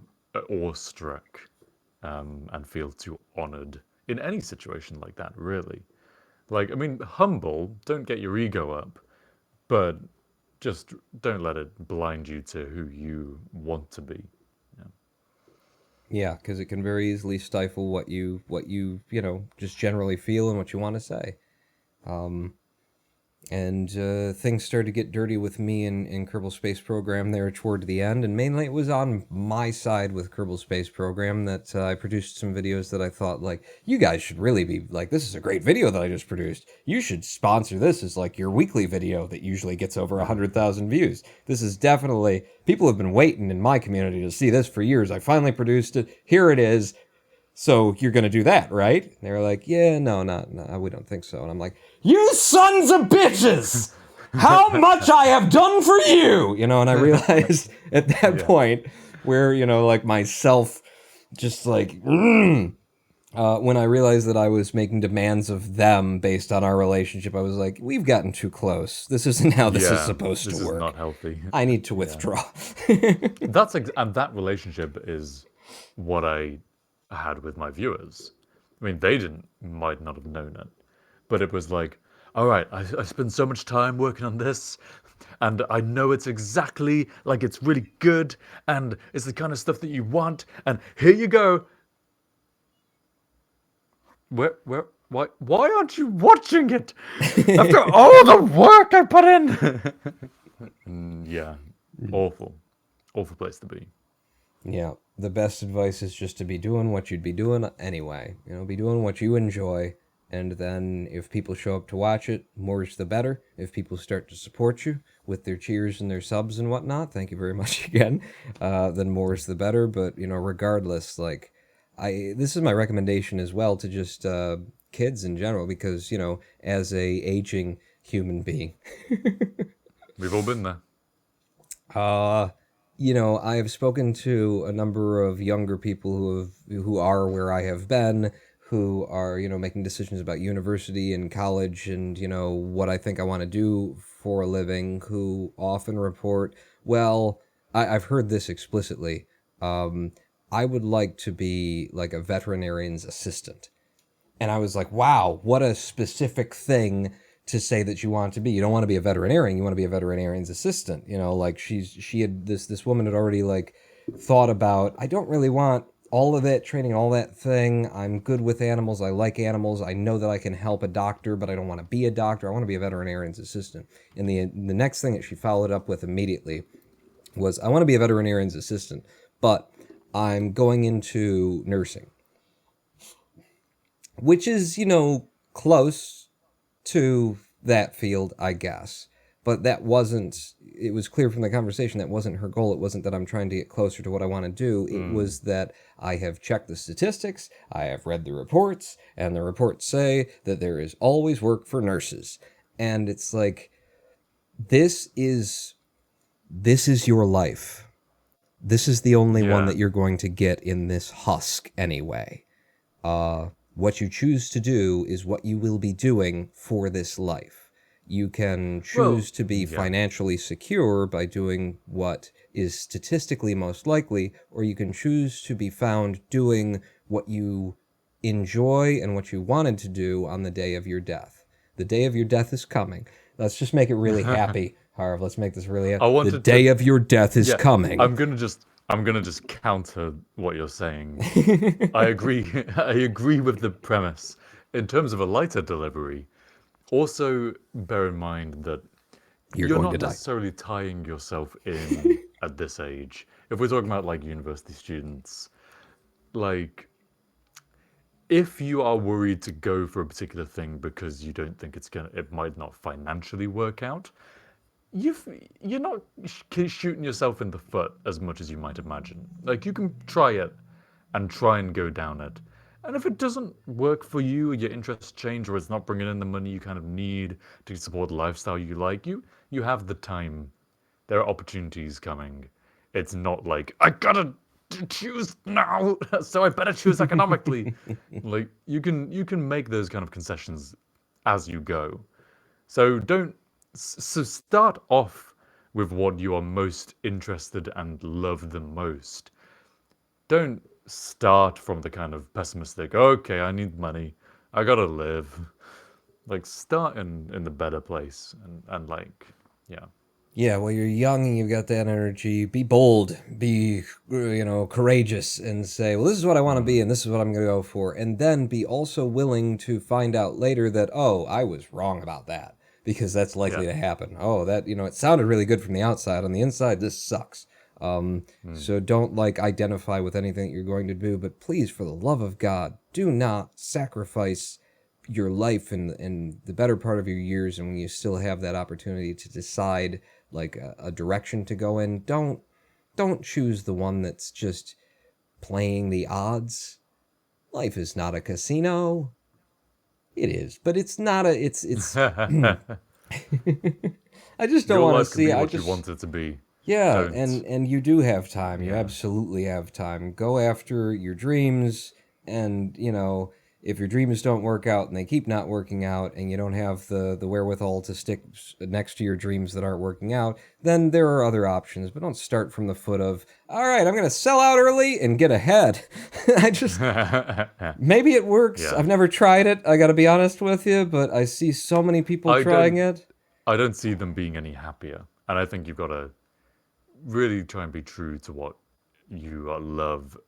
[SPEAKER 4] awestruck and feel too honored in any situation like that, really. Like, I mean, humble, don't get your ego up, but just don't let it blind you to who you want to be.
[SPEAKER 2] Yeah, because it can very easily stifle what you just generally feel and what you want to say. And things started to get dirty with me in Kerbal Space Program there toward the end, and mainly it was on my side with Kerbal Space Program that I produced some videos that I thought, like, you guys should really be, like, this is a great video that I just produced. You should sponsor this as, like, your weekly video that usually gets over 100,000 views. This is definitely, people have been waiting in my community to see this for years. I finally produced it. Here it is. So you're going to do that, right? And they were like, yeah, no, we don't think so. And I'm like, you sons of bitches! How much I have done for you! And I realized at that point where, like, myself just like, when I realized that I was making demands of them based on our relationship, I was like, we've gotten too close. This isn't how this is supposed to work.
[SPEAKER 4] This is not healthy.
[SPEAKER 2] I need to withdraw.
[SPEAKER 4] And that relationship is what I had with my viewers. I mean, they might not have known it, but it was like, all right, I spend so much time working on this, and I know it's exactly, like, it's really good, and it's the kind of stuff that you want, and here you go. Why aren't you watching it after all the work I put in? Yeah, awful place to be.
[SPEAKER 2] Yeah, the best advice is just to be doing what you'd be doing anyway. Be doing what you enjoy, and then if people show up to watch it, more's the better. If people start to support you with their cheers and their subs and whatnot, thank you very much again, then more's the better. But, regardless, like, this is my recommendation as well to just kids in general, because, as a aging human being.
[SPEAKER 4] We've all been there.
[SPEAKER 2] I have spoken to a number of younger people who are where I have been, who are, making decisions about university and college and, what I think I want to do for a living, who often report, well, I've heard this explicitly. I would like to be like a veterinarian's assistant. And I was like, wow, what a specific thing to say that you want to be. You don't want to be a veterinarian, you want to be a veterinarian's assistant. Like this woman had already like thought about, I don't really want all of that training, all that thing. I'm good with animals. I like animals. I know that I can help a doctor, but I don't want to be a doctor. I want to be a veterinarian's assistant. And the next thing that she followed up with immediately was, I want to be a veterinarian's assistant, but I'm going into nursing. Which is, close to that field, I guess. But it was clear from the conversation that wasn't her goal. It wasn't that I'm trying to get closer to what I want to do. It was that I have checked the statistics, I have read the reports, and the reports say that there is always work for nurses. And it's like, this is your life. This is the only one that you're going to get in this husk anyway. What you choose to do is what you will be doing for this life. You can choose to be financially secure by doing what is statistically most likely, or you can choose to be found doing what you enjoy and what you wanted to do on the day of your death. The day of your death is coming. Let's just make it really happy, Harv. Let's make this really happy. The day of your death is coming.
[SPEAKER 4] I'm gonna just counter what you're saying. I agree. I agree with the premise. In terms of a lighter delivery, also bear in mind that you're not necessarily tying yourself in at this age. If we're talking about like university students, like if you are worried to go for a particular thing because you don't think it might not financially work out, you're not shooting yourself in the foot as much as you might imagine. Like, you can try it and try and go down it. And if it doesn't work for you, or your interests change, or it's not bringing in the money you kind of need to support the lifestyle you like, you have the time. There are opportunities coming. It's not like, I gotta choose now, so I better choose economically. Like, you can make those kind of concessions as you go. So start off with what you are most interested and love the most. Don't start from the kind of pessimistic, okay, I need money, I gotta live. Like, start in the better place and like, yeah.
[SPEAKER 2] Yeah, well, you're young and you've got that energy. Be bold, be, courageous, and say, well, this is what I want to be and this is what I'm going to go for. And then be also willing to find out later that, oh, I was wrong about that. Because that's likely to happen. Oh, that, it sounded really good from the outside. On the inside, this sucks. So don't, identify with anything that you're going to do. But please, for the love of God, do not sacrifice your life and the better part of your years. And when you still have that opportunity to decide, a direction to go in, don't choose the one that's just playing the odds. Life is not a casino. It is, but it's not it's I just don't want to see
[SPEAKER 4] what you want it to be.
[SPEAKER 2] Yeah, and you do have time. You absolutely have time. Go after your dreams, and if your dreams don't work out and they keep not working out, and you don't have the wherewithal to stick next to your dreams that aren't working out, then there are other options. But don't start from the foot of, all right, I'm going to sell out early and get ahead. Maybe it works. Yeah. I've never tried it, I got to be honest with you, but I see so many people trying it.
[SPEAKER 4] I don't see them being any happier. And I think you've got to really try and be true to what you love.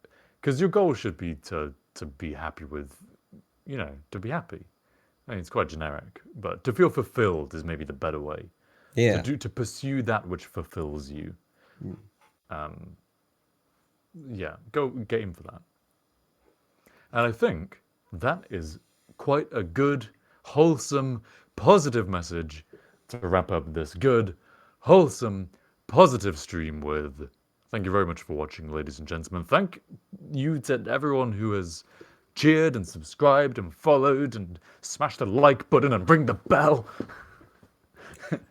[SPEAKER 4] Because your goal should be to be happy with, to be happy. I mean, it's quite generic, but to feel fulfilled is maybe the better way.
[SPEAKER 2] Yeah.
[SPEAKER 4] To pursue that which fulfills you. Go game for that. And I think that is quite a good, wholesome, positive message to wrap up this good, wholesome, positive stream with. Thank you very much for watching, ladies and gentlemen. Thank you to everyone who has cheered and subscribed and followed and smashed the like button and ring the bell.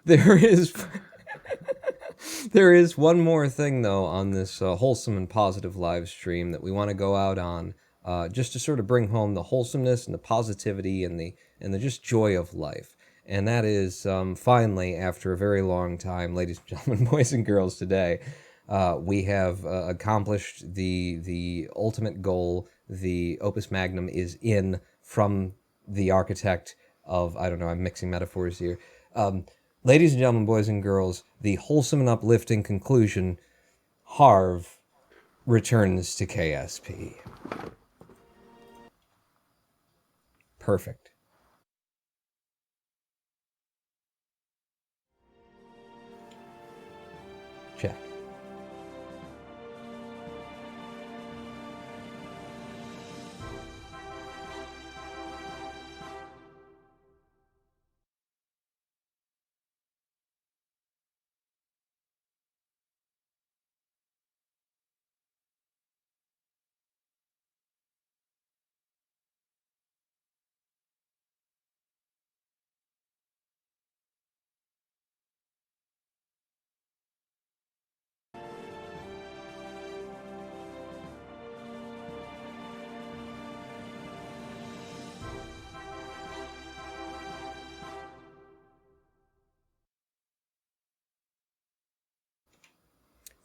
[SPEAKER 2] There is one more thing, though, on this wholesome and positive live stream that we want to go out on. just to sort of bring home the wholesomeness and the positivity and the just joy of life. And that is finally, after a very long time, ladies and gentlemen, boys and girls, today, we have accomplished the ultimate goal. The opus magnum is in from the architect of, I don't know, I'm mixing metaphors here. Ladies and gentlemen, boys and girls, the wholesome and uplifting conclusion, Harv returns to KSP. Perfect. Check.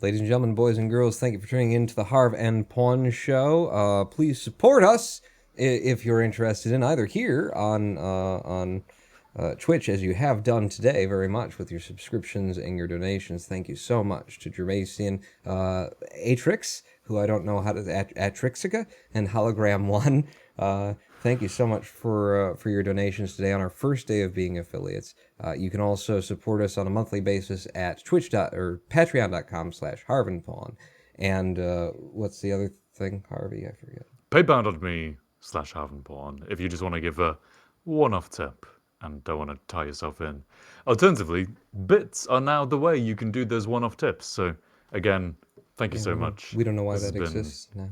[SPEAKER 2] Ladies and gentlemen, boys and girls, thank you for tuning in to the Harv and Pawn Show. Please support us if you're interested in either here on Twitch, as you have done today very much with your subscriptions and your donations. Thank you so much to Gervasian, Atrix, who I don't know how to, Atrixica, and Hologram1. Thank you so much for your donations today on our first day of being affiliates. You can also support us on a monthly basis at patreon.com/harvandpawn. And what's the other thing, Harvey? I forget.
[SPEAKER 4] PayPal.me/harvandpawn if you just want to give a one-off tip and don't want to tie yourself in. Alternatively, bits are now the way you can do those one-off tips. So again, thank you so much.
[SPEAKER 2] We don't know why
[SPEAKER 4] This
[SPEAKER 2] that
[SPEAKER 4] has been-
[SPEAKER 2] exists now.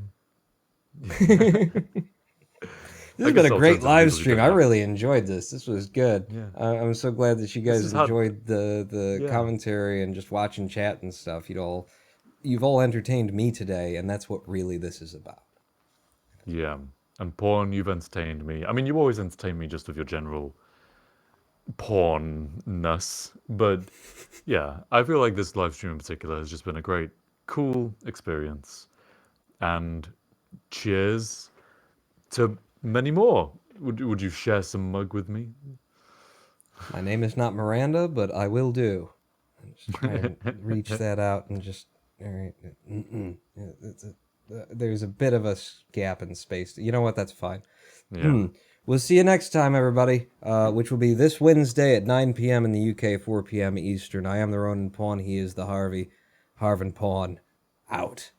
[SPEAKER 2] This has been a great live stream. I really enjoyed this. This was good.
[SPEAKER 4] Yeah.
[SPEAKER 2] I'm so glad that you guys
[SPEAKER 4] is how-
[SPEAKER 2] enjoyed the commentary and just watching chat and stuff. You've all entertained me today, and that's what really this is about.
[SPEAKER 4] Yeah. And Pawn, you've entertained me. I mean, you always entertain me just with your general pornness. But yeah, I feel like this live stream in particular has just been a great, cool experience. And cheers to many more. Would you share some mug with me?
[SPEAKER 2] My name is not Miranda, but I will do. Just try and reach that out and just... All right. There's a bit of a gap in space. You know what? That's fine.
[SPEAKER 4] Yeah.
[SPEAKER 2] We'll see you next time, everybody, which will be this Wednesday at 9 p.m. in the UK, 4 p.m. Eastern. I am the Ronin Pawn. He is the Harvey. Harv and Pawn. Out.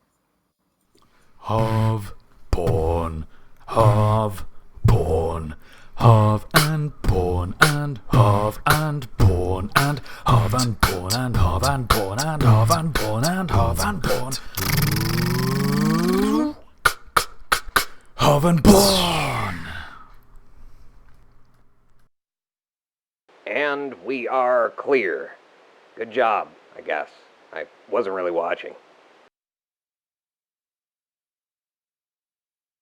[SPEAKER 3] Harv, Pawn, Harv, Pawn, Harv and Pawn, and Harv and Pawn, and Harv and Pawn, and Harv and Pawn, and Harv and Pawn, and Harv and Pawn. Harv and Pawn.
[SPEAKER 1] And we are clear. Good job, I guess. I wasn't really watching.